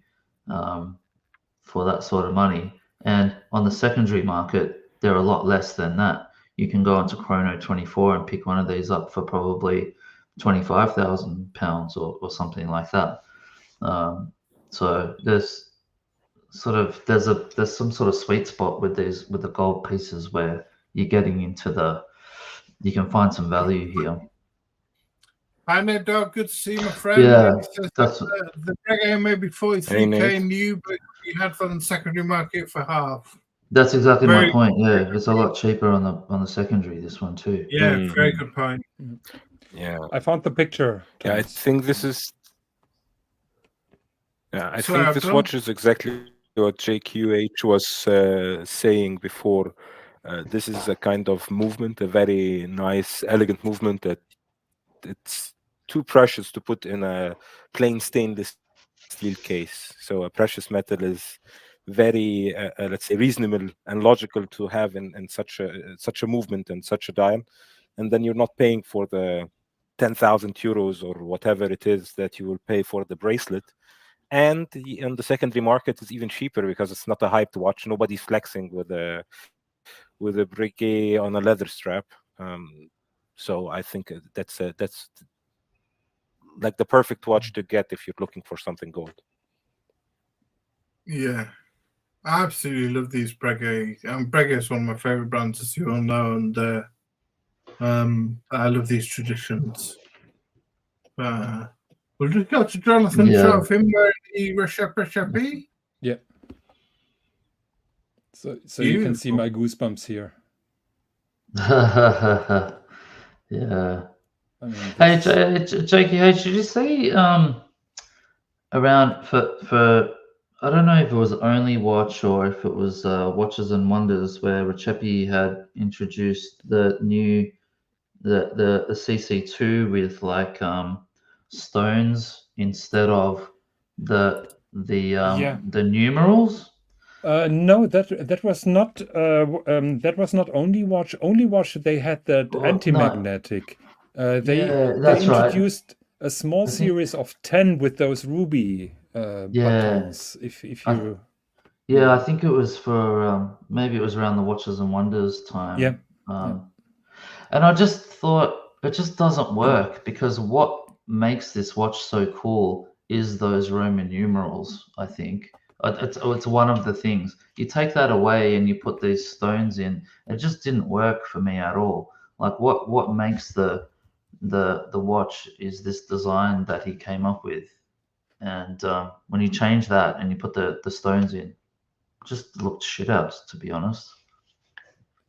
for that sort of money. And on the secondary market, they're a lot less than that. You can go into Chrono 24 and pick one of these up for probably £25,000 or something like that. So there's some sort of sweet spot with the gold pieces where you're getting into you can find some value here. Hi, Ned Dog. Good to see you, my friend. Yeah, He says the Breguet may be 43k new, but you had for the secondary market for half. That's exactly my point. Yeah, it's a lot cheaper on the secondary. This one too. Yeah, very good point. Yeah, I found the picture. Yeah, I think this is. Yeah, I think this watch is exactly what JQH was saying before. This is a kind of movement, a very nice, elegant movement that it's too precious to put in a plain stainless steel case. So a precious metal is very, let's say, reasonable and logical to have in such a movement and such a dial, and then you're not paying for the 10,000 euros or whatever it is that you will pay for the bracelet. And on the secondary market is even cheaper because it's not a hyped watch. Nobody's flexing with a Breguet on a leather strap. So I think that's like the perfect watch to get if you're looking for something gold. Yeah, I absolutely love these Breguet. Breguet is one of my favorite brands, as you all know, and I love these traditions. We'll just go to Jonathan, show of him wearing the Recipe. Yeah. So you can see my goosebumps here. Yeah. I mean, hey, JKH, did you see around for I don't know if it was Only Watch or if it was Watches and Wonders where Recipe had introduced the new the CC2 with like stones instead of the numerals. No, that was not Only Watch. Only Watch, they had that anti-magnetic. They introduced a small series of 10 with those ruby buttons. If you I think it was for maybe it was around the Watches and Wonders time. Yeah. And I just thought it just doesn't work because what makes this watch so cool is those Roman numerals. I think it's one of the things. You take that away and you put these stones in, it just didn't work for me at all. Like what makes the watch is this design that he came up with, and when you change that and you put the stones in, it just looked shit out, to be honest.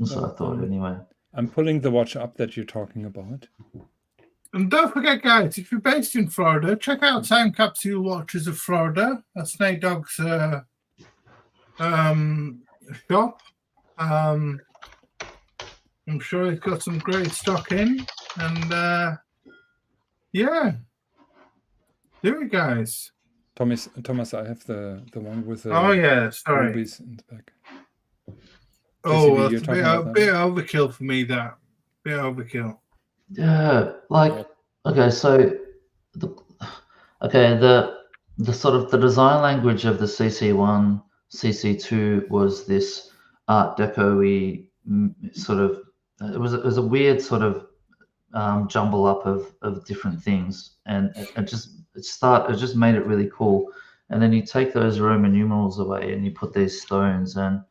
So I thought anyway. I'm pulling the watch up that you're talking about. And don't forget, guys, if you're based in Florida, check out Time Capsule Watches of Florida. That's Nate Dogg's shop. I'm sure he's got some great stock in. And yeah, there we guys. Thomas, I have the one with the rubies in the back. Oh, it's a bit overkill for me, that. Bit overkill. Yeah, like, okay, so the sort of the design language of the CC1, CC2 was this Art Deco-y sort of, it was a weird sort of jumble up of different things, and it just made it really cool. And then you take those Roman numerals away and you put these stones, and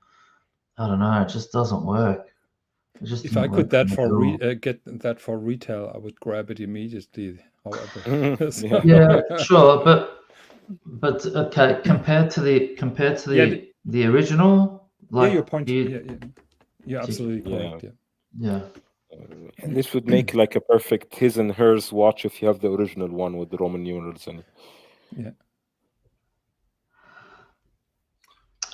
I don't know, it just doesn't work. If I could get that for retail, I would grab it immediately. However, yeah, sure, but okay, compared to the original, like your point. You're absolutely correct. Yeah. And this would make like a perfect his and hers watch if you have the original one with the Roman numerals in it. Yeah.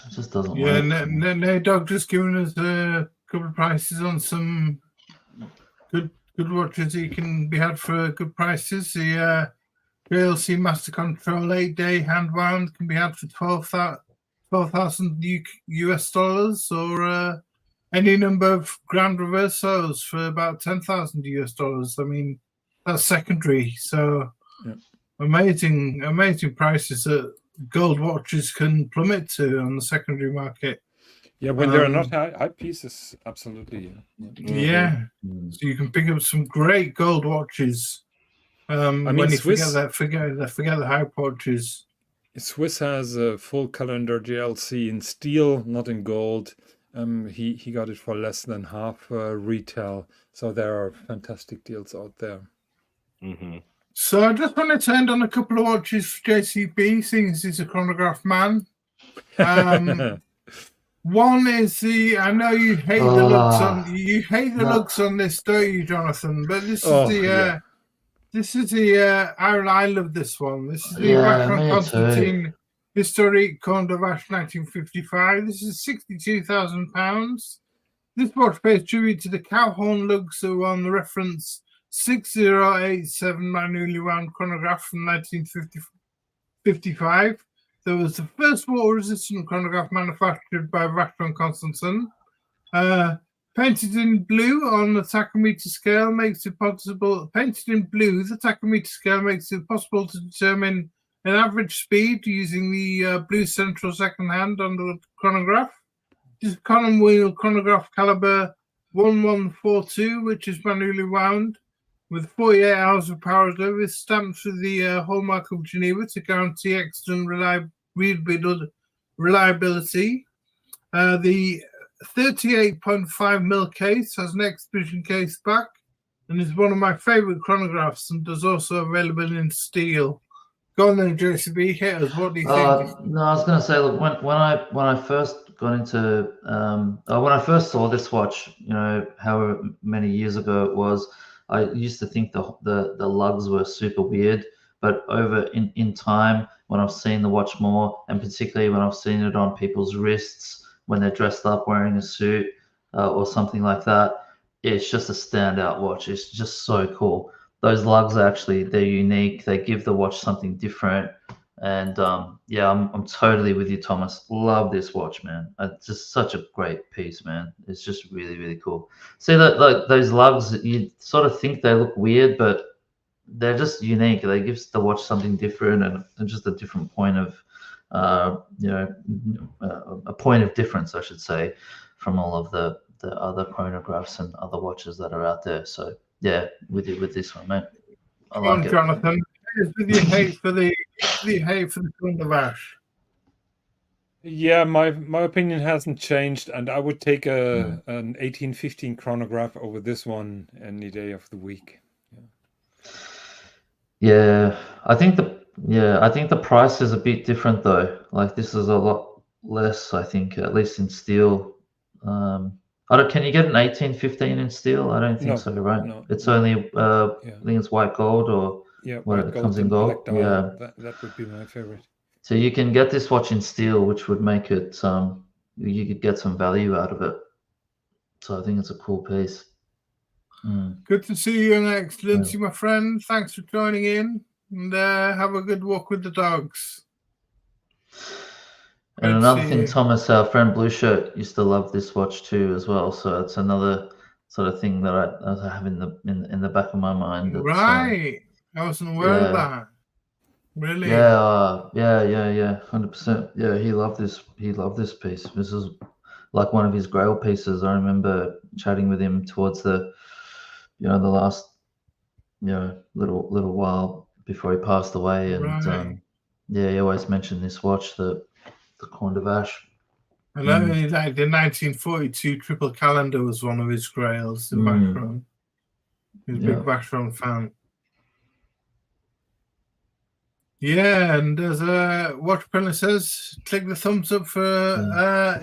It just doesn't work. Yeah, Nate Dogg just giving us a couple of prices on some good watches you can be had for good prices. The JLC Master Control 8-day hand wound can be had for $12,000 US dollars, or any number of Grand Reversos for about $10,000 US dollars. I mean, that's secondary, so amazing prices at gold watches can plummet to on the secondary market. Yeah, when there are not high pieces, absolutely. Yeah. So you can pick up some great gold watches. I mean, when you Swiss, forget the high watches. Swiss has a full calendar GLC in steel, not in gold. He got it for less than half retail. So there are fantastic deals out there. So I just want to end on a couple of watches for JCB, seeing as he's a chronograph man. One is I know you hate the looks on this, don't you, Jonathan? But this is this is the I love this one. This is the Vacheron Constantin Historique Comte de Vache 1955. This is £62,000. This watch pays tribute to the cowhorn lugs that were on the reference 6087 manually wound chronograph from 1955. There was the first water-resistant chronograph manufactured by Vacheron Constantin. Painted in blue on the tachometer scale makes it possible. Painted in blue, the tachometer scale makes it possible to determine an average speed using the blue central second hand on the chronograph. This is column wheel chronograph caliber 1142, which is manually wound with 48 hours of power service, stamped with the hallmark of Geneva to guarantee excellent reliability. The 38.5mm case has an exhibition case back and is one of my favorite chronographs, and is also available in steel. Go on then, JCB, hit us. What do you think? No, I was going to say, look, when I first got into when I first saw this watch, you know, however many years ago it was, I used to think the lugs were super weird, but over in time, when I've seen the watch more, and particularly when I've seen it on people's wrists when they're dressed up wearing a suit or something like that, it's just a standout watch. It's just so cool. Those lugs they're unique. They give the watch something different. And yeah, I'm totally with you, Thomas. Love this watch, man. It's just such a great piece, man. It's just really, really cool. See that, like those lugs, you sort of think they look weird, but they're just unique. They give the watch something different, and just a different point of, a point of difference, I should say, from all of the other chronographs and other watches that are out there. So yeah, with this one, mate. I like it. Jonathan, with your hate for the Comte de Vache. Yeah, my opinion hasn't changed, and I would take an 1815 chronograph over this one any day of the week. Yeah, I think the price is a bit different though. Like this is a lot less, I think, at least in steel. Can you get an 1815 in steel? I don't think so, right? No, it's only I think it's white gold, or when it comes in gold. That would be my favorite. So you can get this watch in steel, which would make it you could get some value out of it. So I think it's a cool piece. Good to see you, and Excellency, my friend. Thanks for joining in, and have a good walk with the dogs. And another thing, Thomas, our friend Blue Shirt used to love this watch too, as well. So it's another sort of thing that I have in the back of my mind. Right, I wasn't aware of that. Really? Yeah, 100%. Yeah, he loved this. He loved this piece. This is like one of his Grail pieces. I remember chatting with him towards the last, little while before he passed away, and he always mentioned this watch, the Comte de Vache. I know, like the 1942 triple calendar was one of his grails in Vacheron. He's a big Vacheron fan. Yeah, and as Watch Printer says, click the thumbs up for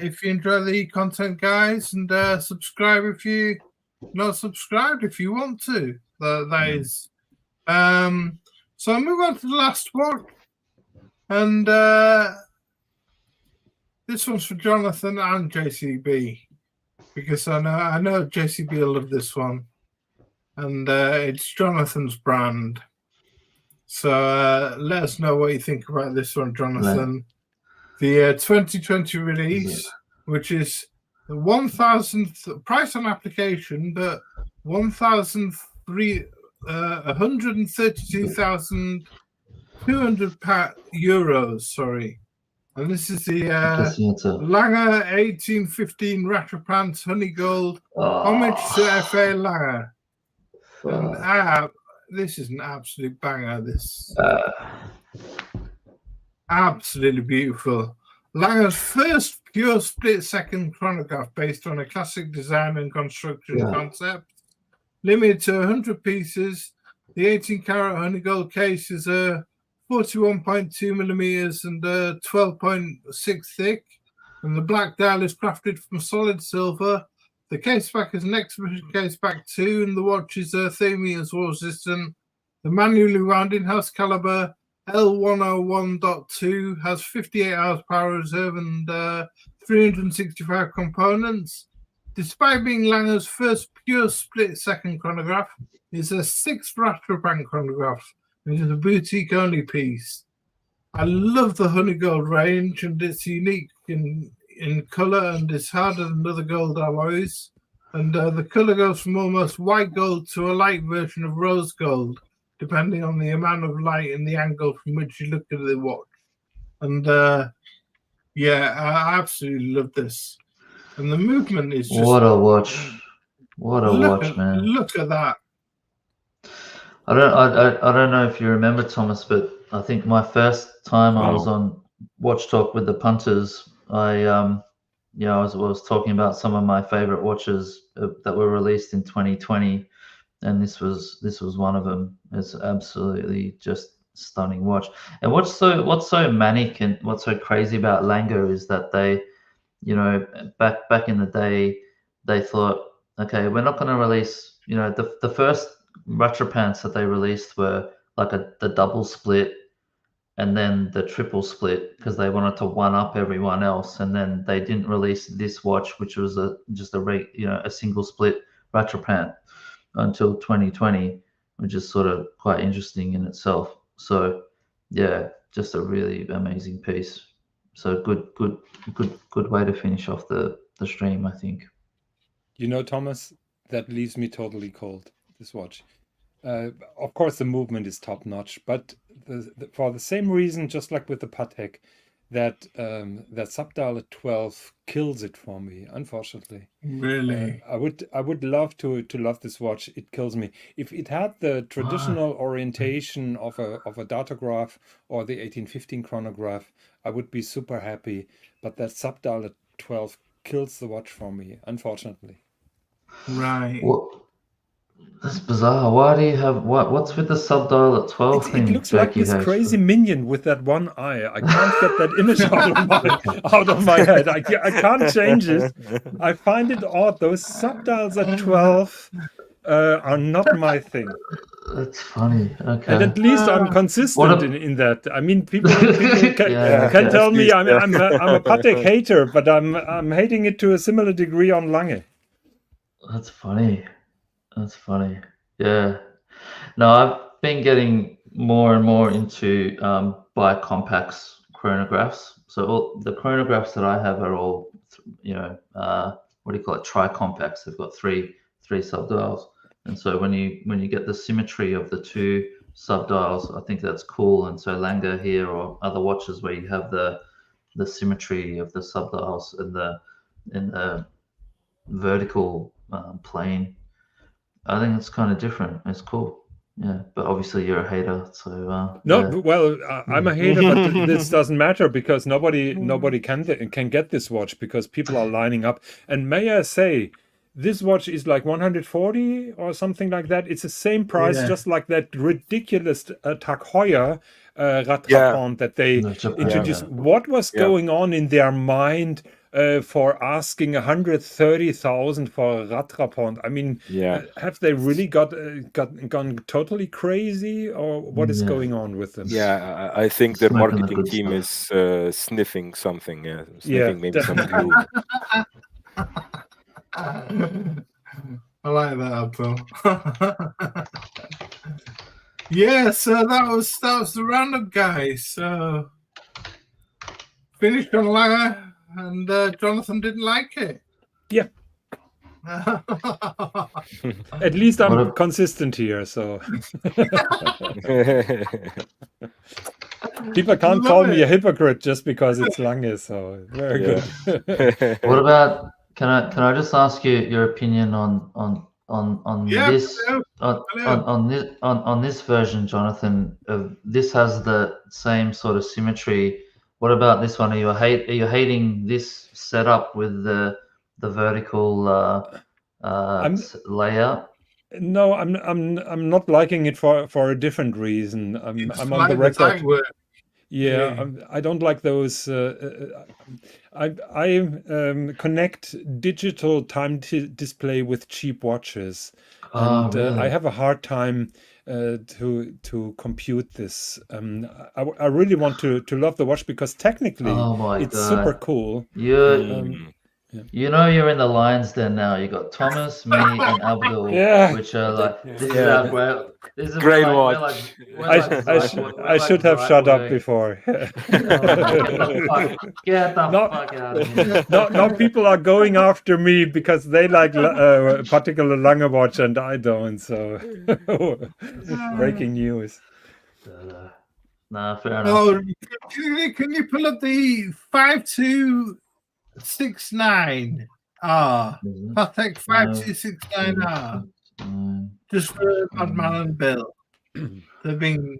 if you enjoy the content, guys, and subscribe if you not subscribed if you want to. That is. So I'll move on to the last one, and this one's for Jonathan and JCB, because I know JCB will love this one, and it's Jonathan's brand. So let us know what you think about this one, Jonathan. The 2020 release, which is the 1,000th price on application, but 132,000 €200. Sorry, and this is the Guessing it's a Lange 1815 Rattrapant Honey Gold homage to F.A. Lange. And this is an absolute banger. This absolutely beautiful. Lange's first pure split-second chronograph based on a classic design and construction concept. Limited to 100 pieces. The 18-karat honey gold case is 41.2 millimeters and 12.6 thick. And the black dial is crafted from solid silver. The case back is an exhibition case back too, and the watch is 30 meters water resistant. The manually wound in-house caliber L101.2 has 58 hours power reserve and 365 components. Despite being Lange's first pure split-second chronograph, it's a sixth Rattrapant chronograph. It is a boutique-only piece. I love the honey gold range, and it's unique in colour, and it's harder than other gold alloys. And the colour goes from almost white gold to a light version of rose gold, depending on the amount of light and the angle from which you look at the watch. And yeah, I absolutely love this. And the movement is just... What a watch. What a watch, man. Look at that. I don't know if you remember, Thomas, but I think my first time I was on Watch Talk with the punters, I was talking about some of my favorite watches that were released in 2020, and this was one of them. It's absolutely just stunning watch. And what's so manic and what's so crazy about Lange is that they, back in the day, they thought, okay, we're not going to release, the first Rattrapants that they released were like the double split and then the triple split because they wanted to one up everyone else, and then they didn't release this watch, which was just a single split Rattrapant until 2020, which is sort of quite interesting in itself. So yeah, just a really amazing piece. So good way to finish off the stream, I think. Thomas, that leaves me totally cold, this watch. Of course, the movement is top notch, but for the same reason, just like with the Patek, that subdial at 12 kills it for me, unfortunately. Really? I would love to love this watch. It kills me. If it had the traditional orientation of a datograph or the 1815 chronograph, I would be super happy. But that subdial at 12 kills the watch for me, unfortunately. Right. Well, that's bizarre. Why do you have what's with the subdial at 12? It looks like this crazy minion with that one eye. I can't get that image out of my head. I can't change it. I find it odd. Those subdials at 12 are not my thing. That's funny. Okay. And at least I'm consistent in that. I mean, people can tell me I'm a Patek hater, but I'm hating it to a similar degree on Lange. That's funny. That's funny. Yeah. No, I've been getting more and more into bicompax chronographs. So all the chronographs that I have are all, what do you call it? Tricompax. They've got three subdials. And so when you get the symmetry of the two subdials, I think that's cool. And so Lange here or other watches where you have the symmetry of the subdials in the vertical plane, I think it's kind of different. It's cool. Yeah, but obviously you're a hater, so well, I'm a hater, but this doesn't matter because nobody can get this watch because people are lining up. And may I say, this watch is like 140 or something like that. It's the same price, just like that ridiculous Tag Heuer Rattrapant that they introduced. What was going on in their mind for asking 130,000 for a Rattrapant? I mean, have they really gone totally crazy, or what is going on with them? Yeah, I think their marketing team is sniffing something. Yeah, sniffing maybe some glue. I like that, Abdul. Yeah, so that was the roundup, guys. So finished on Lange, and Jonathan didn't like it. Yeah. At least I'm What a- consistent here, so people can't call me a hypocrite just because it's Lange. So very good. What about? Can I just ask you your opinion on Yeah, this hello. on this version, Jonathan? This has the same sort of symmetry. What about this one? Are you hating this setup with the vertical layout? No, I'm not liking it for a different reason. I'm on the Like the record. tag work. Yeah, I don't like those. I connect digital time display with cheap watches, and Really? I have a hard time to compute this. I really want to love the watch because technically Oh my it's God. super cool. You know you're in the Lions Den now. You got Thomas, me, and Abdul, Yeah. which are like this is Yeah, our great. This is great we're watch. like, we're like I should have shut up before. Get the No. fuck out of here. Now people are going after me because they like a particular Lange watch and I don't. So breaking news. Nah, fair enough. Oh, can you pull up the 5269? Patek 5269R. Just for Madman and Bill. They've been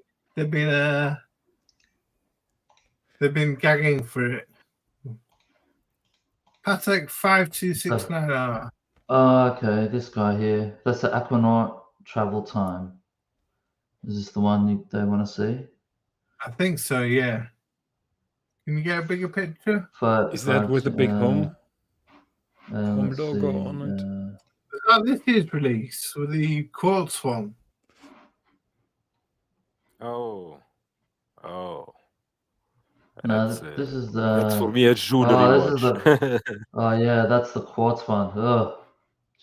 gagging for it. Patek 5269R. Oh, okay, this guy here. That's the Aquanaut travel time. Is this the one they want to see? I think so, yeah. Can you get a bigger picture? Is that with the big home logo on it? Oh, this is release with the quartz one. Oh. No, That's, this is the. That's for me a jewelry this watch. is oh yeah, that's the quartz one. Oh,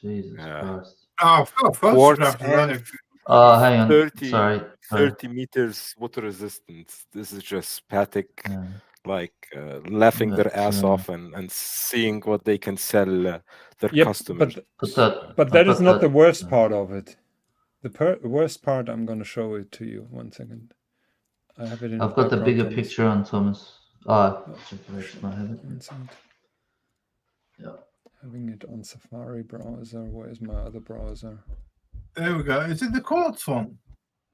Jesus Yeah. Christ. Oh, I've got a Quartz photograph of that. Oh, hang on. 30 Sorry. 30 meters water resistance. This is just Patek, Yeah. like laughing their That's, ass off and seeing what they can sell their Yep, customers. but that is not the worst part of it. The worst part, I'm going to show it to you. 1 second. I have it in. I've got the background, bigger Thomas. picture on Thomas. Oh, circulation. I have it. 1 second. Yeah. Having it on Safari browser. Where's my other browser? There we go. Is it the quartz one?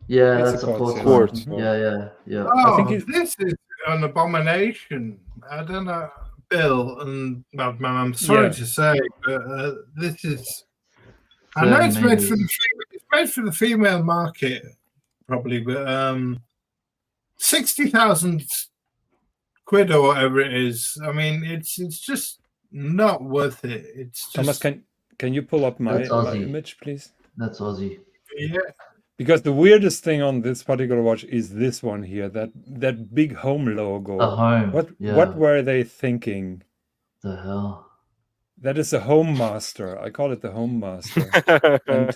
Yeah, It's that's a a quartz, quartz yeah. one. Mhm. Yeah. Oh, think it's- this is an abomination. I don't know, Bill and Madman. I'm sorry Yeah. to say, but this is. I know it's made for the female market, probably, but 60,000 quid or whatever it is. I mean, it's just not worth it. It's just, Thomas, can you pull up my That's Aussie. image, please? That's Aussie. yeah. Because the weirdest thing on this particular watch is this one here, that big home logo. The home. What were they thinking? The hell? That is a home master. I call it the home master. And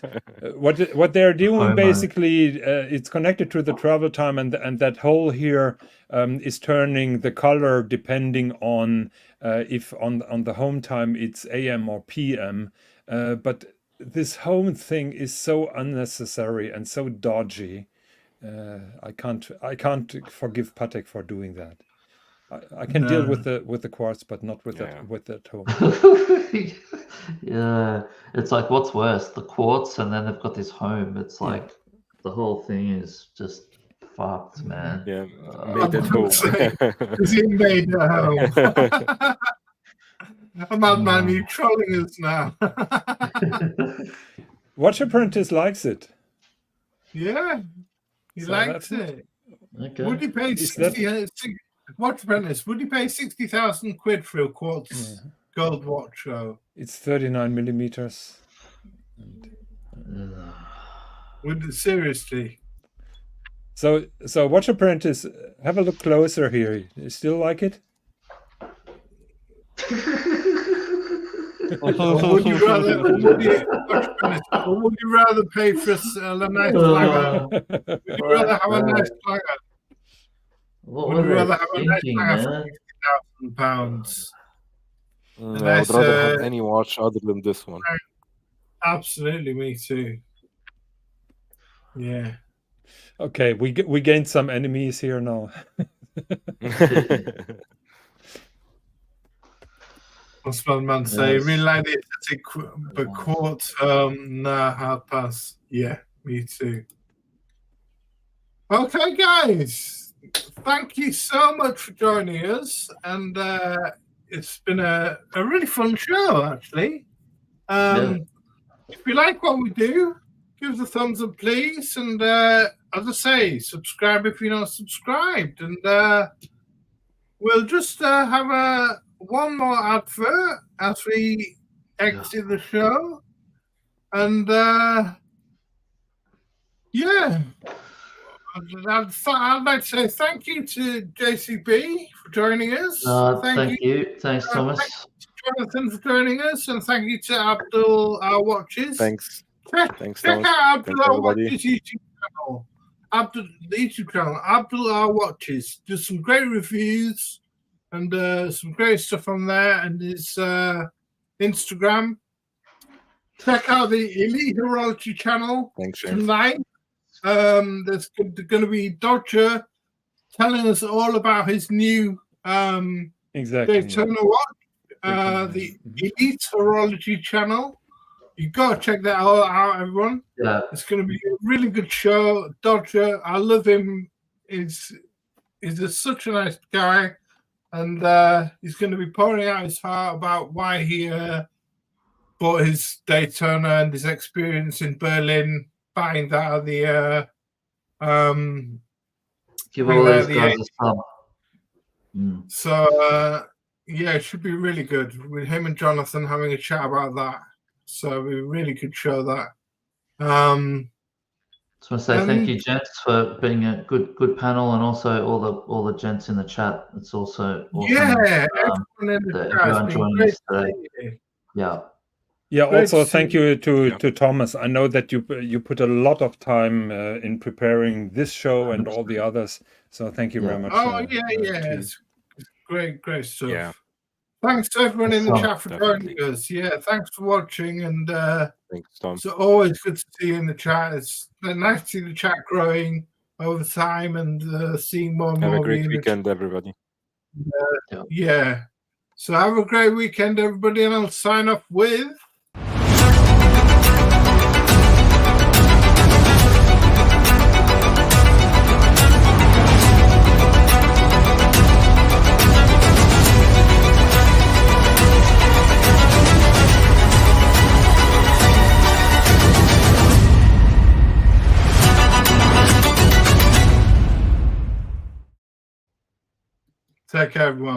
what they're doing Home basically, it's connected to the travel time, and that hole here is turning the color depending on if on the home time it's AM or PM. But this home thing is so unnecessary and so dodgy. I can't forgive Patek for doing that. I can deal with the quartz, but not with that home. Yeah, it's like what's worse, the quartz, and then they've got this home. It's like the whole thing is just fucked, man. Yeah, made at home. Is he made at home? Madman, you trolling us now. Watch Apprentice likes it. Yeah, he So likes that's it. Okay. Would he pay Is that- 60? Watch Apprentice. Would he pay 60,000 quid for a quartz gold watch? Though? It's 39 millimeters. Seriously? So Watch Apprentice, have a look closer here. You still like it? Or would you rather? Would you rather pay for a nice flagger? Would you rather have a nice flagger? What Would were you they rather have a nice thinking, flagger for man? £60,000? I would rather have any watch other than this one. Absolutely, me too. Yeah. Okay, we gained some enemies here now. What's my man say? Yes. Really like the aesthetic, but quartz, nah, hard pass. Yeah, me too. Okay, guys, thank you so much for joining us, and it's been a really fun show, actually. If you like what we do, give us a thumbs up, please, and as I say, subscribe if you're not subscribed, and we'll just have one more advert as we exit the show, and yeah. I'd like to say thank you to JCB for joining us. Thank you. Thanks, Thomas. Thanks to Jonathan for joining us, and thank you to Abdul R Watches. Thanks. Check out Abdul R Watches YouTube channel. The YouTube channel, Abdul R Watches. Do some great reviews and some great stuff on there, and his Instagram. Check out the Elite Horology channel tonight. There's going to be Dodger telling us all about his new Daytona watch, the Elite Horology channel. You've got to check that all out, everyone. Yeah, it's going to be a really good show. Dodger, I love him. He's such a nice guy, and he's going to be pouring out his heart about why he bought his Daytona and his experience in Berlin. Buying that at the give all these guys a sub. So yeah, it should be really good with him and Jonathan having a chat about that. So we really could show that. Just want to say thank you, gents, for being a good panel, and also all the gents in the chat. It's also awesome. Yeah, everyone in the chat has been great today. Yeah. Yeah, also thank you to Thomas. I know that you put a lot of time in preparing this show and all the others. So thank you very much. Oh, it's great stuff. Yeah. Thanks to everyone in the chat for joining us. Yeah, thanks for watching, and thanks, Tom. It's always good to see you in the chat. It's nice to see the chat growing over time and seeing more and more. Have a great weekend, everybody. Yeah. So have a great weekend, everybody, and I'll sign off with... Take care, everyone.